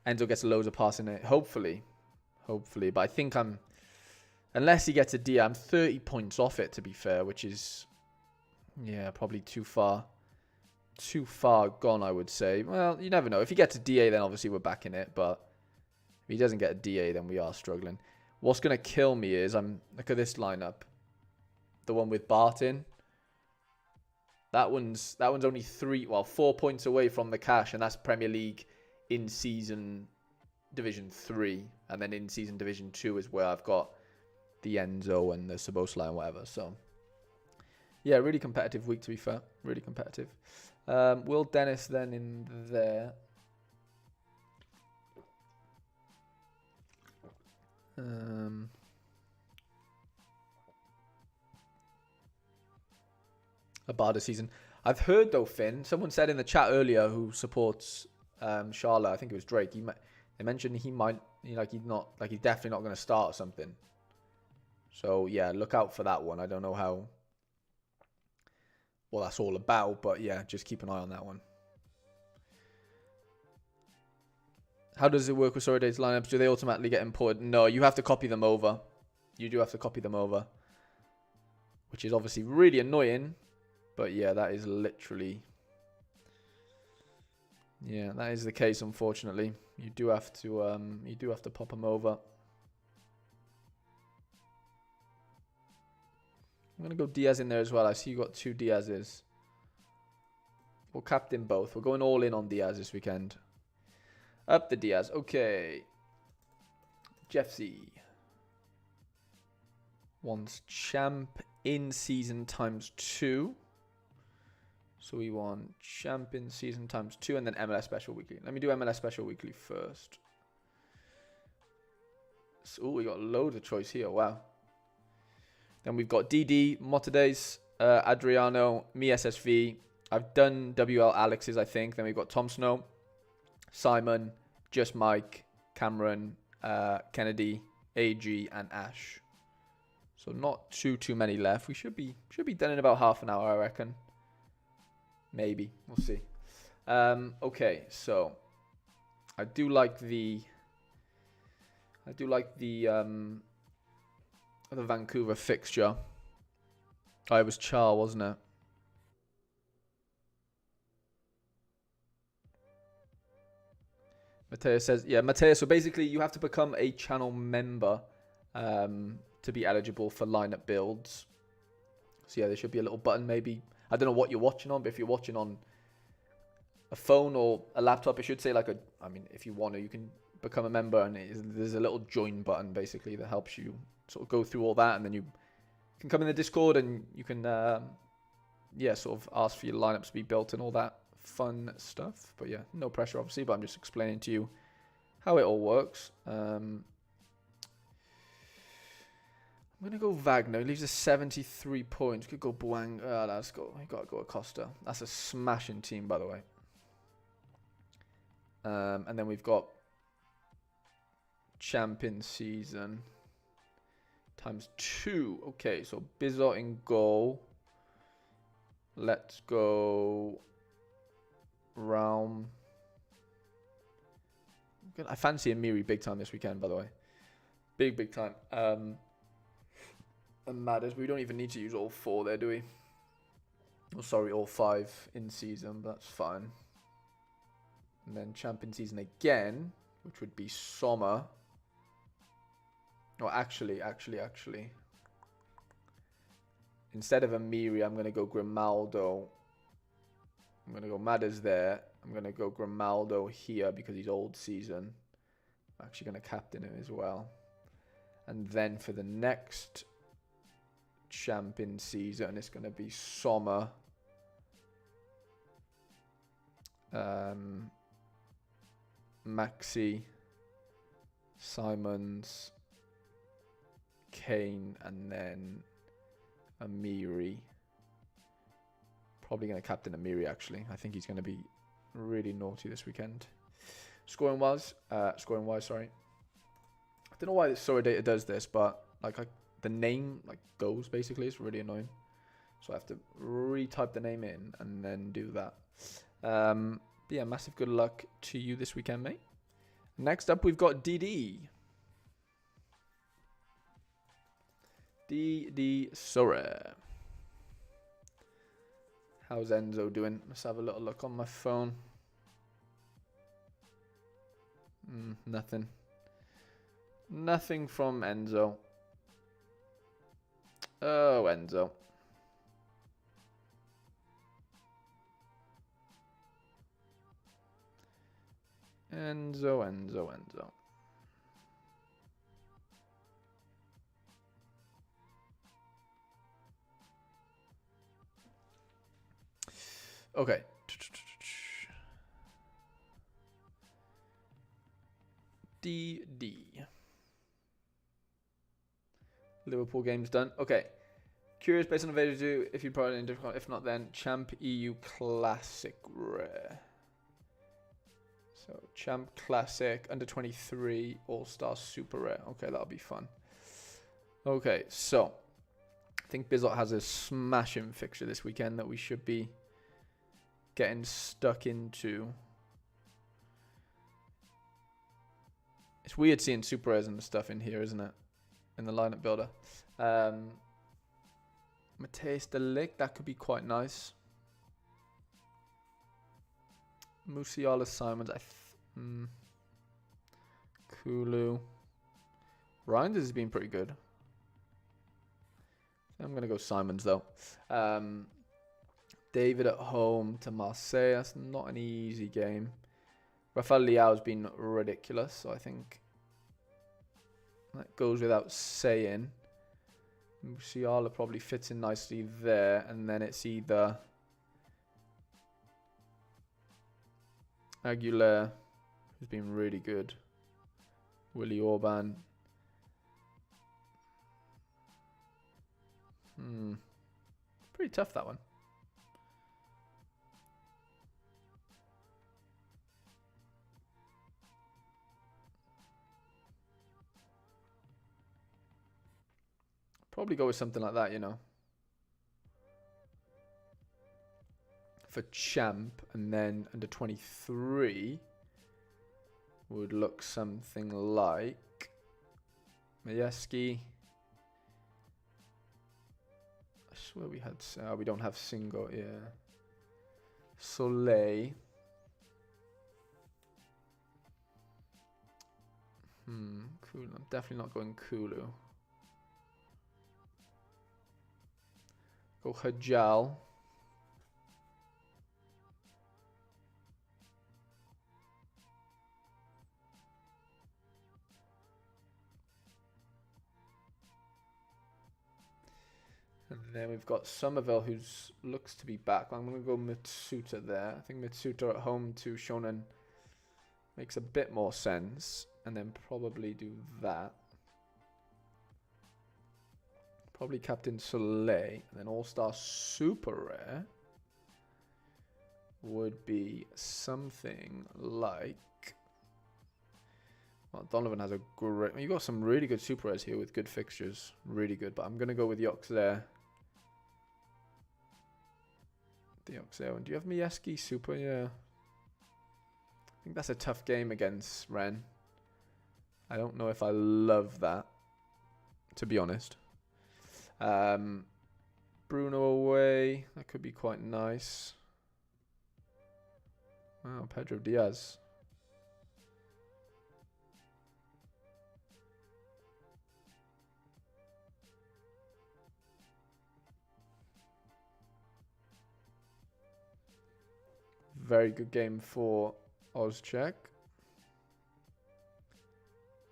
Enzo gets loads of passing it. Hopefully. Hopefully. But I think I'm... Unless he gets a DA, I'm 30 points off it, to be fair, which is... Yeah, probably too far. Too far gone, I would say. Well, you never know. If he gets a DA, then obviously we're back in it. But if he doesn't get a DA, then we are struggling. What's going to kill me is... Look at this lineup. The one with Barton. That one's only 4 points away from the cash, and that's Premier League in season Division 3, and then in season Division 2 is where I've got the Enzo and the Szoboszlai and whatever. So yeah, really competitive week, to be fair. Really competitive. Will Dennis then in there. Abada season. I've heard though, Finn. Someone said in the chat earlier who supports Charlotte. I think it was Drake. They mentioned he might, he's definitely not going to start or something. So yeah, look out for that one. I don't know how. Well, that's all about, but yeah, just keep an eye on that one. How does it work with Sorare lineups? Do they automatically get imported? No, you have to copy them over. You do have to copy them over, which is obviously really annoying. But yeah, that is literally, yeah, that is the case. Unfortunately, you do have to pop them over. I'm gonna go Diaz in there as well. I see you got 2 Diazes. We'll captain both. We're going all in on Diaz this weekend. Up the Diaz. Okay. Jeff Z wants champ in season ×2. So we want champ in season ×2 and then MLS special weekly. Let me do MLS special weekly first. So, we got loads of choice here. Wow. Then we've got DD, Motades, Adriano, me SSV. I've done WL Alex's, I think. Then we've got Tom Snow, Simon, Just Mike, Cameron, Kennedy, AG, and Ash. So not too many left. We should be done in about half an hour, I reckon. Maybe. We'll see. Okay, so I do like the Vancouver fixture. Oh, it was Char, wasn't it? Mateus says, yeah, Mateus, so basically you have to become a channel member to be eligible for lineup builds. So yeah, there should be a little button maybe. I don't know what you're watching on, but if you're watching on a phone or a laptop, it should say if you want to, you can become a member, and there's a little join button basically that helps you sort of go through all that, and then you can come in the Discord and you can sort of ask for your lineups to be built and all that fun stuff. But yeah, no pressure obviously, but I'm just explaining to you how it all works. I'm going to go Wagner. He leaves us 73 points. Could go Boang. Let's go. You got to go Acosta. That's a smashing team, by the way. And then we've got champion season ×2. Okay, so Bizot in goal. Let's go Raum. I fancy Amiri big time this weekend, by the way. Big time. And matters. We don't even need to use all 4 there, do we? Oh, sorry, all 5 in season, but that's fine. And then champion season again, which would be Sommer. Oh, actually. Instead of Amiri, I'm going to go Grimaldo. I'm going to go Madders there. I'm going to go Grimaldo here because he's old season. I'm actually going to captain him as well. And then for the next champion season, it's going to be Sommer, Maxi, Simons, Kane, and then Amiri. Probably going to captain Amiri, actually. I think he's going to be really naughty this weekend. Scoring-wise, sorry. I don't know why this Sorare data does this, but the name goes basically. It's really annoying. So I have to retype the name in and then do that. But yeah, massive good luck to you this weekend, mate. Next up, we've got DD. DD Sorare. How's Enzo doing? Let's have a little look on my phone. Nothing. Nothing from Enzo. Oh, Enzo. Enzo. Okay. DD. Liverpool game's done. Okay. Curious based on the video do if you probably difficult. If not, then Champ EU Classic Rare. So Champ Classic under 23 All Star Super Rare. Okay, that'll be fun. Okay, so I think Bizot has a smashing fixture this weekend that we should be getting stuck into. It's weird seeing super rares and stuff in here, isn't it? In the lineup builder. Mateus de Ligt, that could be quite nice. Musiala Simons, Kulu. Reinders has been pretty good. I'm going to go Simons though. David at home to Marseille. That's not an easy game. Rafael Leao's been ridiculous, so I think that goes without saying. Musiala probably fits in nicely there, and then it's either Aguilera, who's been really good, Willy Orban. Pretty tough, that one. Probably go with something like that, you know. For Champ, and then under 23 would look something like Mayeski. I swear we had, we don't have Singo, yeah. Soleil. Kulu. I'm definitely not going Kulu. Go Hajal. And then we've got Somerville, who looks to be back. I'm going to go Mitsuta there. I think Mitsuta at home to Shonen makes a bit more sense. And then probably do that. Probably Captain Soleil. And then All-Star Super Rare would be something like... Well, Donovan has a great... You got some really good Super Rares here with good fixtures. Really good. But I'm going to go with Yox there. The Yox there. And do you have Mieski Super? Yeah. I think that's a tough game against Ren. I don't know if I love that, to be honest. Bruno away. That could be quite nice. Wow, Pedro Diaz. Very good game for Ozchek.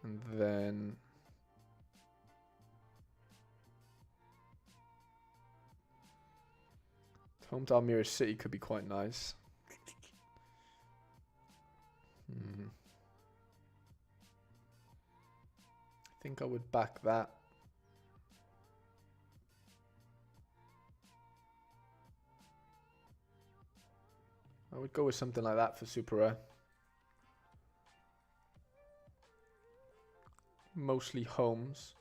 And then... Home to Almere City could be quite nice. I think I would back that. I would go with something like that for Super Rare. Mostly homes.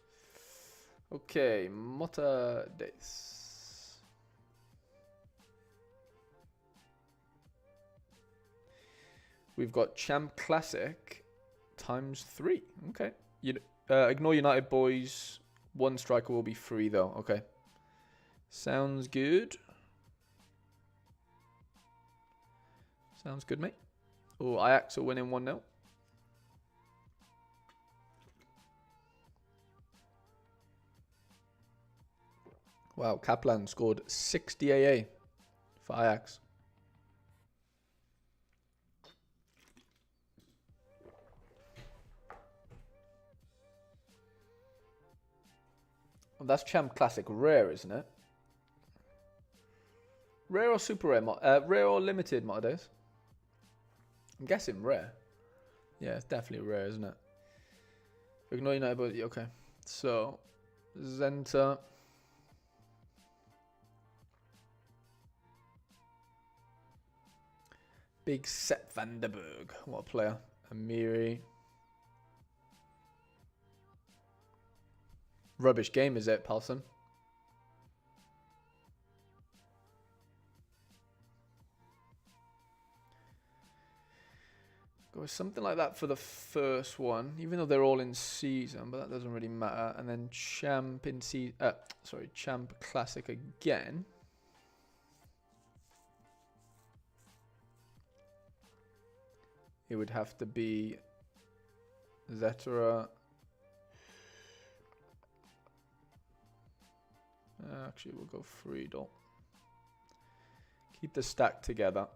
Okay, Mota Days. We've got Champ Classic ×3. Okay. Ignore United boys. One striker will be free though. Okay. Sounds good. Sounds good, mate. Oh, Ajax are winning 1-0. Wow, Kaplan scored 60 AA for Ajax. Well, that's Champ Classic Rare, isn't it? Rare or super rare? Rare or limited Modays? I'm guessing rare. Yeah, it's definitely rare, isn't it? Ignore United, but okay. So, Zenta. Big Sepp van der Berg. What a player. Amiri. Rubbish game, is it, Paulson? Go with something like that for the first one, even though they're all in season, but that doesn't really matter. And then Champ in season, Champ Classic again. It would have to be Zetera. Actually, we'll go Friedel. Keep the stack together.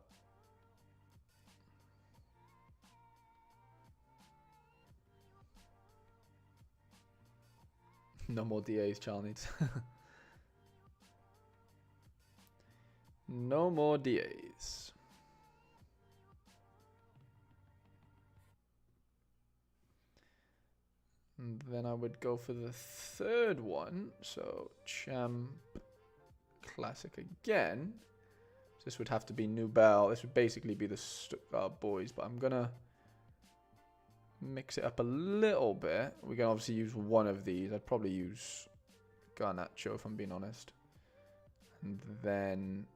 No more DAs, Charles needs. No more DAs. And then I would go for the third one. So Champ Classic again. So this would have to be New Bell. This would basically be the Stuttgart boys, but I'm gonna mix it up a little bit. We can obviously use one of these. I'd probably use Garnacho if I'm being honest. And then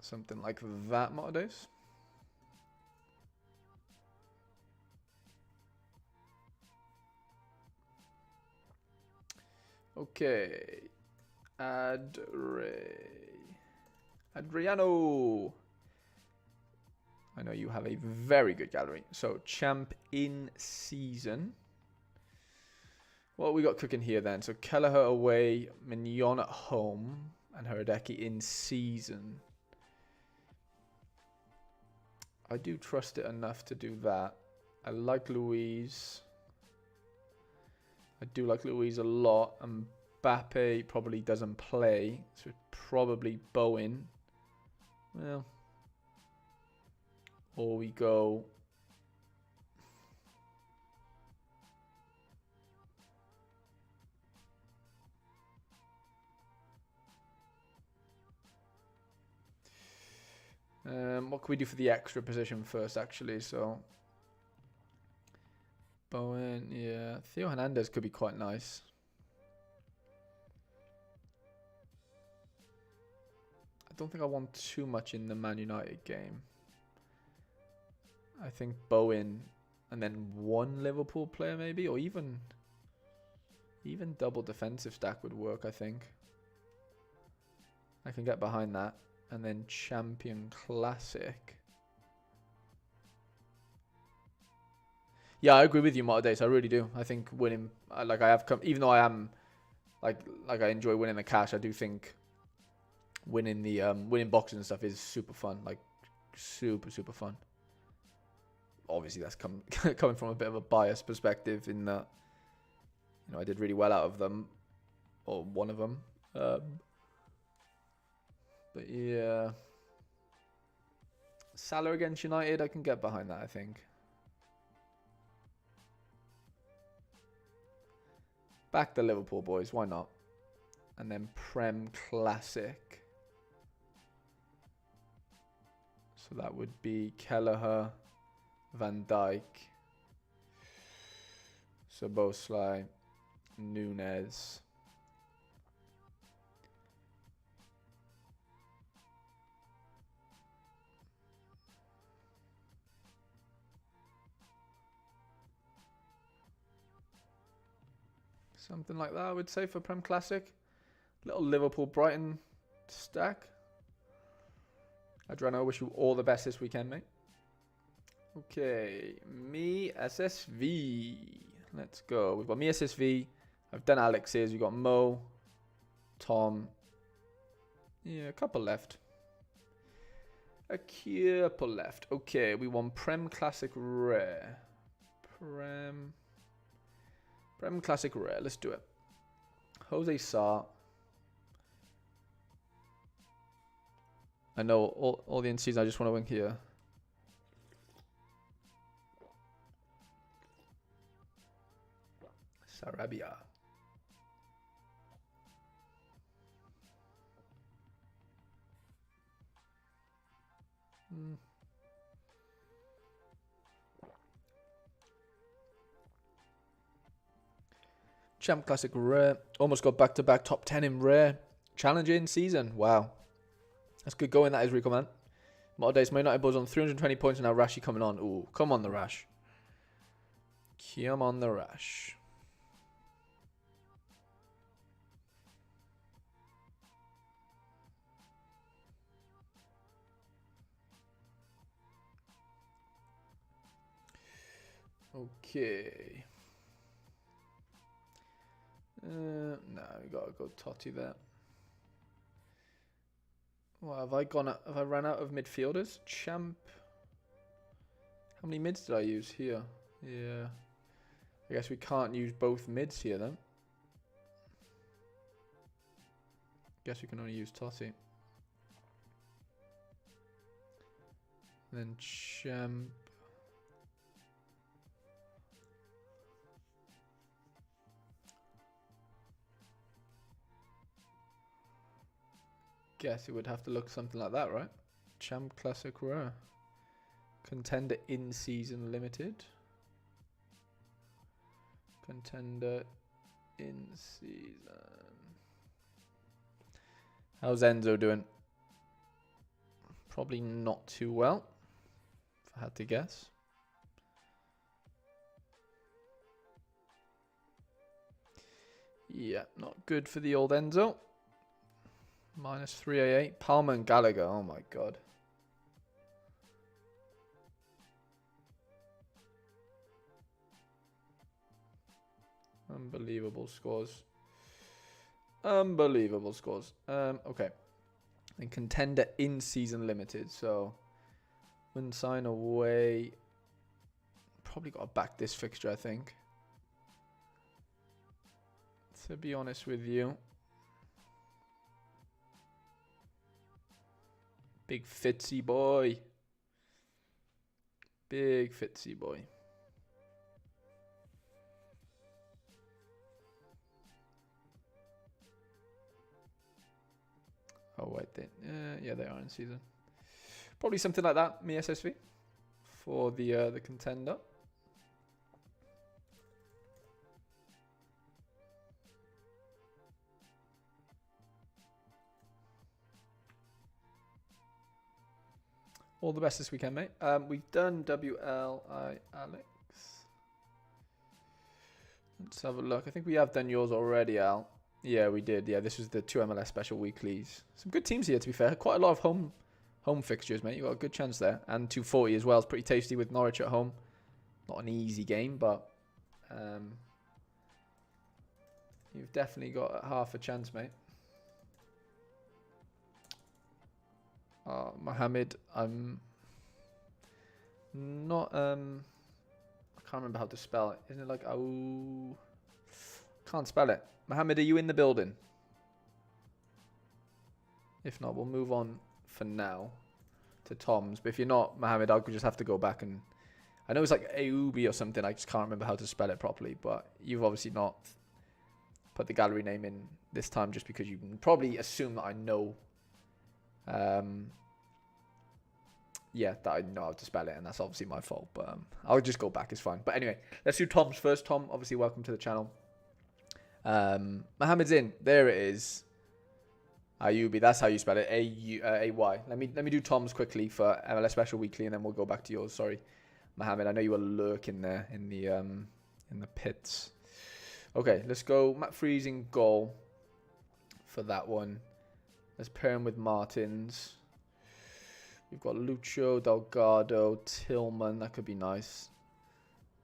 something like that, Modays. Okay. Adriano. I know you have a very good gallery. So, Champ in season. What we got cooking here then? So, Kelleher away, Mignon at home, and Hradecki in season. I do trust it enough to do that. I like Louise. I do like Louise a lot. And Mbappe probably doesn't play. So, probably Bowen. Well. Or we go what can we do for the extra position first actually? So Bowen, yeah. Theo Hernandez could be quite nice. I don't think I want too much in the Man United game. I think Bowen and then one Liverpool player maybe, or even double defensive stack would work, I think. I can get behind that. And then Champion Classic. Yeah, I agree with you, Modays. I really do. I think winning, like I have come, even though I am, like I enjoy winning the cash. I do think winning the winning boxes and stuff is super fun. Like super fun. Obviously, that's coming from a bit of a biased perspective in that, you know, I did really well out of them, or one of them. But yeah, Salah against United, I can get behind that, I think. Back the Liverpool boys, why not? And then Prem Classic. So that would be Kelleher, Van Dijk, Szoboszlai, Nunez. Something like that, I would say, for Prem Classic. Little Liverpool-Brighton stack. Adriano, I wish you all the best this weekend, mate. Okay, me SSV. Let's go. We've got me SSV. I've done Alex's. We've got Mo, Tom. Yeah, a couple left. A couple left. Okay, we want Prem Classic Rare. Prem Classic Rare. Let's do it. Jose Sa. I know all the NCs. I just want to win here. Sarabia. Champ Classic Rare. Almost got back-to-back top 10 in Rare. Challenging season. Wow. That's good going, that is, Rico, man. Modern Days, Man United Buzz on 320 points and now Rashi coming on. Ooh, come on the Rash. Come on the Rash. Okay. No, we gotta go Totti there. Well, have I run out of midfielders? Champ. How many mids did I use here? Yeah. I guess we can't use both mids here then. Guess we can only use Totti. Then Champ. Guess it would have to look something like that, right? Champ Classic Rare. Contender in season limited. Contender in season. How's Enzo doing? Probably not too well, if I had to guess. Yeah, not good for the old Enzo. Minus 388. Palmer and Gallagher. Oh my god. Unbelievable scores. Unbelievable scores. Okay. And contender in season limited. So wouldn't sign away. Probably got to back this fixture, I think. To be honest with you. Big Fitzy boy. Big Fitzy boy. Oh wait, yeah, they are in season. Probably something like that. Me SSV for the contender. All the best this weekend, mate. We've done WLI Alex. Let's have a look. I think we have done yours already, Al. Yeah, we did. Yeah, this was the 2 MLS special weeklies. Some good teams here, to be fair. Quite a lot of home fixtures, mate. You got a good chance there. And 240 as well. It's pretty tasty with Norwich at home. Not an easy game, but you've definitely got half a chance, mate. Mohammed, I'm not I can't remember how to spell it. Isn't it like can't spell it. Mohammed, are you in the building? If not, we'll move on for now to Tom's. But if you're not, Mohammed, I'll just have to go back and I know it's like Aubi or something. I just can't remember how to spell it properly. But you've obviously not put the gallery name in this time just because you can probably assume that I know yeah, that I know how to spell it, and that's obviously my fault, but I'll just go back, it's fine. But anyway, let's do Tom's first. Tom, obviously, welcome to the channel. Mohammed's in. There it is. Ayubi, that's how you spell it. A-Y. Let me do Tom's quickly for MLS Special Weekly, and then we'll go back to yours. Sorry, Mohammed, I know you were lurking there in the pits. Okay, let's go Matt Freezing goal for that one. Let's pair him with Martins. We've got Lucho, Delgado, Tillman. That could be nice.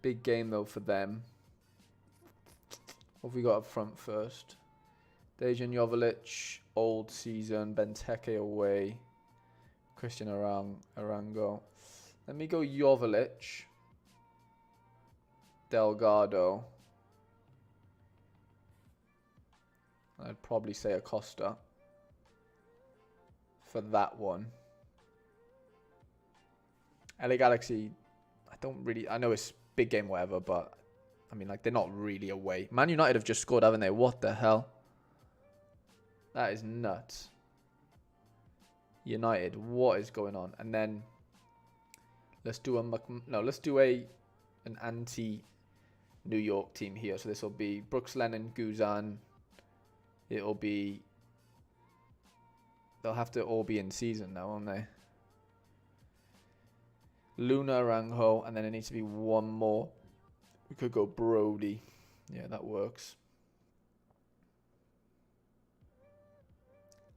Big game, though, for them. What have we got up front first? Dejan Joveljic, old season. Benteke away. Christian Arango. Let me go Joveljic. Delgado. I'd probably say Acosta for that one. LA Galaxy, I know it's big game, whatever, but I mean, like, they're not really away. Man United have just scored, haven't they? What the hell? That is nuts. United, what is going on? And then let's do an anti-New York team here. So this will be Brooks Lennon, Guzan. It'll be, they'll have to all be in season now, won't they? Luna, Aranjo, and then it needs to be one more. We could go Brody. Yeah, that works.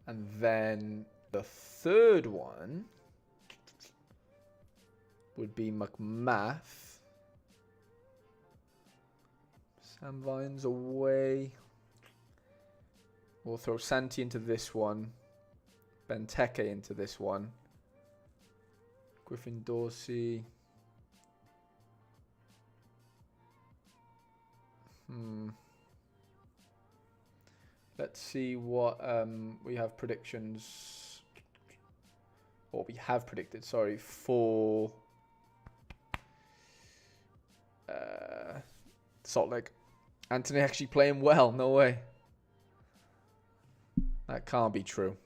And then the third one would be McMath. Sam Vines away. We'll throw Santi into this one. Benteke into this one. Griffin Dorsey. Let's see what we have predictions. Or we have predicted, sorry, for Salt Lake. Anthony actually playing well, no way. That can't be true.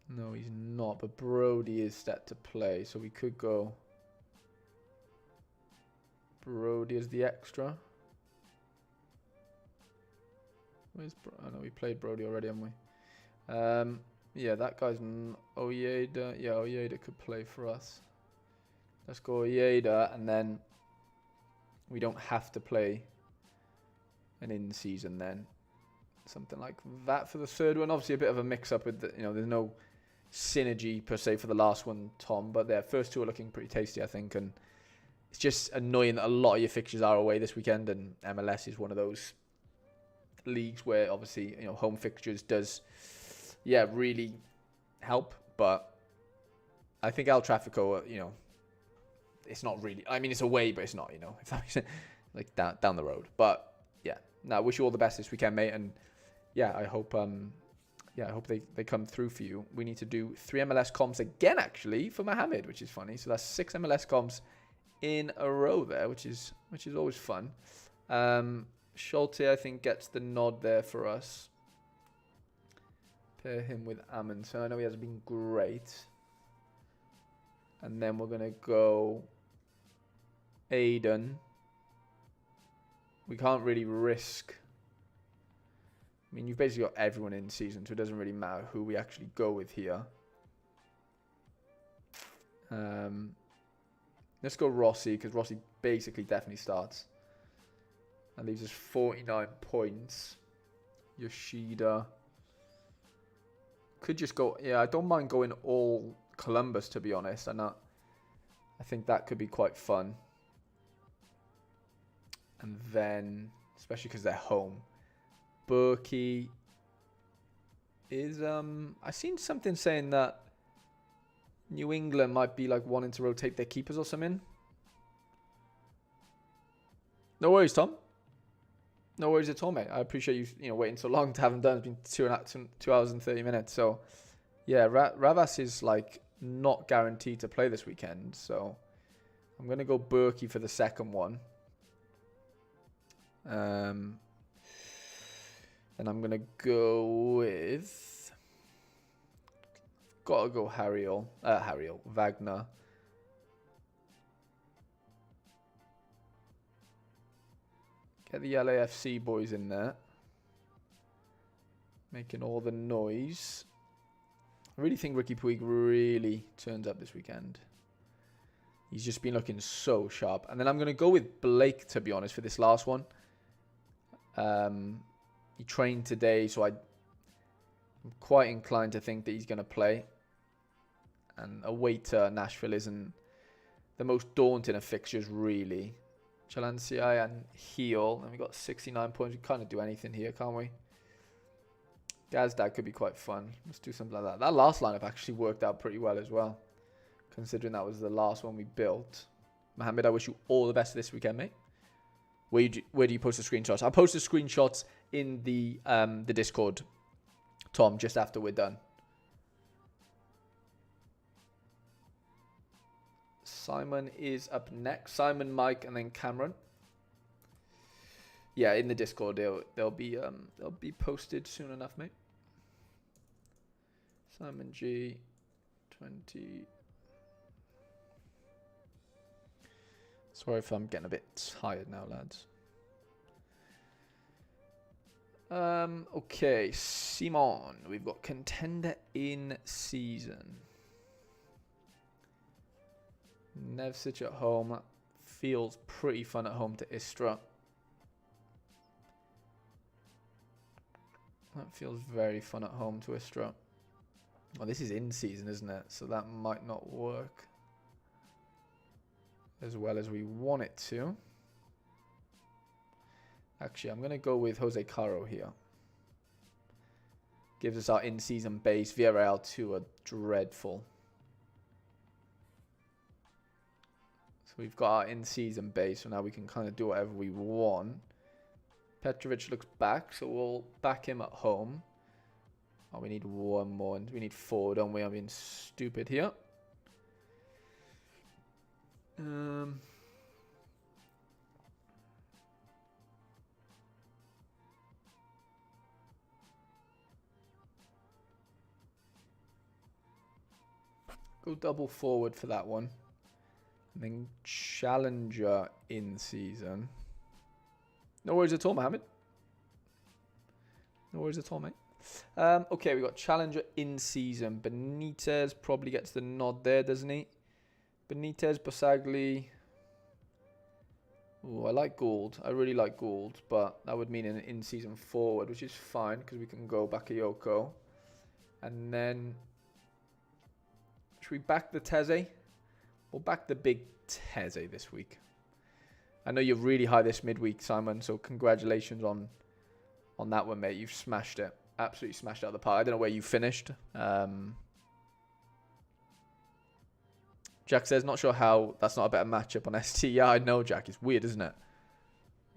No, he's not, but Brody is set to play, so we could go Brody as the extra. Where's oh no, we played Brody already, haven't we? Yeah, that guy's Ojeda. Yeah, Ojeda could play for us. Let's go Ojeda, and then we don't have to play an in-season then. Something like that for the third one. Obviously a bit of a mix-up with, there's no synergy per se for the last one, Tom, but their first two are looking pretty tasty, I think, and it's just annoying that a lot of your fixtures are away this weekend, and MLS is one of those leagues where obviously, home fixtures does, really help, but I think El Trafico, it's not really, I mean, it's away, but it's not, if that makes sense, like down the road. But yeah, I wish you all the best this weekend, mate, and I hope they come through for you. We need to do 3 MLS comps again, actually, for Mohamed, which is funny. So that's 6 MLS comps in a row there, which is always fun. Schulte, I think, gets the nod there for us. Pair him with Amundsen. I know he hasn't been great. And then we're going to go Aiden. We can't really risk. I mean, you've basically got everyone in season, so it doesn't really matter who we actually go with here. Let's go Rossi, because Rossi basically definitely starts. That leaves us 49 points. Yoshida. Could just go... Yeah, I don't mind going all Columbus, to be honest. I think that could be quite fun. And then, especially because they're home, Berkey is... I seen something saying that New England might be like wanting to rotate their keepers or something. No worries, Tom. No worries at all, mate. I appreciate you waiting so long to have them done. It's been 2 hours and 30 minutes. So, yeah, Ravas is like not guaranteed to play this weekend. So, I'm going to go Berkey for the second one. And I'm going to go with... Got to go Wagner. Get the LAFC boys in there. Making all the noise. I really think Ricky Puig really turns up this weekend. He's just been looking so sharp. And then I'm going to go with Blake, to be honest, for this last one. He trained today, so I'm quite inclined to think that he's going to play. And away to Nashville isn't the most daunting of fixtures, really. Chalanciai and Heel. And we got 69 points. We kind of do anything here, can't we? Gazdag could be quite fun. Let's do something like that. That last lineup actually worked out pretty well as well, considering that was the last one we built. Mohammed, I wish you all the best this weekend, mate. Where do you post the screenshots? I'll post the screenshots in the Discord, Tom, just after we're done. Simon is up next. Simon, Mike, and then Cameron. Yeah, in the Discord, they'll be posted soon enough, mate. Simon G, 20. Sorry if I'm getting a bit tired now, lads. Okay, Simon, we've got contender in season. Nevsic at home. Feels pretty fun at home to Istra. That feels very fun at home to Istra. Well, this is in season, isn't it? So that might not work as well as we want it to. Actually, I'm going to go with Jose Caro here. Gives us our in-season base. Villarreal 2 are dreadful. So we've got our in-season base, so now we can kind of do whatever we want. Petrovic looks back, so we'll back him at home. Oh, we need one more. We need 4, don't we? I'm being stupid here. Go double forward for that one. And then challenger in season. No worries at all, Mohammed. No worries at all, mate. Okay, we got challenger in season. Benitez probably gets the nod there, doesn't he? Benitez, Basagli. Ooh, I like Gould. I really like Gould, but that would mean an in-season forward, which is fine because we can go Bakayoko. And then, should we back the Teze? We'll back the big Teze this week. I know you're really high this midweek, Simon, so congratulations on that one, mate. You've smashed it. Absolutely smashed it out of the park. I don't know where you finished. Jack says, not sure how that's not a better matchup on ST. Yeah, I know, Jack. It's weird, isn't it?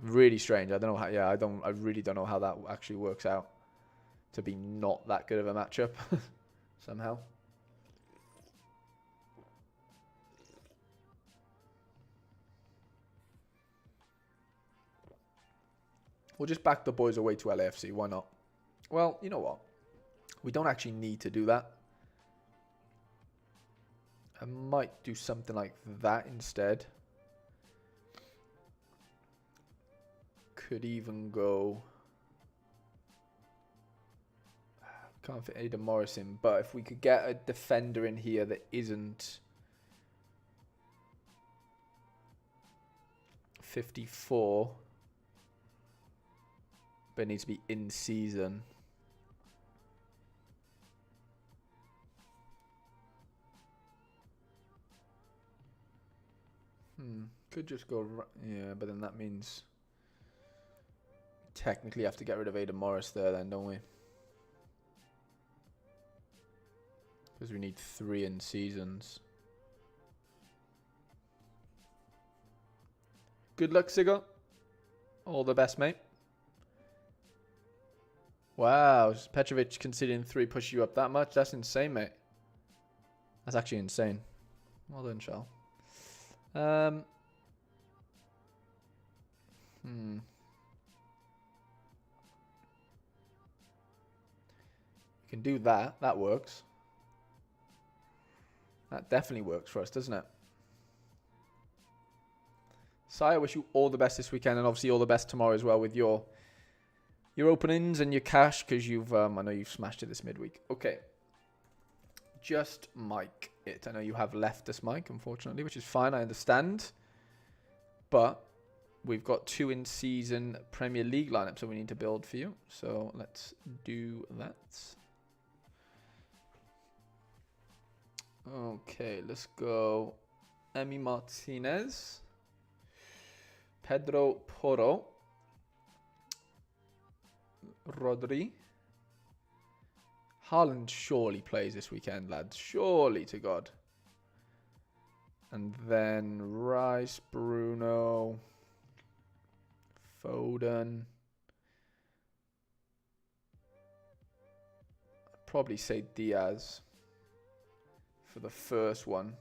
Really strange. I don't know how. Yeah, I really don't know how that actually works out to be not that good of a matchup somehow. We'll just back the boys away to LAFC. Why not? Well, you know what? We don't actually need to do that. I might do something like that instead. Could even go... Can't fit Ada Morris in, but if we could get a defender in here that isn't 54, but it needs to be in season. Could just go... Yeah, but then that means... Technically have to get rid of Ada Morris there then, don't we? Because we need 3 in seasons. Good luck, Siggo. All the best, mate. Wow, Petrovic conceding 3 pushes you up that much? That's insane, mate. That's actually insane. Well done, Charles. You can do that. That works. That definitely works for us, doesn't it? Sai, I wish you all the best this weekend, and obviously all the best tomorrow as well with your openings and your cash, because you've I know you've smashed it this midweek. Okay. Just Mike it. I know you have left us, Mike, unfortunately, which is fine. I understand. But we've got 2 in-season Premier League lineups that we need to build for you. So let's do that. Okay, let's go. Emi Martinez. Pedro Porro. Rodri. Haaland surely plays this weekend, lads. Surely to God. And then Rice, Bruno, Foden. I'd probably say Diaz for the first one.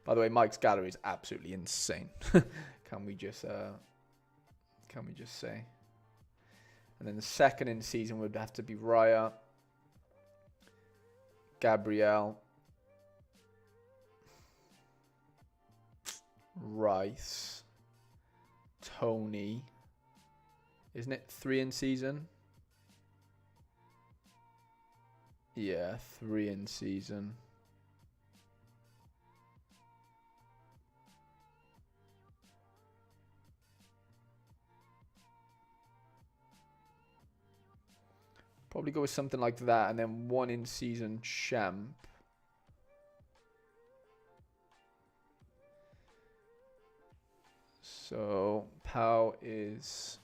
By the way, Mike's gallery is absolutely insane. Can we just say? And then the second in season would have to be Raya, Gabriel, Rice, Tony. Isn't it 3 in season? Yeah, 3 in season. Probably go with something like that, and then 1 in season champ. So Pau is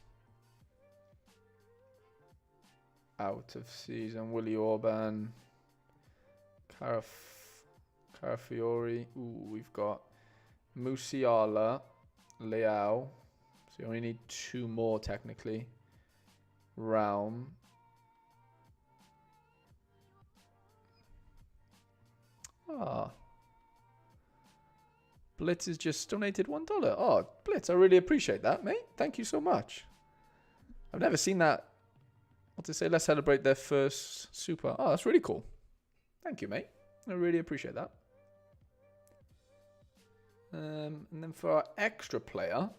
out of season. Willie Orban, Carafiori. Ooh, we've got Musiala, Leao. So you only need 2 more technically. Raum. Ah. Blitz has just donated $1. Oh, Blitz, I really appreciate that, mate. Thank you so much. I've never seen that. What to say? Let's celebrate their first super. Oh, that's really cool. Thank you, mate. I really appreciate that. And then for our extra player.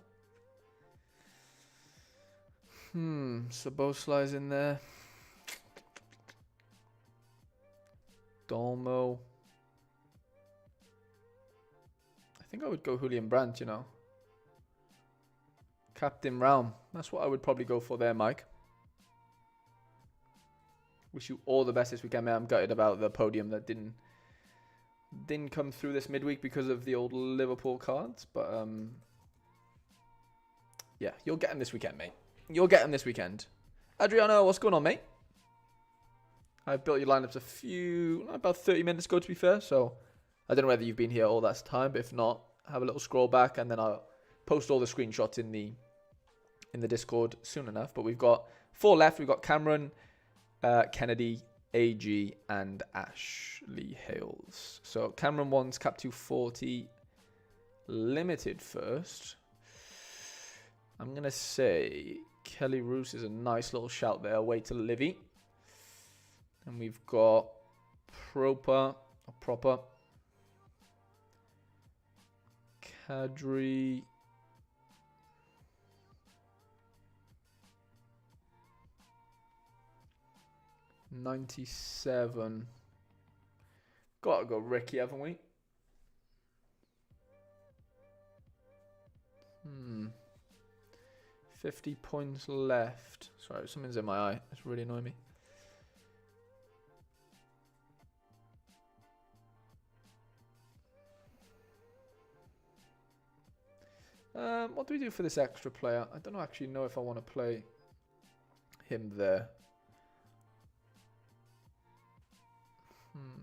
Szoboszlai's in there. Dolmo. I think I would go Julian Brandt, you know. Captain Raum. That's what I would probably go for there, Mike. Wish you all the best this weekend, man. I'm gutted about the podium that didn't come through this midweek because of the old Liverpool cards. But, yeah, you'll get them this weekend, mate. You'll get them this weekend. Adriano, what's going on, mate? I built your lineups about 30 minutes ago, to be fair. So, I don't know whether you've been here all that time. But if not, have a little scroll back. And then I'll post all the screenshots in the Discord soon enough. But we've got 4 left. We've got Cameron, Kennedy, AG, and Ashley Hales. So, Cameron wants cap 240 limited first. I'm going to say Kelly Roos is a nice little shout there. Away to Livy. And we've got Proper. Kadri. $97. Gotta go Ricky, haven't we? 50 points left. Sorry, something's in my eye. It's really annoying me. What do we do for this extra player? I don't actually know if I want to play him there.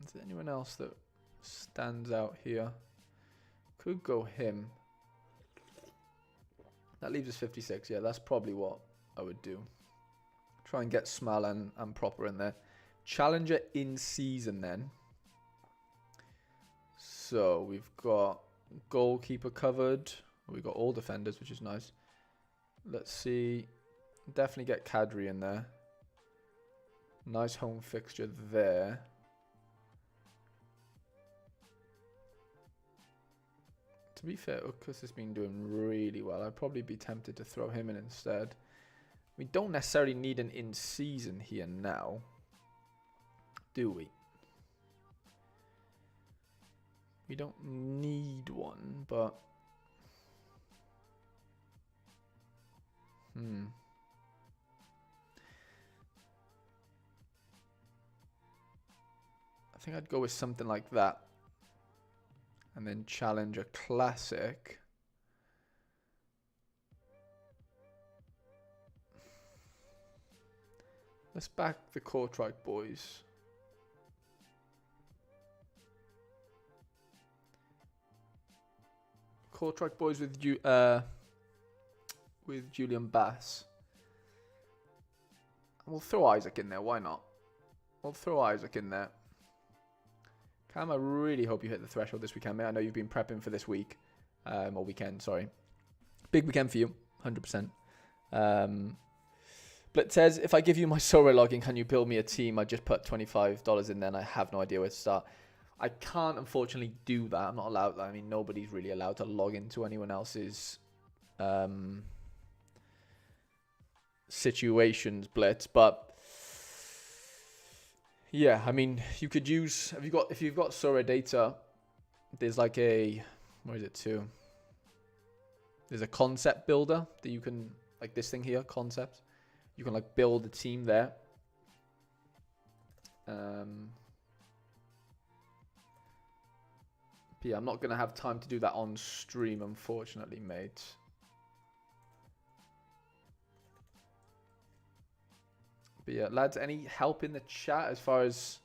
Is there anyone else that stands out here? Could go him. That leaves us 56. Yeah, that's probably what I would do. Try and get Small and Proper in there. Challenger in season then. So we've got goalkeeper covered. We've got all defenders, which is nice. Let's see. Definitely get Kadri in there. Nice home fixture there. To be fair, Ukus has been doing really well. I'd probably be tempted to throw him in instead. We don't necessarily need an in-season here now, do we? We don't need one, but... I think I'd go with something like that. And then challenge a classic. Let's back the Kortrijk boys. Kortrijk boys with Julian Bass. We'll throw Isaac in there. Why not? We'll throw Isaac in there. Cam, I really hope you hit the threshold this weekend, mate. I know you've been prepping for this week. Or weekend, sorry. Big weekend for you, 100%. Blitz says, if I give you my Sorare login, can you build me a team? I just put $25 in there and I have no idea where to start. I can't, unfortunately, do that. I'm not allowed. I mean, nobody's really allowed to log into anyone else's situations, Blitz. But yeah, I mean, you could use if you've got Sorare data. There's like a where is it to? There's a concept builder that you can like this thing here, concept. You can like build a team there. But yeah, I'm not going to have time to do that on stream, unfortunately, mate. But yeah, lads, any help in the chat as far as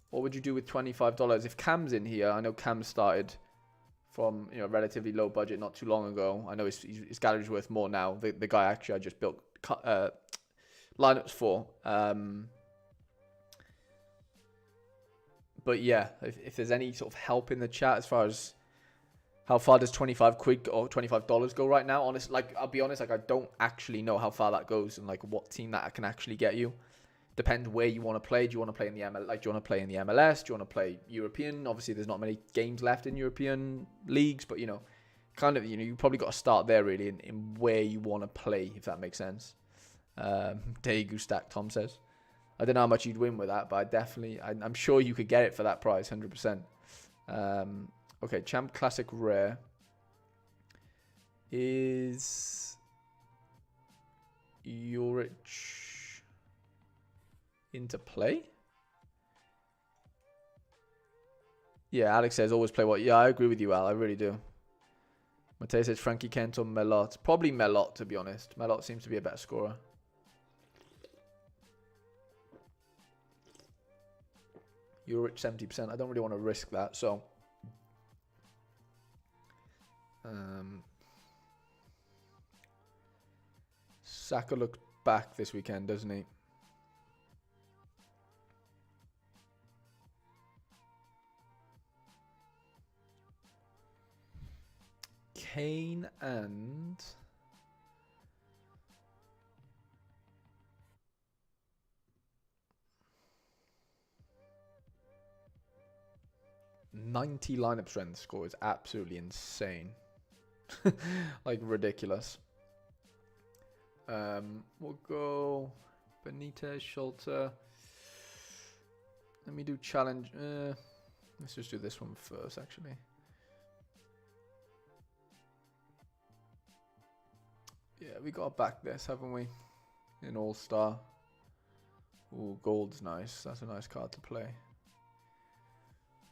what would you do with $25? If Cam's in here, I know Cam started from relatively low budget not too long ago. I know his gallery's worth more now. The guy actually I just built lineups for. But yeah, if there's any sort of help in the chat as far as how far does 25 quid or $25 go right now? Honestly, like I'll be honest, like I don't actually know how far that goes and like what team that can actually get you. Depends where you want to play. Do you want to play in the MLS? Like, do you want to play in the MLS? Do you want to play European? Obviously, there's not many games left in European leagues, but kind of you probably got to start there really in where you want to play, if that makes sense. Daegu stack, Tom says. I don't know how much you'd win with that, but I'm sure you could get it for that price, 100%. Okay, Champ Classic Rare is Yorich into play? Yeah, Alex says always play what? Yeah, I agree with you, Al. I really do. Mateo says Frankie Kent or Melot. Probably Melot, to be honest. Melot seems to be a better scorer. You're at 70%. I don't really want to risk that, so. Saka looked back this weekend, doesn't he? Kane and $90 lineup strength score is absolutely insane. Like ridiculous. We'll go Benitez, Schulter. Let me do challenge. Let's just do this one first, actually. Yeah, we got to back this, haven't we? In All-Star. Ooh, Gold's nice. That's a nice card to play.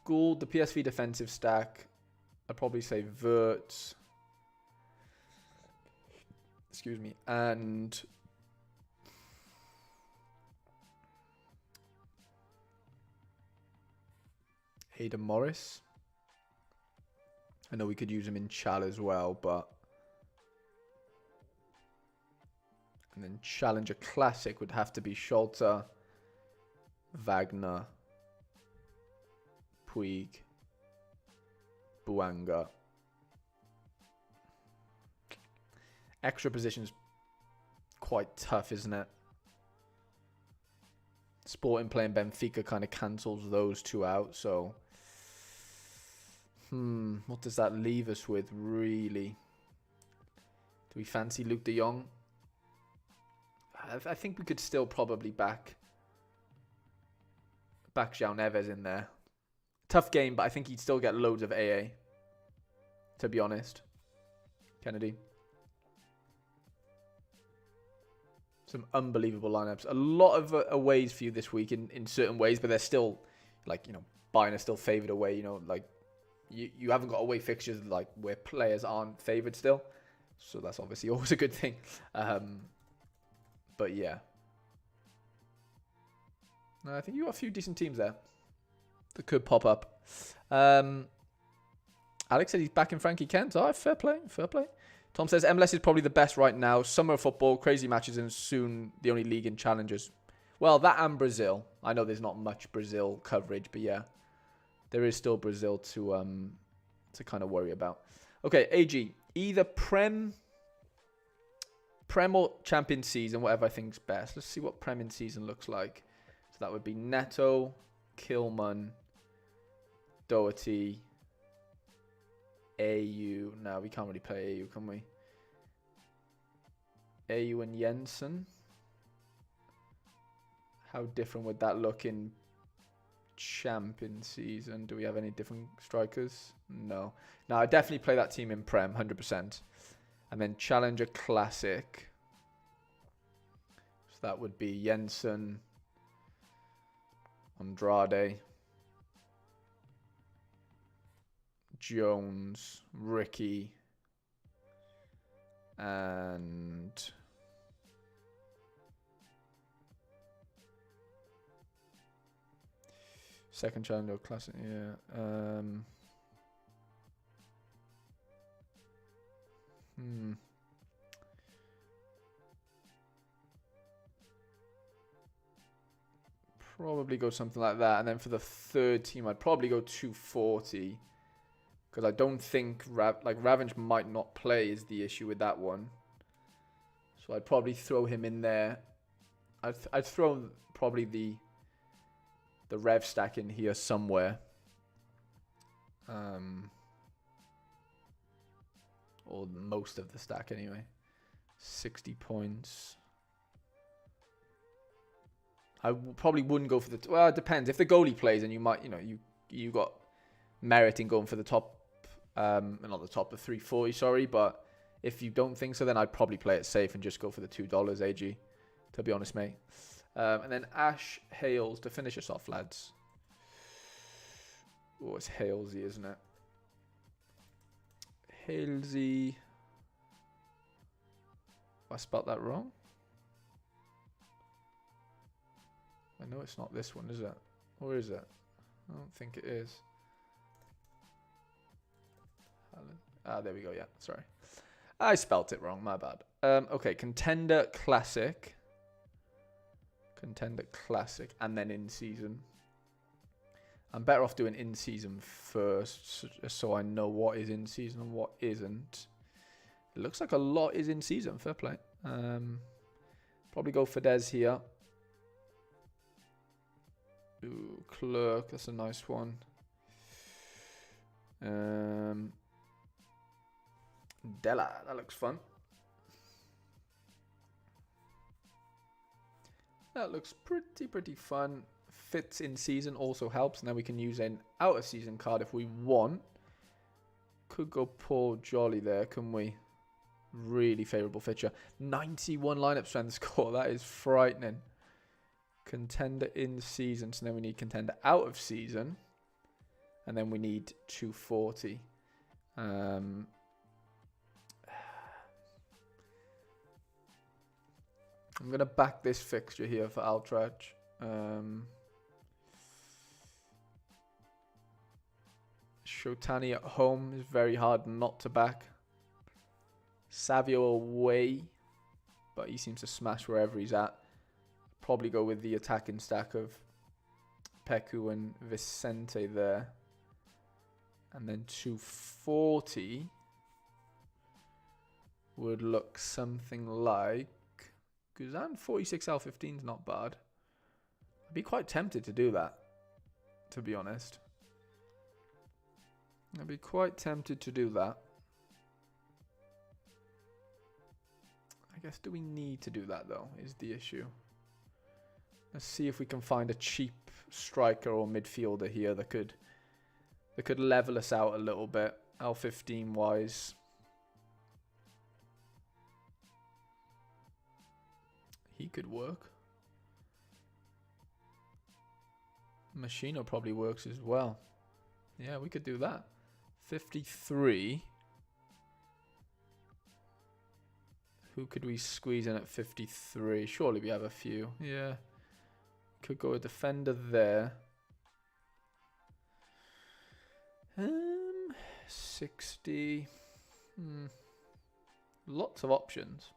Gould, the PSV defensive stack. I'd probably say Wirtz. Excuse me. And Hayden Morris. I know we could use him in Chal as well, but... And then Challenger Classic would have to be Scholter, Wagner, Puig, Buanga. Extra positions quite tough, isn't it? Sporting playing Benfica kind of cancels those two out, so... what does that leave us with, really? Do we fancy Luke de Jong? I think we could still probably back João Neves in there. Tough game, but I think he'd still get loads of AA. To be honest. Kennedy. Some unbelievable lineups. A lot of aways for you this week in certain ways, but they're still, like, Bayern are still favoured away. Like, you haven't got away fixtures, like, where players aren't favoured still. So that's obviously always a good thing. But yeah. I think you got a few decent teams there that could pop up. Alex said he's back in Frankie Kent. All right, fair play, fair play. Tom says MLS is probably the best right now. Summer football, crazy matches, and soon the only league in challengers. Well, that and Brazil. I know there's not much Brazil coverage, but yeah, there is still Brazil to kind of worry about. Okay, AG, either Prem or Champion season, whatever I think's best. Let's see what Prem in season looks like. So that would be Neto, Kilman, Doherty, AU. No, we can't really play AU, can we? AU and Jensen. How different would that look in Champion season? Do we have any different strikers? No. No, I definitely play that team in Prem, 100%. And then Challenger Classic. So that would be Jensen, Andrade, Jones, Ricky, and second Challenger Classic, yeah. Probably go something like that. And then for the third team, I'd probably go 240. Because I don't think Ravenge might not play is the issue with that one. So I'd probably throw him in there. I'd throw probably the Rev stack in here somewhere. Or most of the stack anyway. 60 points. I probably wouldn't go for the... Well, it depends. If the goalie plays, and you might, you got merit in going for the top... not the top of 340, sorry. But if you don't think so, then I'd probably play it safe and just go for the $2 AG, to be honest, mate. And then Ash Hales to finish us off, lads. Oh, it's Halesy, isn't it? Halesy. I spelled that wrong? I know it's not this one, is it? Or is it? I don't think it is. Ah, there we go. Yeah, sorry. I spelt it wrong. My bad. Okay, Contender Classic. Contender Classic. And then in season. I'm better off doing in season first, so I know what is in season and what isn't. It looks like a lot is in season. Fair play. Probably go Fidesz here. Ooh, Clerk. That's a nice one. Della. That looks fun. That looks pretty fun. Fits in season also helps. And then we can use an out of season card if we want. Could go Paul Jolly there, couldn't we? Really favourable fixture. 91 lineup strength score. That is frightening. Contender in season. So then we need contender out of season. And then we need 240. I'm going to back this fixture here for Altrach. Shotani at home is very hard not to back. Savio away, but he seems to smash wherever he's at. Probably go with the attacking stack of Peku and Vicente there. And then 240 would look something like... Guzan 46L15 is not bad. I'd be quite tempted to do that, to be honest. I'd be quite tempted to do that. I guess, do we need to do that, though, is the issue. Let's see if we can find a cheap striker or midfielder here that could level us out a little bit, L15 wise. He could work. Machino probably works as well. Yeah, we could do that. 53. Who could we squeeze in at 53? Surely we have a few. Yeah. Could go a defender there. 60. Lots of options.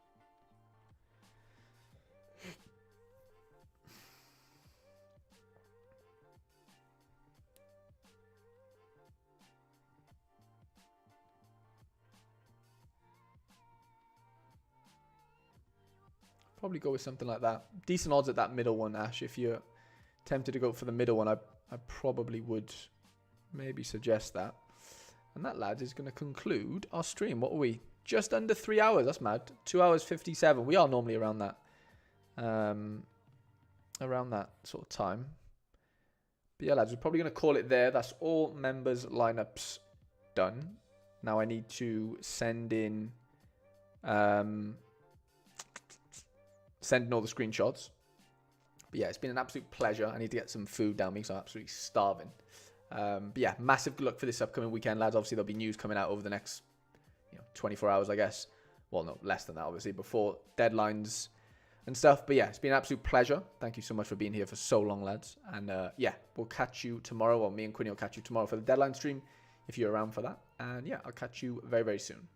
Probably go with something like that. Decent odds at that middle one, Ash. If you're tempted to go for the middle one, I probably would maybe suggest that. And that, lads, is going to conclude our stream. What are we? Just under 3 hours. That's mad. 2 hours 57. We are normally around that. Around that sort of time. But yeah, lads, we're probably going to call it there. That's all members lineups done. Now I need to send in all the screenshots. But yeah, it's been an absolute pleasure. I need to get some food down me because I'm absolutely starving. But yeah, massive good luck for this upcoming weekend, lads. Obviously, there'll be news coming out over the next 24 hours, I guess. Well, no, less than that, obviously, before deadlines and stuff. But yeah, it's been an absolute pleasure. Thank you so much for being here for so long, lads. And yeah, we'll catch you tomorrow. Well, me and Quinny will catch you tomorrow for the deadline stream if you're around for that. And yeah, I'll catch you very, very soon.